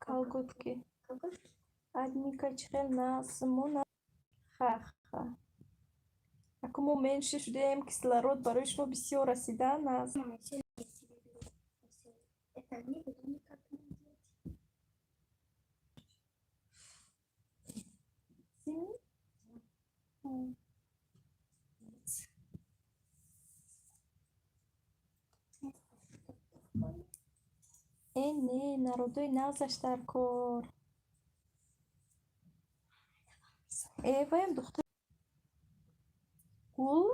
Калготки. Адника чӣ хел назмона? Ха. Ако мо менше шудем, кислород барои шумо бисёр расида, наз. Мама, всё я себе беру. Это не буду никак не делать. Не, народои нағзаш дар кор. Ваям духтар. Гул?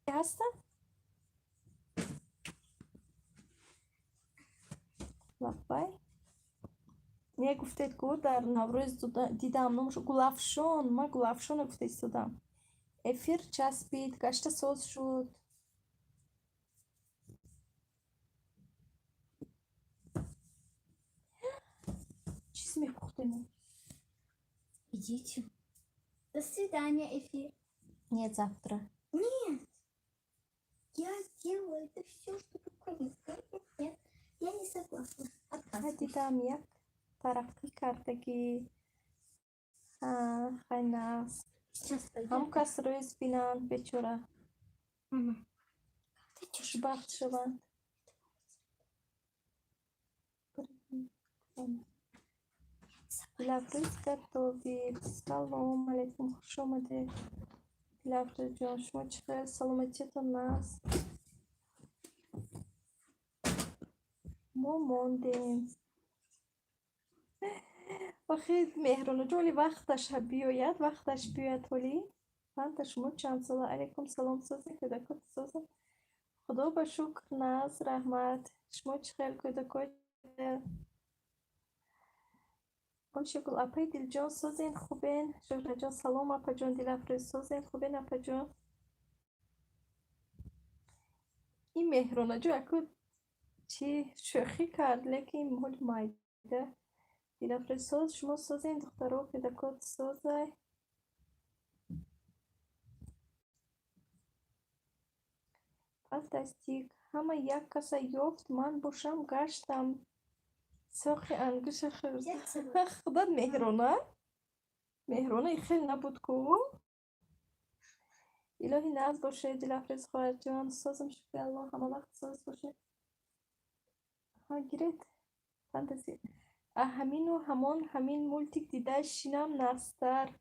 ҳастам? лаббай. Не гуфтед ку дар Наврӯз дидам номаш Гулафшон. Ман Гулафшонро гуфта истодам. Эфир часпид, гашта соз шуд. Чиз мепухтем? Идите. До свидания, эфир. Нет, завтра. Нет. Я делаю это все, чтобы конец. Нет, я не согласна. Отказываюсь. Дидам як тараққӣ кардагӣ. Хай нас. Сейчас пойдем. Ҳам кас рӯз бинанд бечора. Мама. Хушбахт шаванд. Лаврӯз Гардовӣ. Салом алейкум. Хуш омадед. دلافروز جان شما چه خیر، سلامتیتون هست؟ ما موندیم. خیلی مهرانه جولی وقتش بیاید وقتش بیاید ولی فانتا شما چند ساله علیکم سلام سازی کده کد سازم خدا با شکر ناز رحمت شما چه خیلی کده کد شکل اپای دل جان سازین خوبین شهر جان سلام اپا جان دلافروز سازین خوبین اپا جان این مهرانه جو اکو چی شوخی کرد لیکن مول مایده دلافروز ساز شما سازین دخترها کده کد سازای فانتاستیک همه یک کس یافت من باشم گشتم ساقی انگوش خدا مهرانه خیلی نبود کو الهی ناز باشه دلافروز خواهد جان سازم شکر الله همه وقت ساز باشه ها گیرید فانتاسی همین و همین مولتیک دیده شینم نستر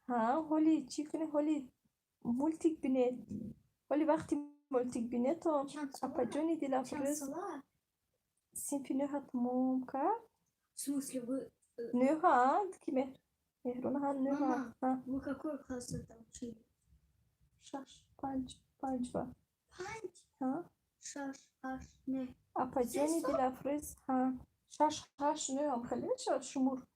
ها هولی چی کنی هولی مولتیک بینید هولی وقتی مولتیک بینید تو اپا جانی دلافروز سینفی نو ها تمام کرد В смысле, вы... نو ها کی مهرانه ها نو ها Мама, ها вы какой класс это учили? شش پنج و Панч, ها шаш, аш, не. اپا جانی دلافروز ها شش هشت نو هم خیلی میشه شمور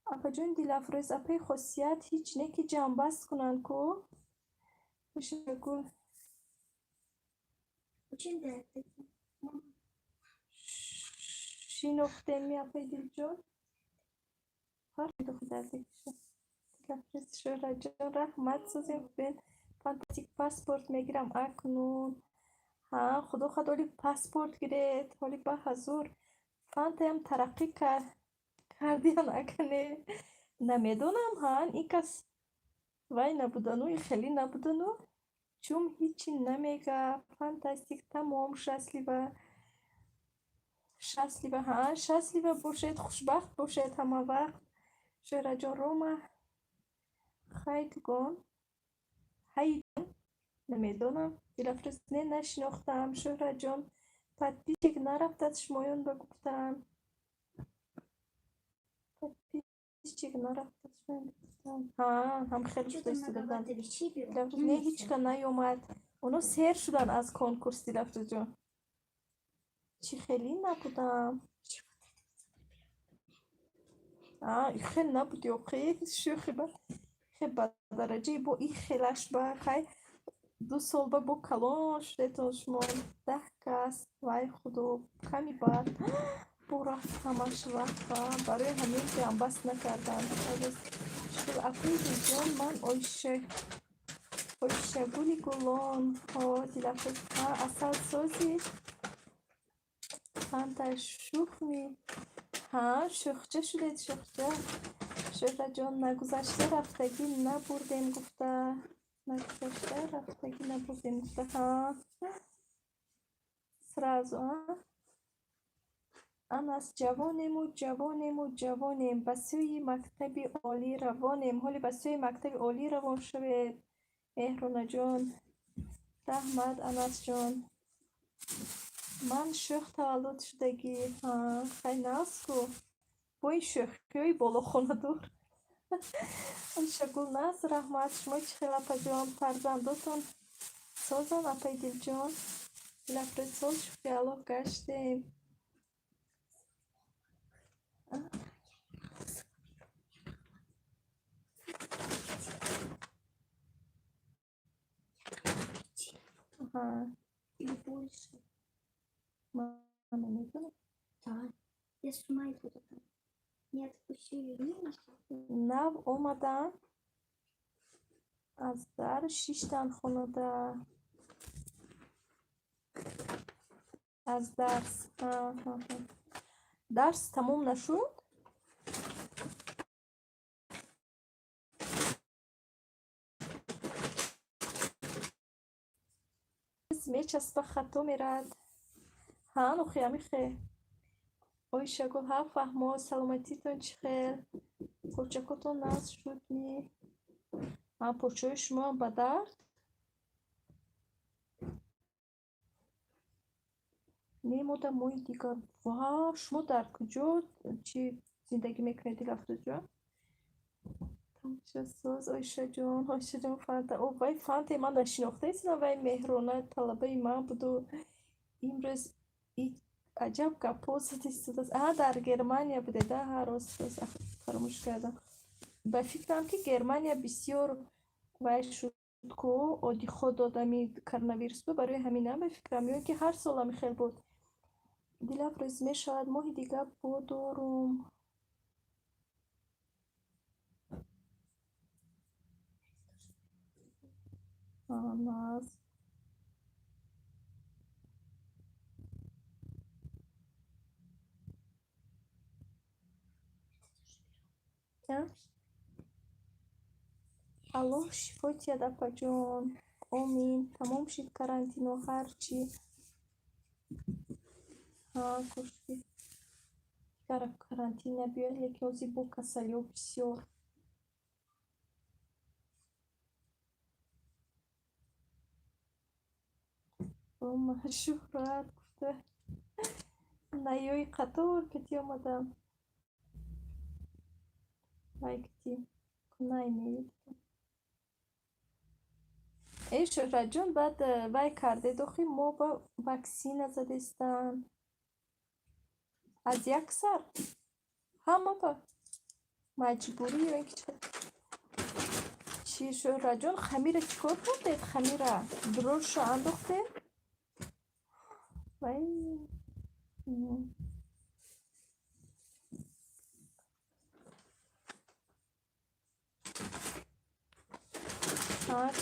اپا جان دلافروز اپای خاصیت هیچ نکی جنبست کنن کو میشه گل Очень да. شی نقطه می اپای دل جان فرقی دو خود از یکیشه دلافروز شهر جان رحمت سازیم بین فانتاستیک پاسپورت میگیرم اکنون ها خدا خدا ولی پاسپورت گرفت ولی با حضور فانتا هم ترقی کردیان اکنه نمیدونم هان این کس وای نبودنو خیلی نبودنو چون هیچی نمیگه فانتاستیک تمام شسلی ها شسلی باشید خوشبخت باشید همه وقت شهر جان روما خیلی گون هی نمیدونم دلافروز نشناختم شهر جان تدبیرک نرفت از شمایون بگفتم تدبیرک نرفت از شمایون بگفتم ها هم خیلی Что شده там استوددن многовато вещей беру? دلافروز نه هیچ که نیومد اونا سیر شدن از کنکورس دلافروز جان چی خیلی نبودم این خیلی نبودی و خیلی شوخی با خیلی با درجه با این خیلش با خیلی 2 سال با کلان شده تا شما 10 کس وای خدا کمی بعد برا همش رفت برای همین که هم بس نکردم شکل اپریل جان من اویشه گلان ها دلافروز ها اصل سازی فانتا شوخ می ها شوخچه شده شوخچه شهر جان نگذشته رفتگی نبردیم گفته نگذشته رفتگی نبردیم گفته ها سرازو ها از جوانیم به سوی مکتب عالی روانیم حالی به سوی مکتب عالی روان شوید مهرانه جان رحمت انس جان من شوخ تولد شدگی ها خیلی ناز کو با این شوخی های بالا خونه دور شگل ناز رحمت شما چه خیلی اپا جان فرزنداتون سازن اپای دل جان دلافروز ساز شوخی الله گشتیم ها Или больше? من نمیدونم Да. Я с ума иду там. Не отпустили минус. نو اومدن از در 6 تن خونده از درس درس تموم نشد میچسبه خطا میرد ها نخی همیخه اوی شگل ها فهمو سلامتیتون چی خیر کوچکتون ناز شد می پوچوی شما به درد نموده موی دیگر. واو شما در کجا چی زندگی میکنید دلافروز جان؟ تماشا ساز آیشه جان فانتا او وای فانتا من نشناخته ایستم وای مهرانه طلبه من بود و امروز عجب گپا زدید. در گرمانیا بوده ده راست فراموش کردم. به فکرم که گرمانیا بسیار وای شد کو ادی خود آدمی کرونا بود برای همینم به فکرم میاد که هر سال هم خیلی بود. دلافروز می شاید ماه دیگه بودارم. ناز алло шифоти адапаҷон омин тамом шид карантину ҳарчи кушти дигар карантин набиёд лекин ҳозир бо касалиҳо бисёр шӯҳрат гуфта наёи қатор кати омадам вай кати кунай меёд шӯҳратҷон баъд вай карде дохи мо ба ваксина задестан аз як сар ҳама ба маҷбурӣ ё ин ки чӣ шӯҳратҷон хамира чӣ кор кардед хамира дрӯжшо андохтед вай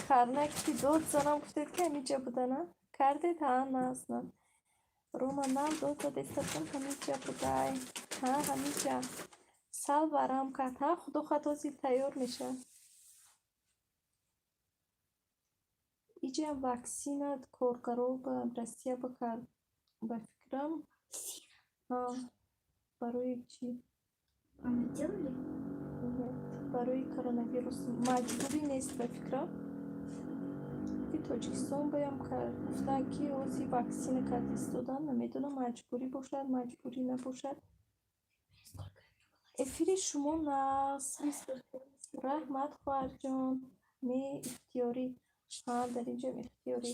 карнак ки дод занам гуфтед ки ҳамиҷа будана кардед не аслан рома нам дод задестатон ҳамиҷа будай ҳамиҷа сал варам кард худо хатози тайёр мешавад иҷам ваксина коргаро ба россия бакард ба фикрам барои чӣ барои коронавирус маҷбурӣ нест ба фикрам ки тоҷикистон боям кард гуфтанд ки ҳозир ваксина кард истодан намедонам маҷбурӣ бошад маҷбурӣ набошад эфири шумо наст раҳмат хоҳарҷон ме ихтиёрӣ дар инҷам ихтиёрӣ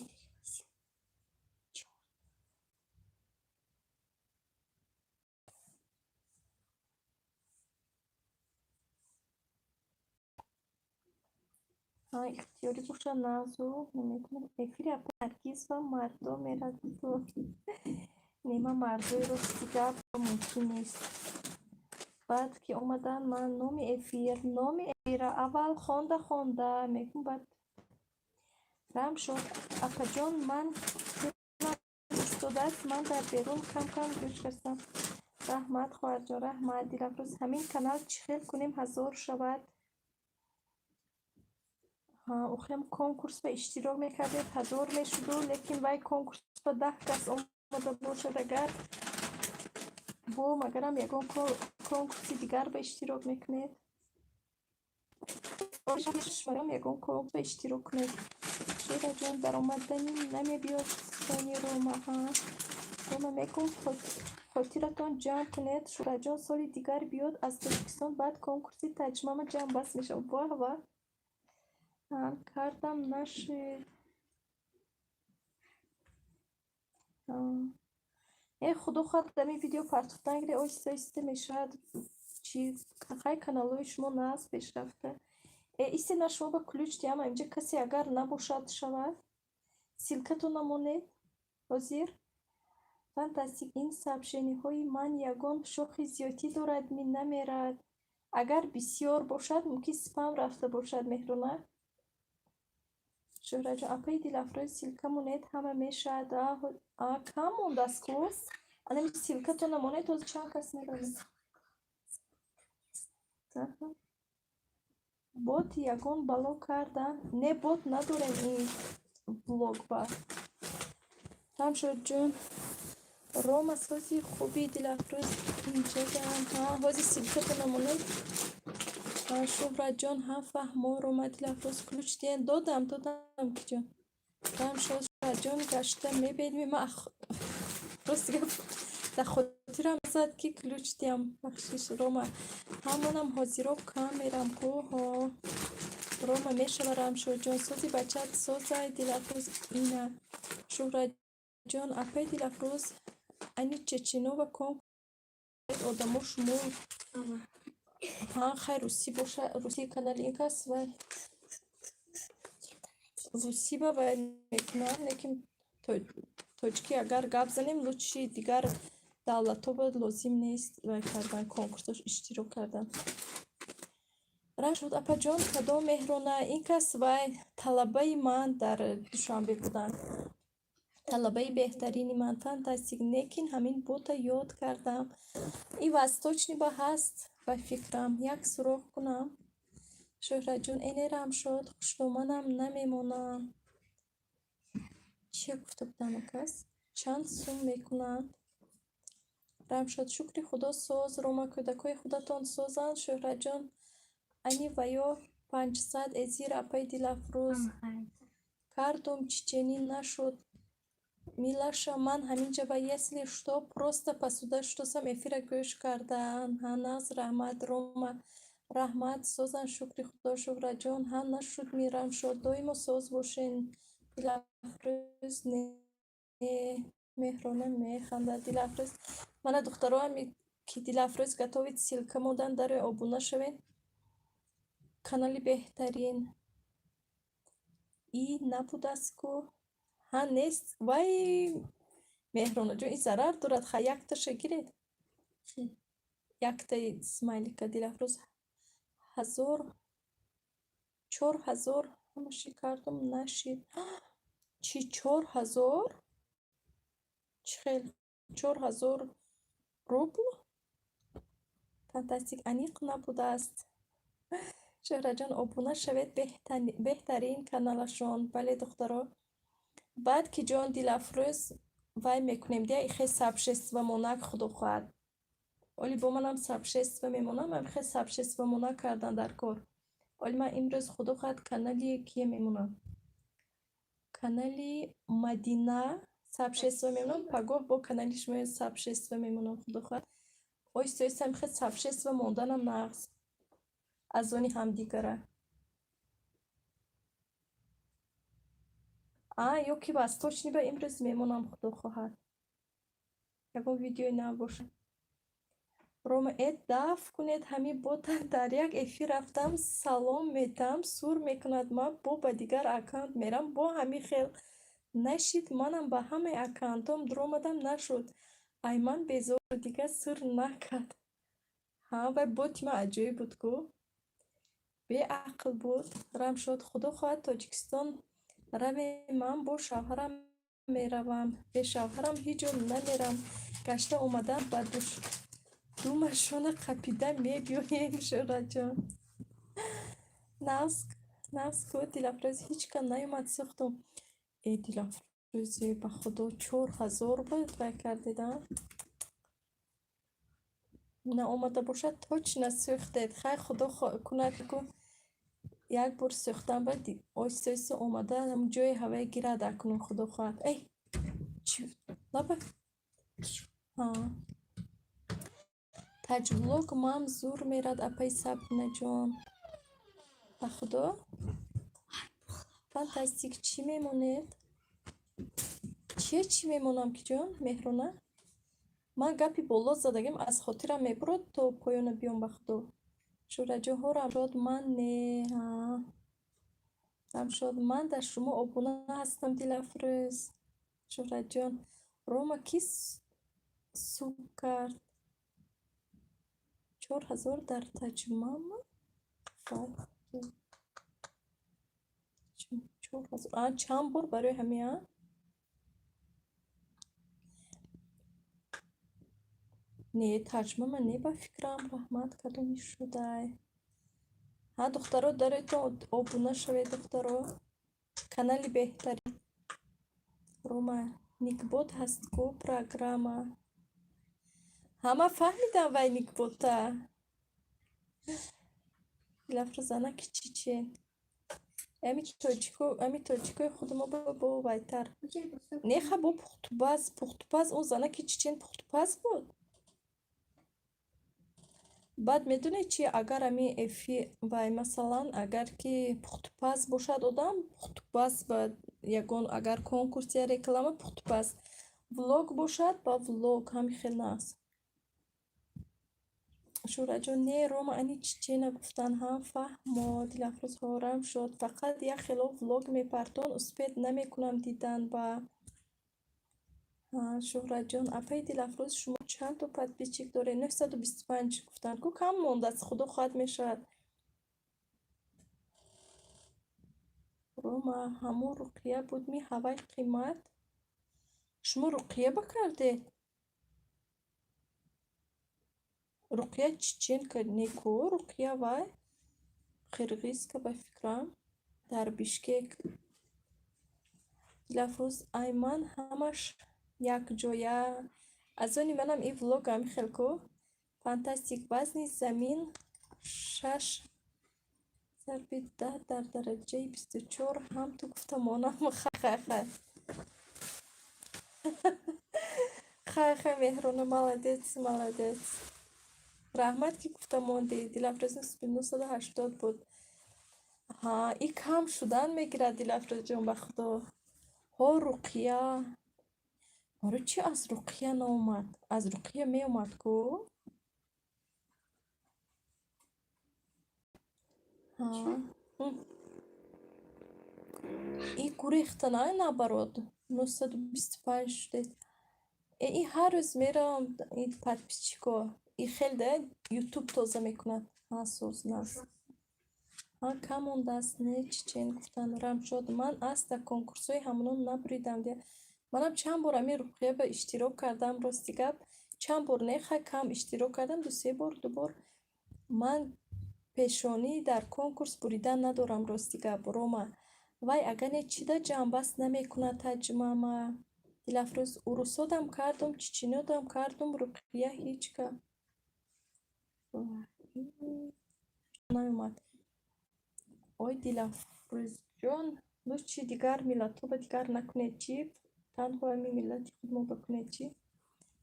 ихтиёрӣ бошад назу намедонам эфири наргиз ва мардо меравад нема мардоиро гап мумкин нест баъд ки омадан ман номи эфира аввал хонда мегӯм баъд раҳм шуд апаҷон ман истодааст ман дар берун кам гӯш кардам раҳмат хоҳарҷон раҳмат дилафрӯз ҳамин канал чӣ хел кунем 1000 шавад охирам конкурс ба иштирок мекардед 1000 мешуду лекин вай конкурс ба 10 кас омада бошад агар бо магарам ягон конкурси дигар ба иштирок мекунед магарам ягон конкурс ба иштирок кунед шӯҳраҷон даромадани намебиёд сони рома мекун хотиратон ҷамъ кунед шӯҳраҷон соли дигар биёд аз тоҷикистон баъд конкурси таҷмама ҷамъ бас мешавад ваҳ кардам нашид худо хоҳад дар ин видео партофтан гире оҳиста мешавад чӣ хай каналҳои шумо наст пешрафта истина шумо ба ключ диама инҷа касе агар набошад шавад силкатон намонед ҳозир фантастик ин сообщениҳои ман ягон шохи зиёдӣ дорад намерад агар бисёр бошад мумкин спам рафта бошад меҳрона шӯҳраҷон апаи дилафрӯз силка монед ҳама мешавад кам мондааст ку анами силкатон намонед ҳозир чанд кас меравад бот ягон бало карда не бот надорем ин блог ба тамшодҷон рома сози хуби дилафрӯз инҷагам ҳозир силкатон намонед Шуҳратҷон ҳам фаҳмор омад лафроз ключ диен додам киҷон. Там Шуҳратҷон гашта мебедми ма рост гап дар хотирам зад ки ключ диям бахшиш Рома. Ҳамонам ҳозиро кам мерам кӯҳо. Рома мешава Рамшодҷон сози бачат созай Дилафрӯз ина. Шуҳратҷон апай Дилафрӯз ани Чеченова ком одамо шумо хай русӣ боша русӣ канали ин кас вай русӣ ба вай мекунам лекин тоҷики агар гап занем лучши дигар давлатҳо лозим нест вай кардан конкурсош иштирок кардан. Рамшод апаҷон кадом меҳрона ин кас вай талабаи ман дар Душанбе буданд. Талабаи беҳтарини ман фантастик лекин ҳамин бота ёд кардам. И восточни ба ҳаст ба фикрам як суроғ кунам. Шӯҳратҷон эне Рамшод хушломанам намемонам. Чия гуфта будам кас? Чанд сум мекунанд? Рамшод шукри худо соз Рома кӯдакои худатон созанд. Шӯҳратҷон ани ваё 500 эзир апай Дилафрӯз кардум чеченин нашуд. Милаша ман ҳаминҷа ба если что просто посуда что сам эфира гӯш кардан. Ҳаназ раҳмат Рома раҳмат созан шукри худо Шӯҳратҷон ҳам нашуд ми Рамшод доимо соз бошен. Дилафрӯз не меҳрона механдад Дилафрӯз мана духтароами ки Дилафрӯз гатовид силка модан дарои обуна шавен канали беҳтарин и набудастку ҳа нест вай меҳронаҷон и зарар дорад ха якташа гиред яктаи смайлика Дилафрӯз 4000 ҳамаши кардум нашид чи 4000 чи хел 4000 рубл фантастик аниқ набудааст. Шӯҳратҷон обуна шавед беҳтарин каналашон бале духтаро баъд ки ҷон Дилафрӯз вай мекунем дия ихе сообщество монак худо хоҳад оли бо манам сообщество мемонам ам ихе сообщество монак кардан дар кор оли ман имрӯз худо хоҳад канали кие мемонам канали Мадина сообщество мемонам пагоҳ бо канали шумо сообщество мемонам худо хоҳад оҳиста оҳиста ихе сообщество монданам нағз аз они ҳамдигара ё ки восточни ба имрӯз мемонам худо хоҳад ягон видеои нав бошад Рома даф кунед ҳамин бота дар як эфир рафтам салом метам сур мекунад ман бо ба дигар аккаунт мерам бо ҳамин хел нашид манам ба ҳамаи аккаунтом дуромадам нашуд ай ман безор дигар сур накард вай боти ман аҷоиб буд гӯ беақл буд Рамшод худо хоҳад Тоҷикистон равем ман бо шавҳарам меравам бе шавҳарам ҳеҷ ҷо намерам гашта омадан ба ду машона қапида мебиёем Шӯҳратҷон навз ку Дилафрӯз ҳеҷ кам наёмад сӯхтум Дилафрӯзе ба худо 4000 буд вай кардидам наомада бошад точно сӯхтед хай худо кунад ку як бор сӯхтам ба оҳиста оҳиста омада ҷои ҳаваи гирад акнун худо хоҳад лаба таҷблог мам зур мерад апай Сабинаҷон ба худо фантастик чӣ мемонед чӣ мемонам киҷон меҳрона ман гапи боло задагим аз хотирам мебурад то поёна биём ба худо Шӯҳратҷон ҳо Рамшод ман не Рамшод ман дар шумо обуна ҳастам Дилафрӯз Шӯҳратҷон Рома ки суб кард 4000 дар таҷмама чанд бор барои ҳамин не таҷмама не ба фикрам раҳмат кадоми шудай духтаро дароитон обуна шавед духтаро канали беҳтарин Рома никбот ҳаст ку программа ҳама фаҳмидам вай никбота Дилафрӯз занаки чечен. Ами тоҷикои худмо бо вайтар. Неха бо пухтупаз он занаки чечен пухтупаз буд. баъд медонед чи агар ами эфи вай масалан агар ки пухтупаз бошад одам пухтупаз ба ягон агар конкурс я реклама пухтупаз влог бошад ба влог ҳами хел нас. Шӯраҷон не рома ани чечена гуфтан ҳам фаҳмо Дилафрӯз ҳорам шуд фақат як хело влог мепартон успед намекунам дидан ба Шӯҳраҷон апаи Дилафрӯз шумо чандто подписчик доред 925 гуфтан ку кам мондааст худо хоҳад мешавад. Рома ҳамун руқия буд меҳавай қимат шумо руқия бакардед руқия чеченка неку руқия вай қирғизка ба фикрам дар Бишкек. Дилафрӯз ай ман ҳамаш якҷоя аз они манам ин влог ҳами хелку фантастик вазни замин 6 зарби 10 дар дараҷаи 24 ҳам ту гуфта монам хай меҳрона молодец раҳмат ки гуфта монди. Дилафрӯз 980 буд. И кам шудан мегирад Дилафрӯзҷон ба худо. Руқия ҳоро чи аз руқия наомад? Аз руқия меомад ку? И гурехта набарод 925 шудед. И ҳар рӯз меравам ин подписчико и хел да ютуб тоза мекунад насознас кам мондааст не чечен гуфтан рамшод ман аста конкурсҳои ҳамонон набуридам де манам чанд бор ами руқия ба иштирок кардам рости гап чанд бор не хай кам иштирок кардам 2-3 бор дубор ман пешонӣ дар конкурс буридан надорам рости гап Рома вай агар не чида ҷамъбаст намекунад таҷмама Дилафрӯз урусодам кардум чеченодам кардум руқия ҳеҷ гап наёмад. Ой Дилафрӯзҷон луч чи дигар миллатҳоба дигар накунед чи танҳо ами миллати худмо бакунед чи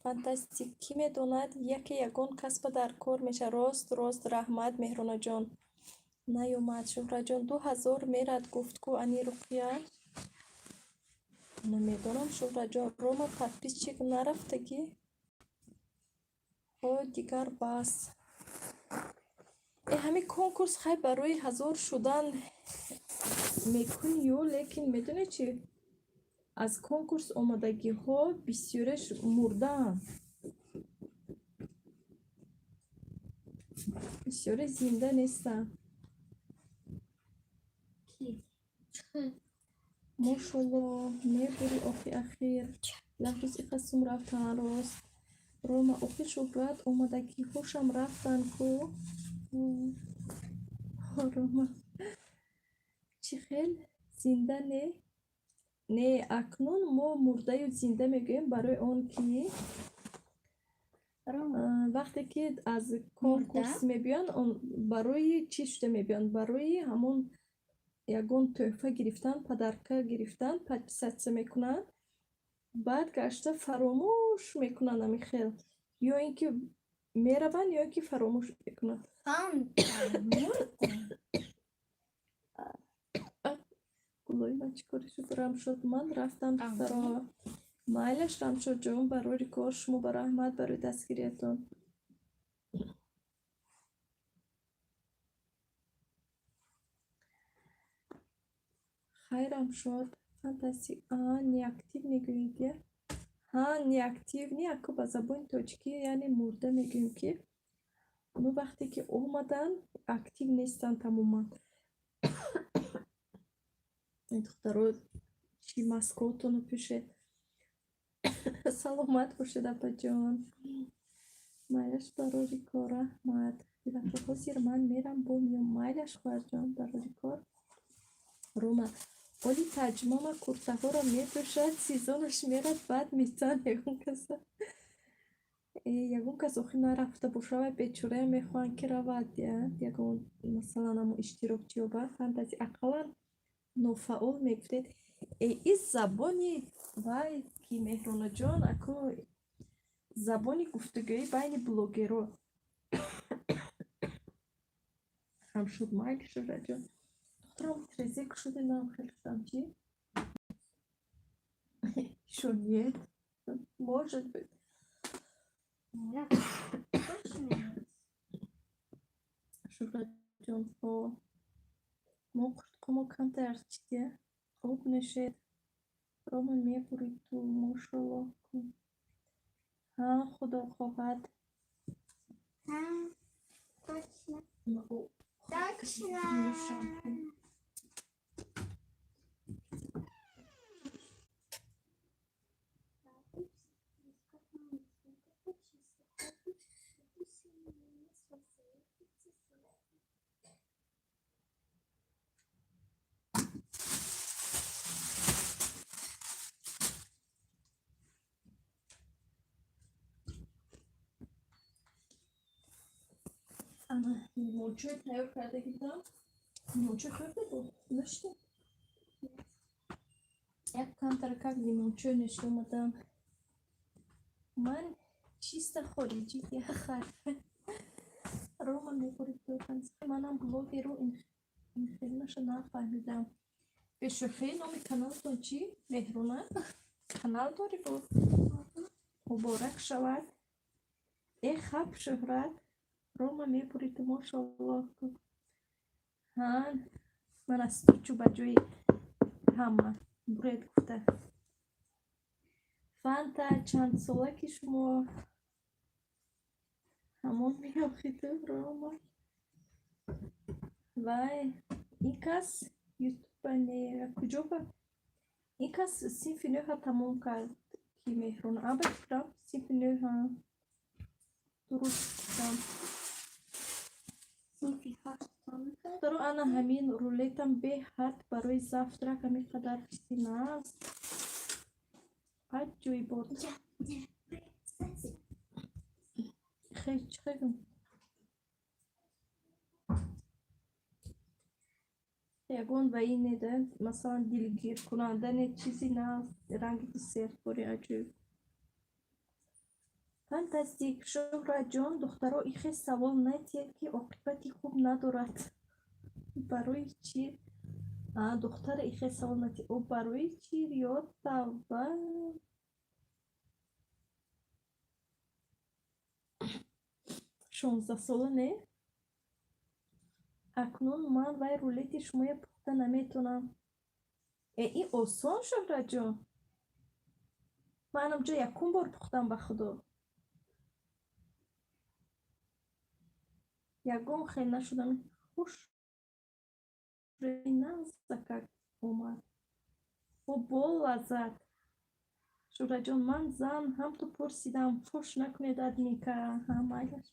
фантастик ки медонад яке ягон касба дар кор меша рост раҳмат меҳронаҷон наёмад. Шӯҳраҷон 2000 мерад гуфт ку ани руқия намедонам Шӯҳраҷон Рома подписчик нарафтагӣ дигар бас ҳамин конкурс хай барои 1000 шудан мекунӣ ё лекин медонед чи аз конкурс омадагиҳо бисёраш мурдаанд бисёре зинда нестанд мошолло мебури охи ахир лаҳруз иқасум рафтан рост Рома охи шӯҳрат омадагиҳошам рафтан ку Рома чи хел зинда не акнун мо мурдаю зинда мегӯем барои он ки вақте ки аз конкурс мебиёнд барои чи шуда мебиёнд барои ҳамон ягон тӯҳфа гирифтан падарка гирифтан подписатсия мекунанд баъд гашта фаромӯш мекунанд ами хел ё ин ки мераванд ё ин ки фаромӯш мекунанд гулои ман чӣ кори шуд Рамшод ман рафтам духтаро майлаш Рамшодҷон барори кор шумо ба раҳмат барои дастгириятон хай Рамшод фантастик неактив мегӯед я неактив не аку ба забони тоҷикӣ яъне мурда мегӯем ки ну вақте ки омадан актив нестанд тамоман духтаро чи маскотону пӯшед саломат бошед апаҷон майлаш барори кор раҳмат ҳозир ман мерам бо миём майлаш хоҳарҷон барори кор Рома оли таҷмама куртаҳоро мепӯшад сезонаш мерад баъд метан ягон каса ягон кас охи нарафта бошава бечора мехоҳанд ки равад ягон масалан амо иштирокчӣ ёбад фантази ақаллан нофаъол мегуфтед и забони вай ки меҳронаҷон аку забони гуфтугӯӣ байни блогерҳо ҳам шуд майли шӯҳратҷон духтарам резек шуди нам хеле шудам чӣ ещё нет может быть шӯҳратҷон мо қуртқумо камтар чиде хуб нӯшед рома мебурид ту мошалло кун ҳа худо хоҳад нӯшам кун ана лимончой тайёр карда гирдам лимончой хӯрда бо нӯшдем як камтаракак лимончой нӯшда омадам ман чиста хориҷӣ яхар рома мебурид манам блогеру ин хел наша нафаҳмидам бешӯхӣ номи каналтон чӣ меҳрона канал дорӣ бо муборак шавад хаб шӯҳрат рома мебурид мошалло ҳа ман аз ту чӯ ба ҷои ҳама буред гуфта фанта чандсола ки шумо ҳамон меохиду рома вай ин кас ютуба куҷо ба ин кас синфи нӯҳа тамом кард ки меҳрона абаҷурам синфи нӯҳа дуруст гуфтам даро ана ҳамин рулетам беҳад барои завтрак ҳамин қадар фисина аст аҷои бод хегум ягон ва ине да масалан дилгиркунанда не чизи на ранги десертбори аҷоиб фантастик шӯҳратҷон духтаро ихе савол натиҳед ки оқибати хуб надорад барои чӣ духтара ихе савол натиҳ о барои чӣ ё тавба 16 сола не акнун ман вай рулети шумоя пухта наметонам ин осон шӯҳратҷон ман ҳамҷо якум бор пухтам ба худо ягон хел нашудам хуш назакак омад бо лаззат шӯҳратҷон ман зан ҳам ту пурсидам фуш накунед адмика майлаш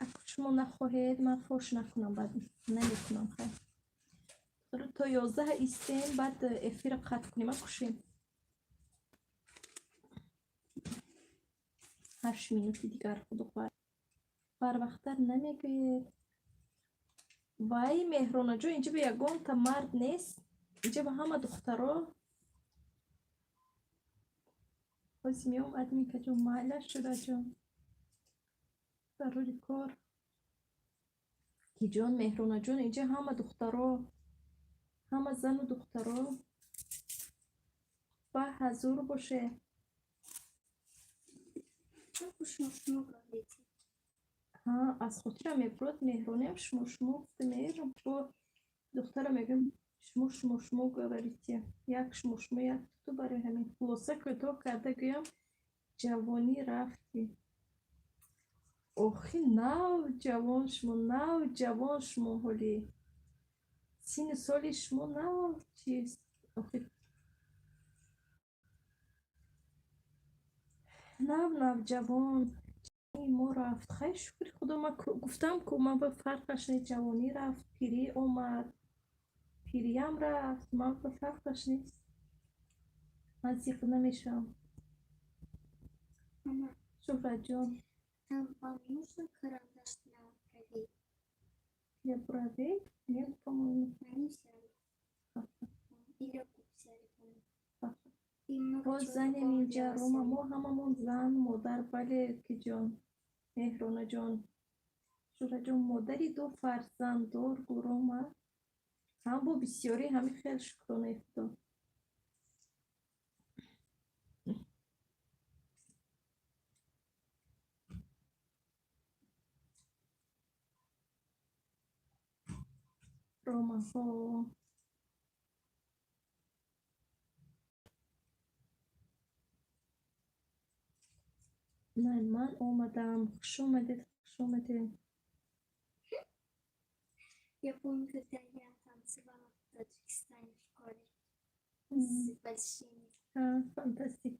ако шумо нахоҳед ман фуш накунам баъд наметунам хайр то 11 истем баъд эфира қатъ кунем акушем 8 минути дигар худохвар барвақттар намегӯед вай меҳронаҷон инҷа ба ягонта мард нест инҷа ба ҳама духтаро озимиём адмикаҷон майла шӯҳратҷон зарури кор киҷон меҳронаҷон инҷа ҳама духтаро ҳама зану духтаро ба ҳазур боше аз хотирам мебурад меҳронем шумо гуфта меҳрам бо духтара мегӯям шумо говорите як шумо як ту барои ҳамин хулоса кӯтоҳ карда гӯям ҷавонӣ рафти охи навҷавон шумо ҳолӣ синну соли шумо чист охи навҷавон ما رفت خیلی شکر خدا. من گفتم که من به فرقش نیست، جوانی رفت پیری اومد، پیری هم رفت، من به فرقش نیست، من زیق نمیشم. Ama شهرت جان вам нужен карандаш для бровей? для бровей? Нет, по-моему. Они взяли. Или взяли, по-моему. И много باز чего زنیم такого اینجا делала روما، сами. ما هممون زن مادر. بله که جان، مهرانه جان، شهرت جان مادری دو فرزند دار روما، هم با بسیاری همین خیلی شکرانه خدا. روما ها من اومدم. خوش اومدید، خوش اومدید. Я помню, когда я танцевала в Таджикистане в школе с большими. فانتاستیک.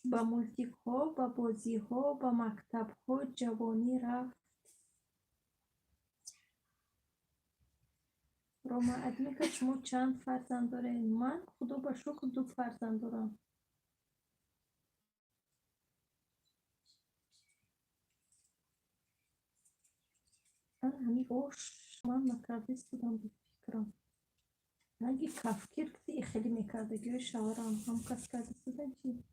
با موزیک ها، با بازی ها، با مکتب ها جوانی رفت. روما ادمی که شما چند فرزند دارین؟ من خدا با شکر 2 فرزند دارم. من همین اوش من مکردیست بودم به فکرم. اگه کفکر کسی خیلی میکرده گیره شوارم هم کس کرده بودن چی؟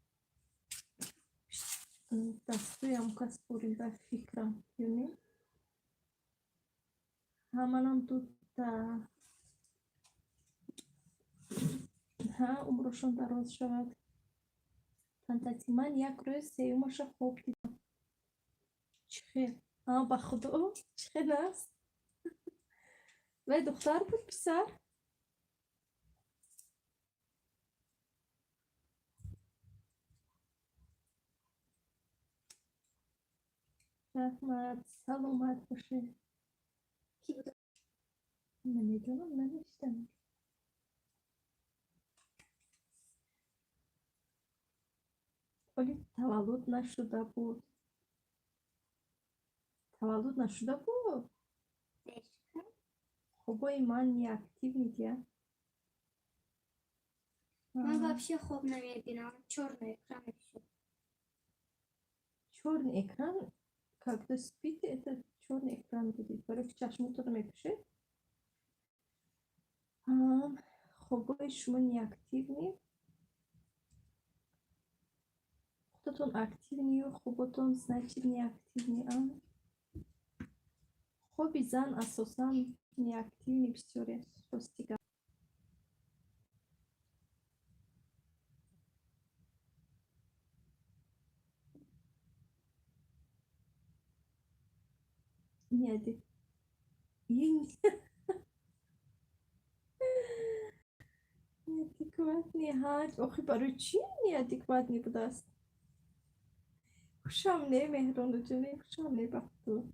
دستوی هم کس بودیم به فکرم. یعنی همانم دو تا ها عمرشون دراز شود. فانتزی من یک روز سیومش خوب دیدم. چه خیلی با خدا چه خیلی است. و دختر بود پسر؟ رحمت سلامت باشه. کی بود؟ نمیدونم نمیشتم. ولی تولد نشده بود. تولد نشده بود. خب من نیاکتیو میگه. Мы вообще خوب نمیبینم. черный экран и все. Черный экран, когда спите, это черный экран будет. Во-первых, чашму то میپوشه. خب شما نیاکتیو. خودتون اکتیو و خوبتون значит неактивні. خوبی زن اساسا неактивні بسیاری رستیگه. Неадекватні. неадекватні ها. آخه برای چی неадекватні بود است؟ خوشم نه مهران جونه، خوشم نه بختو.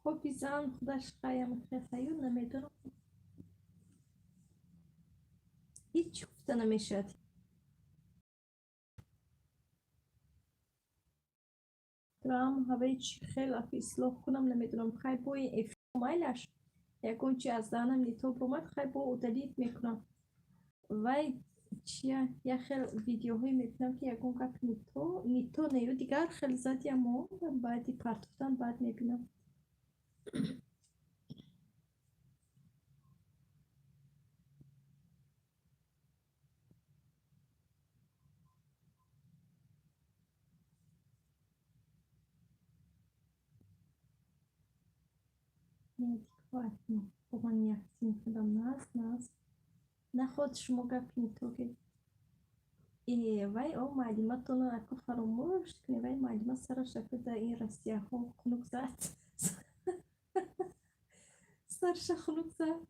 خوبی زن خودش قایم خیلی نمیدونم. هیچ گفته نمیشد. درام هوای چی خیلی اصلاح کنم نمیدونم. خیلی بای افمایلش یکون چی از دانم نیتو برومد خیلی با اودلیت میکنم. وای چیه یه خیلی ویدیوهایی میبینم که یکون که نیتو نیو دیگر خیلی زدی اما بعدی پرتوفتن بعد میبینم. неадекватні. Погані акценти до нас. Не хочеш мога пінтуги. І вай о معلوماتونو اکو فراموش کنی. وای معلومات سر شکل در این رسیه ها خنوک زد. سرش خنوک زد.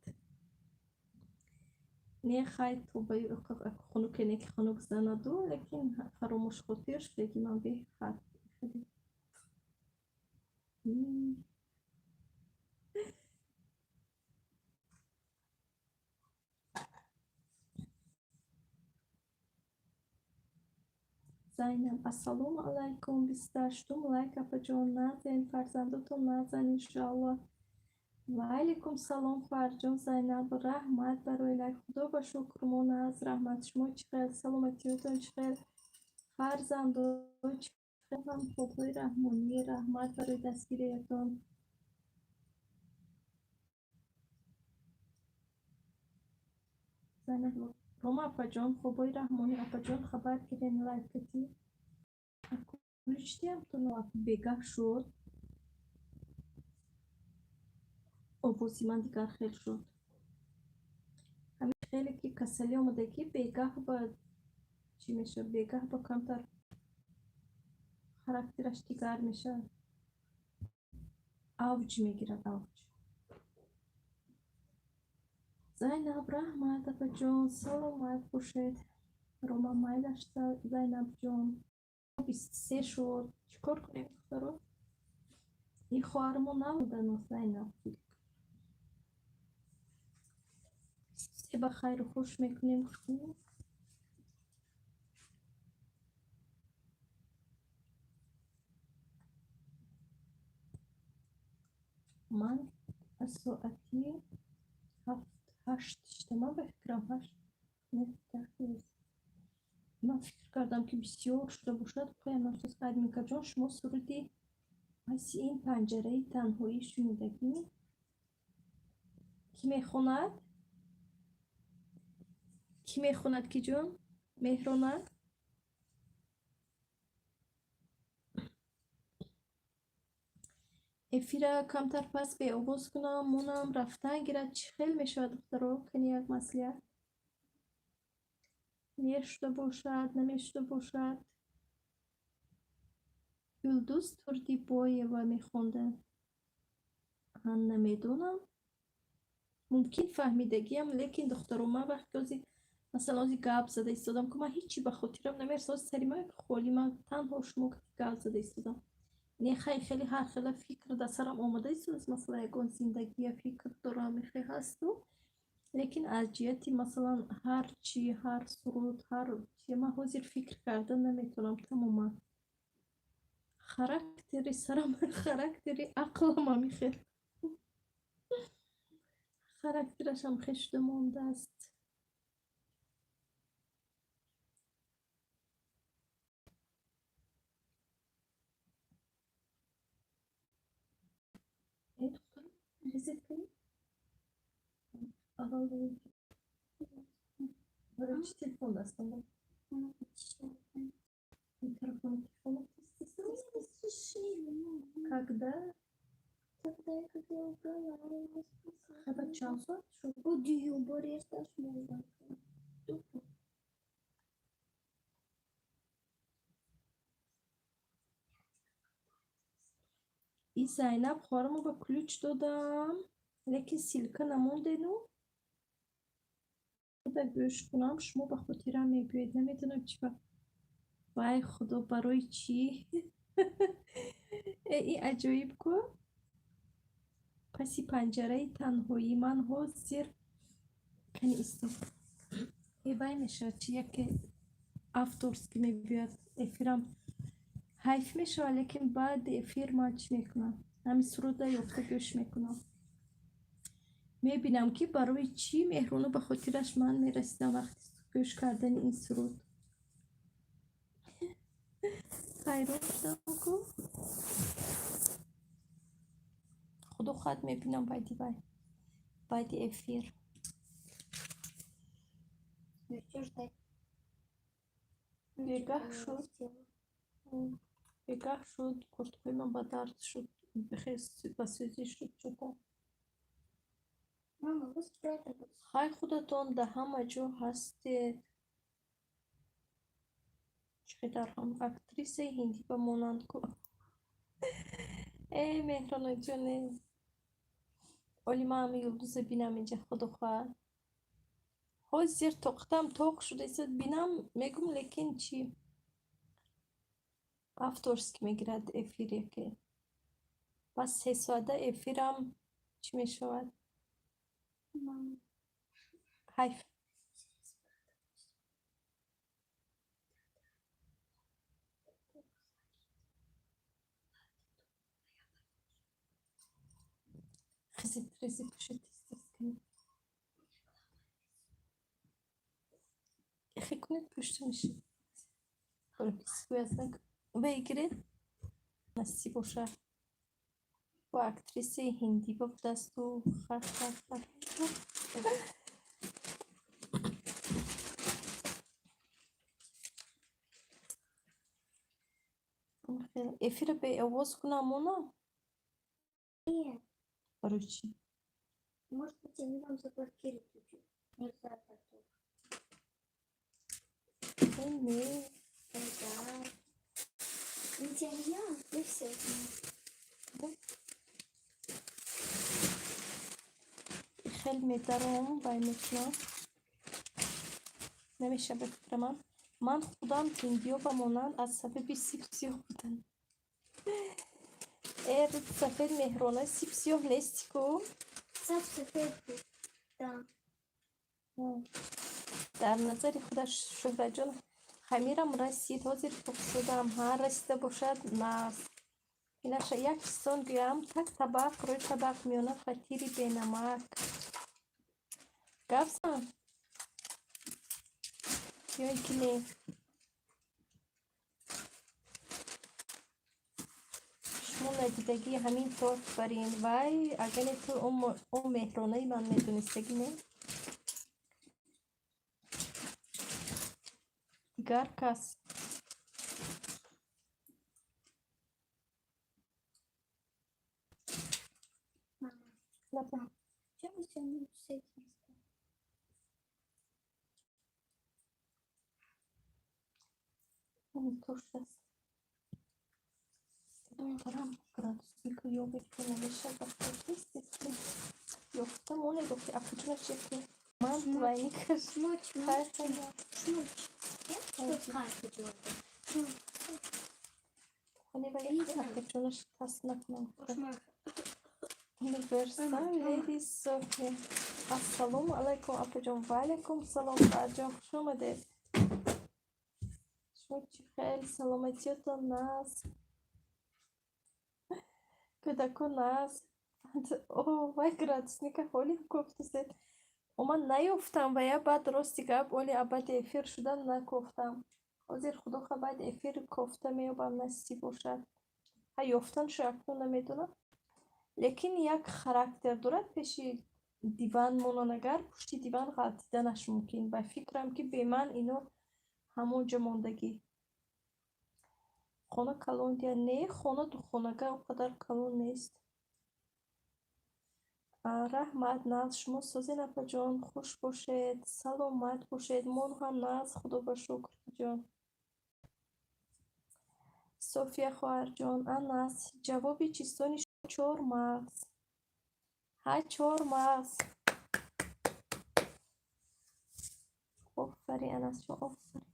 نه خیلی تو بایی اکو خنوک نیک خنوک زندو. لیکن فراموش خودیش بگی من به خیلی. زینب السلام علیکم 28 لایک اپا نازن فرزندتون نازن انشالله و علیکم سلام فرجان زینب رحمت برای لایک خدا با شکر مون از رحمت شما چقدر سلامتیتون چقدر فرزندو چقدر هم خوبی رحمانی رحمت برای دستگیریتون زینب روما اپا جان خوبی رحمانی اپا جان خبر کردین لایک کتی کلشتی هم تو نواف بگاه شد اوبوسی من دیگر خیلی شد همین خیلی که کسلی آمده که بگاه با چی میشه بگاه با کمتر خراکترش دیگر میشه اوج میگیرد اوج زینب رحمت اپا جان سلامت باشید روما مایلش زینب جان 23 شد چیکار کنیم دخترو این خواهرمون نبودن زینب با خیر و خوش میکنیم من از ساعتی 7-8 اجتماع به فکرم 8 نه 10 من فکر کردم که بسیار شده باشد پایم احساس کردیم که جان شما سرودی از این پنجره تنهایی شنیدگی کی میخوند؟ کی میخوند کی جان؟ مهرانه؟ افیره کمتر پس به آواز کنم مونم رفتن گیرد چی خیلی میشود دخترو کنی یک مسئله میشته باشد نمیشته باشد یلدوز تردی بایه و میخونده هم نمیدونم ممکن فهمیدگیم لیکن دخترو من وقتی از مثلا از گپ زده ایستادم که من هیچی به خاطرم نمیرسه سری من خالی من تنها شما که گپ زده ایستادم یعنی خیلی هر خیلی فکر در سرم آمده ایستاد مثلا یکان زندگی فکر دارم خیلی هست لیکن از جهتی مثلا هر چی هر سرود هر چی من حاضر فکر کردن نمیتونم تماما خراکتری سرم خراکتری عقلم هم خیلی خراکترش هم خشت مانده است ای دختر ویزیت کنی؟ اول برای چی تلفن دستم بود؟ این تلفن когда? Когда часу? این زینب خواهرمو با کلوچ دادم لیکن سیلکه نمونده نو خدا گوش کنم شما به خاطرم میگوید نمیدونم چی وای خدا برای چی این عجایب کو پسی پنجره تنهایی من حاضر کنی استو ای وای میشه چی یکی افتورس که میبید افیرم حیف میشه لیکن بعد افیر من چی میکنم همین سروده یافته گوش میکنم میبینم که برای چی مهرونو به خاطرش من میرسیدم وقتی گوش کردن این سرود خیرون شدم کو خدا خود میبینم بعد افیر بگاه شد کرتقای من با درد شد بخیر بسیزی شد شدم خیلی خودتون ده همه جا هستید چقدر هم اکتریس هندی بمانند کو ای مهران جانه ولی من همه یلدوز بینم اینجا خدا خواهد حاضر طاقتم طاق شده ایست بینم میگم لیکن چی افتورس که میگیرد افیری که بس 3 ساعته افیرم چی میشود حیف Ризи пишет естественно. خیلی پشت میشه حالا بیسکوی از بگیره نصیب باشه با اکتریس هندی با دست و خر افیر به آواز کنم اونا Нет, برای چی؟ может быть, они вам заблокируют YouTube. Нельзя так тоже. نه Да. Материал, и все. خیلی میدارم بای میتونم نمیشه به فکر من خودم هندیو با مانند از سبب سیب سیاه بودن سفید مهرانه سیب سیاه لیستیکو Сапсапет. Да. در نظر خودش شهره جان خمیرم رسید حاضر شدم هر رسیده باشد ناز اینش یک چیزان گویم تک طبق روی طبق میانه فطیری بینمک گفزم یا اینکه نه شما ندیدگی همین طور برین وای اگر تو اون مهرانه من میدونستگی نه دیگر کس Мама, чем вы сегодня с этим? همینطور شست دارم گرادوسیکو یا بکنه بشه بخور نیست یفتم اونه گفتی اپوچونه شکل من دوانی کش Шмоч, خیلی шмоч. Я тут карту делаю. خونه باید اپوچونش تست نکنم Кошмар. Universal Ladies Sofia Assalamu alaikum اپوچون و علیکم سلام برجان خوش آمده شما چی خیلی سلامتیتون ناز کودکو ناز اوه وای گرادوسنیکا خیلی گفته سید و من نیفتم و یا بعد راستی گب ولی ابد افیر شدن نکفتم حاضر خدا خبر افیر کفته میابم نستی باشد ها یفتن شکل نمیدونم لیکن یک خراکتر دارد پیشی دیوان مونانگر پشتی دیوان غلطیدنش ممکن و فکرم که به من اینو همونجا موندگی خانه کلون دیا نه خانه دو خانگه اونقدر کلون نیست رحمت ناز شما سازی نپا جان خوش باشید سلامت باشید من هم ناز خدا با شکر جان صوفیا خواهر جان انس جوابی چیستانی شما 4 مغز ها 4 مغز آفرین انس جان آفرین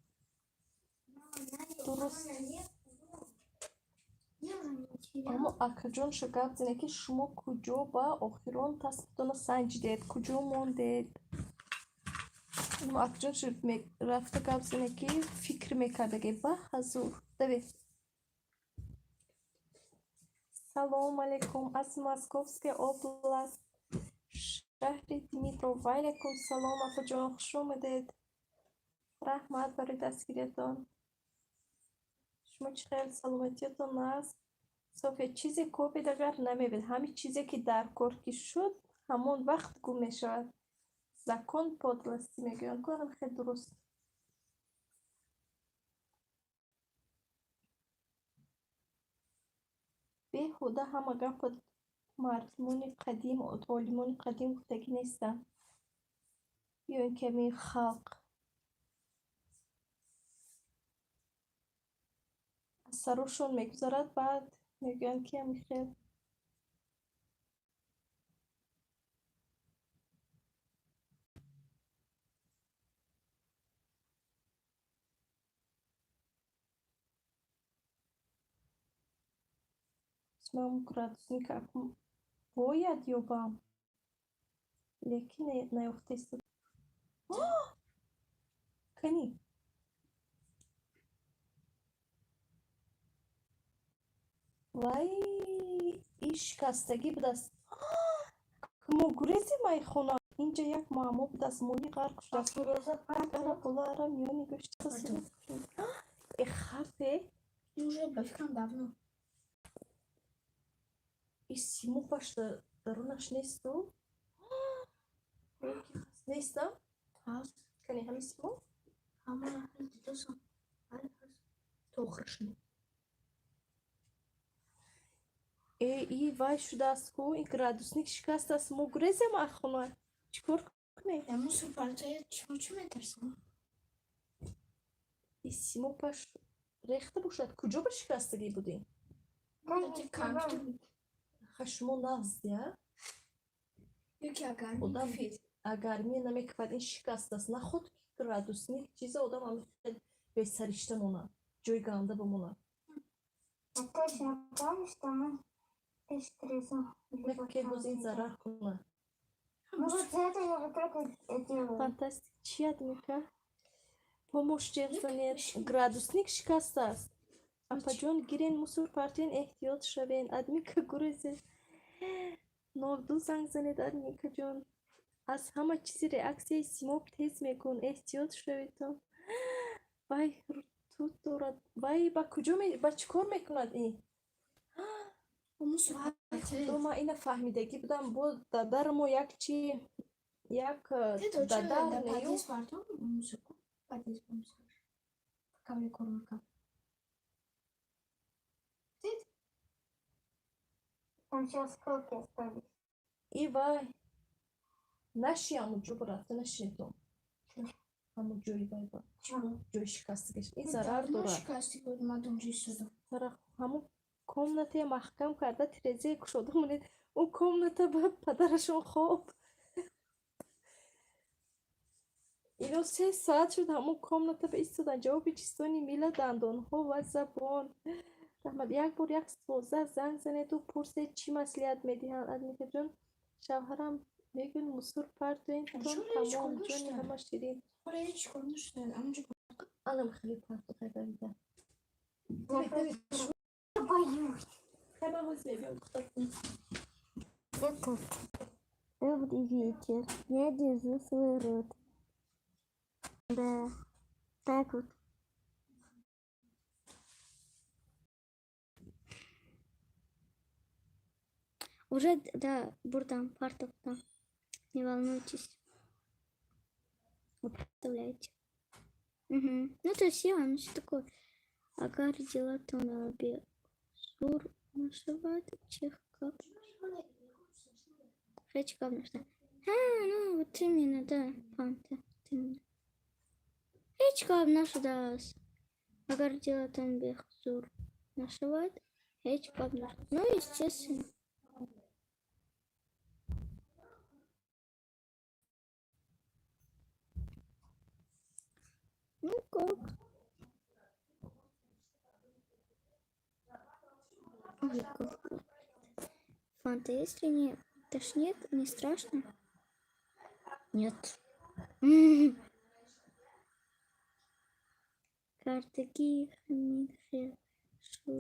درست اما اکا جان شگفت زنه که شما کجا با آخران تستتون سنجیدید کجا موندید اما اکا جان رفته گفت زنه که فکر میکرده که با حضور دوید سلام علیکم از ماسکوفسکی اوبلاست شهر دیمیترو و علیکم سلام اکا جان خوش آمدید رحمت برای دستگیریتان شما چه خیلی سلامتیتون هست صافیه چیزی کوبی دگر نمیبید همین چیزی که در کرکی شد همون وقت گم میشود زکون پادلستی میگوین کارم خیلی درست بیهوده همه گفت مردمون قدیم و تعلیمون قدیم گفتگی نیستن یا این کمی خلق از سروشون میگذارد بعد میگوین که همی خیلی اسمم گرادوسنیک اکم باید یوبام لیکن نیفته است کنی وای این شکستگی بود است мо гурезем ай хона инҷа як муаммо буд аз моҳӣ ғарқ шудааст. Ара бола ара миёни гӯшти хасида э хафе Уже бифкам давно. и симупаш дарунаш несту неста Хаст. кани ҳами симу Ама дидосам. То охиршини. и вай шудааст ку ин градусник шикастааст мо гурезем ай хона чӣ кор кунем Яму супартая чӣ метарсам? и симупаш рехта бошад куҷо ба шикастагӣ будем ха шумо навздия Юки агар Одам муфид. агар ми намекунад ин шикастааст наход ки градусник чиза одам ҳамеша бесаришта монад ҷои ганда бимонад Точно помню, что мы стресом. ки боз ин зарар кунад Ну вот за это я вот так вот делаю. фантастик чият мека помошчезанед градусник шикастааст апаҷон гирен мусор партен эҳтиёт шавен адмика гурезе норду занг занед адмикаҷон аз ҳама чизи реаксияи симоб тез мекун эҳтиёт шавед вай рутуб дорад вай ба куҷо ба чӣ кор мекунад ин худо ман ина фаҳмидагӣ будам бо дадар мо як чи як дадар нею Там сейчас сколько остались. и вай наши ҳамуҷо рафта наши то ҳамуҷои вай ба ҷои шикастагиш ин зарар дорад ҳамун комнатаи маҳкам карда тирезаи кушода монед он комната ба падарашон хоб ино 3 соат шуд ҳамун комната ба истодан ҷавоби чистони милла дандонҳо ва забон раҳмат як бор 112 занг занеду пурсед чӣ маслиҳат медиҳанд адмикаҷон шавҳарам мегӯяд мусор партоентон тамом ҷони ҳама ширин алам хеле парту қайдарида Боюсь. Этот. Добрый вечер. Я держу свой рот. Да. Так вот. Уже, да, бурдам, фартук там. Не волнуйтесь. Вы представляете. Угу. Ну, то есть я, ну, что такое? Агар дела то на обе. Сур, нашивать, чехка. Хечка, что? Ну, вот именно, да, фанта. Именно. Хечка, наша, да. Агар дела там бег, сур, нашивать. Хечка, ну, естественно. Ну как? Ой, как. Фанта, если не тошнит, не страшно? Нет. Картаки, хамидхе, шу.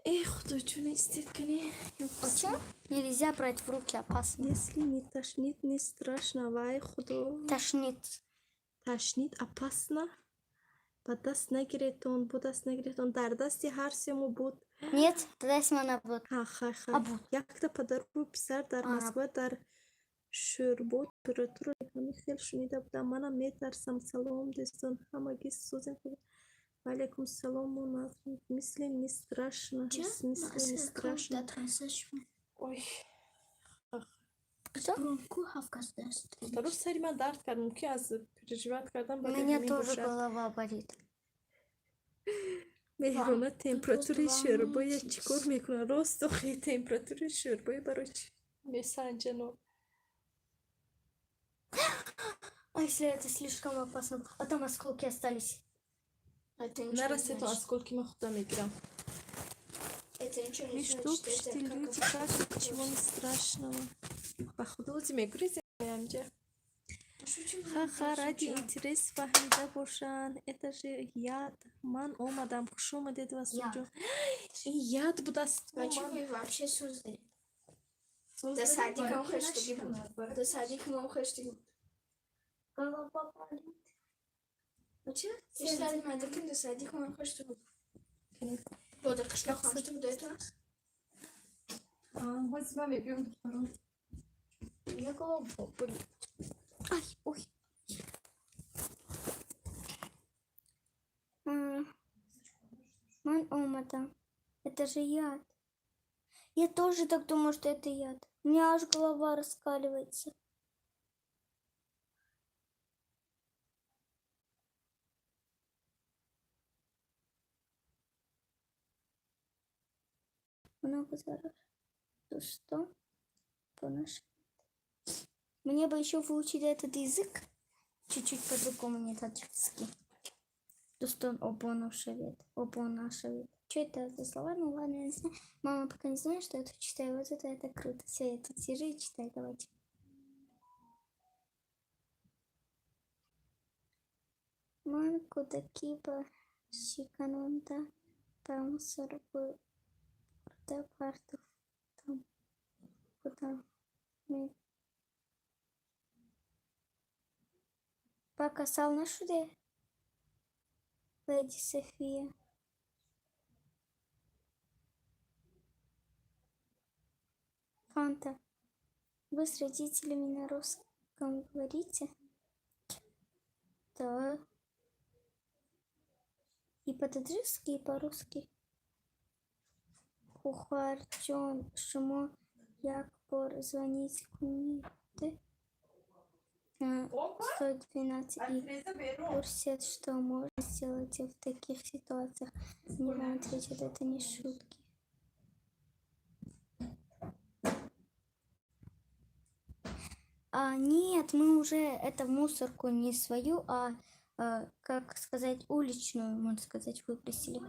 эх худоҷон истикани Почему? Нельзя брать в руки, опасно. если не тошнит не страшно вай худо Тошнит. тошнит опасно ба даст нагиретон бо даст нагиретон дар дасти ҳар сему буд Нет, тогда смана будет. ха буд? якта падару писар дар Москва дар шӯрбо температура ҳами хел шунида будам манам метарсам салом дӯстон ҳамагӣ сӯзем валейкум салом мисли не страшно мисли не страшно ой второй сари ман дард кард мумкин аз переживат кардан У меня тоже голова болит. меҳрона температураи шӯрбоя чӣ кор мекунад рост охи температураи шӯрбоя барои чӣ месанҷано А если это слишком опасно? А там осколки остались. нарасед то осколки ман худам мегирам Это ничего не видишь что значит. почти Это люди как кажут чего не страшного ба худо ози мегурезем амҷа Ха-ха, ради интерес фаҳмида бошанд. Это же яд. Ман омадам, хуш омадед Василҷон. Ин яд будааст. Зачем вы вообще создали? До садика уходишь, до садика мы уходишь. Голова болит. Зачем? Я считаю, до садика мы уходишь. Вот так что хочешь до этого? Я голову болит. Ай, ой. Ман омата. Это же яд. Я тоже так думаю, что это яд. У меня аж голова раскаливается. Много зараз. 100 по нашему. Мне бы еще выучить этот язык чуть-чуть по-другому, не таджикский. Достон обоношевет, обонашевет. Что это за слова? Ну ладно, я не знаю. Мама пока не знает, что я тут читаю. Вот это круто. Все, я тут сижу и читаю. Давайте. Манку такиба шиканонда памсарбу да партов там куда мы пока сална шуде леди София. Фанта, вы с родителями на русском говорите? Да. И по-таджикски, и по-русски. Хухарчон, шумо, якбор, звонить куниты. 112 и курсет, что можно сделать в таких ситуациях. Не вам ответят, это не шутки. Нет, мы уже это мусорку не свою, как сказать, уличную, можно сказать, выбросили.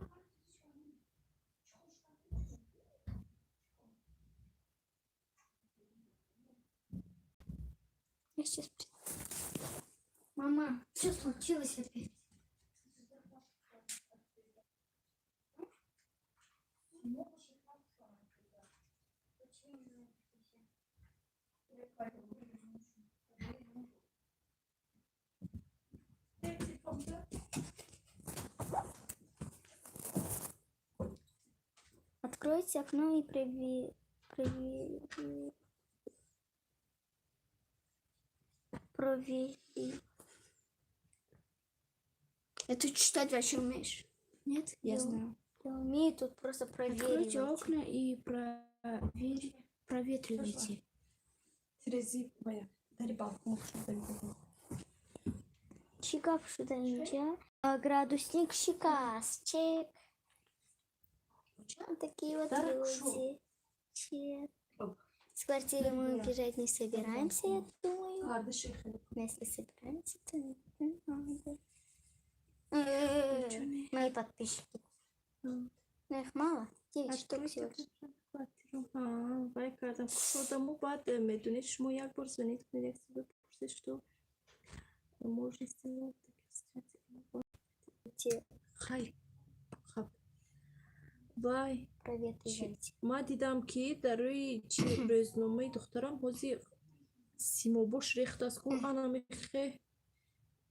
Я сейчас... Мама, что случилось опять? Откройте окно и провери. Это читать вообще умеешь? Нет, Я знаю. Я умею тут просто проверить. Откройте окна и проветривайте. Чикав сюда нельзя. Градусник шикас. Чек. Вот такие вот люди. Чек. С квартиры мы уезжать не собираемся, я думаю. Но если собираемся, то не надо. Мои подписчики. Но их мало. 9 штук всего. вай кардам. Худодаму баъд медонед шумо як бор звонед кунед, як сабаб пурсед, что можно сделать. Хай. Вай. Проветривайте. Ма дидам ки дар рӯи рӯзномаи духтарам ҳозир симобош рехтааст. Гуфт ана мехе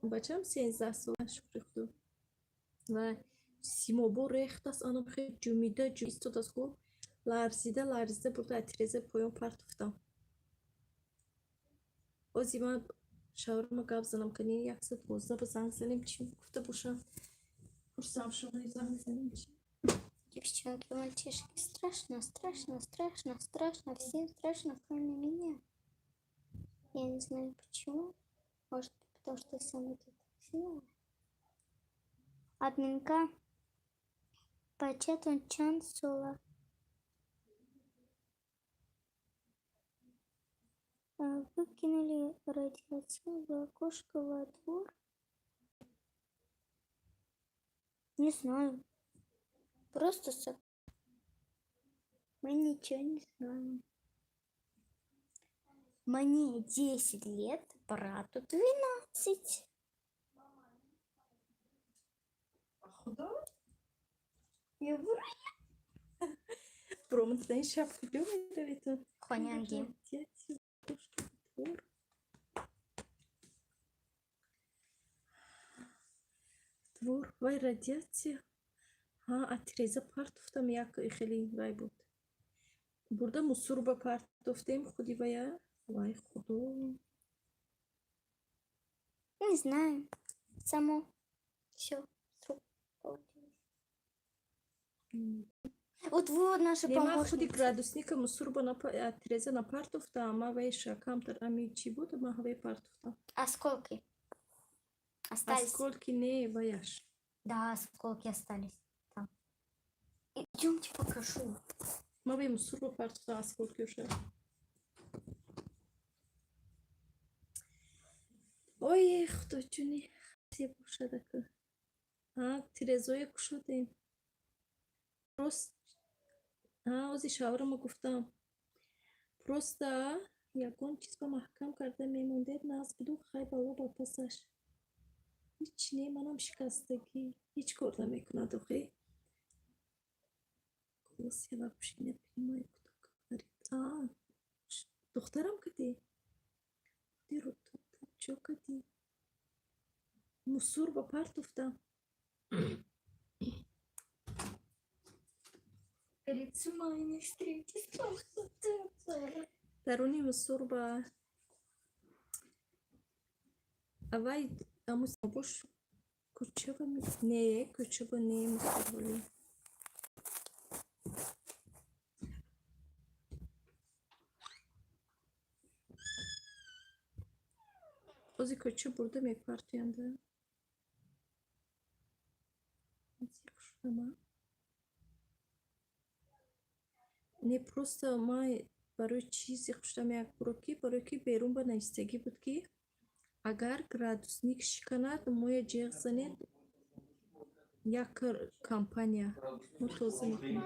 бачам 13 сола шукри худо. Вай симобо рехтааст, ана мехе ҷумида истодааст. Гуфт ларзида бурда тиреза поён партофтам. ҳозир ман шаврама гап занам канӣ 112 ба занг занем чӣ гуфта бошам. Пурсам шумо занг занем чӣ. Девчонки, мальчишки, страшно, страшно, страшно, страшно. Всем страшно, кроме меня. Я не знаю почему. Может, потому что я сама тут сняла. Админка. Почетон чан сола. Выкинули радиацию в окошко во двор. Не знаю. Просто мы ничего не знаем. Мне 10 лет. брату 12. Промыть шапку делает, это. Хонянги. Твор, вай радиация. Атреза партуфтам як хели вай буд. Бурда мусурба партуфтем худи вая. Вай худо. Не знаю. Само. Все. Вот наша Нема худи помощница. градусника мусурба на атреза на партуфта, ама вайша камтар ами чи буд, ама вай партуфта. Осколки. Остались. Осколки не ваяш. Да, осколки остались. Там. Идемте покажу. Ма вай мусурба партуфта осколки уже. Ой, хто чуни. Все буша така. Трезоя кушоде. Просто اوزی شاورما گفتم پروستا یکون چیز با محکم کرده میمونده ناز بدو خیلی بالا با پسش هیچ منم شکستگی هیچ کار نمیکنه دوخی کلاس یلا بشینه پیمای کتو کاری دخترم کدی دی رو تو چو کدی مصور با پرت افتم Перед моей встречей درونی مصور با اوای اموز نبوش کچه با نه مصور بولی اوزی کچه burada میپرتینده не просто май барои чизи хуштам як барои ки берун ба наистагӣ буд ки агар градусник шиканад моя ҷиғ занед як компания мо тоза мекунем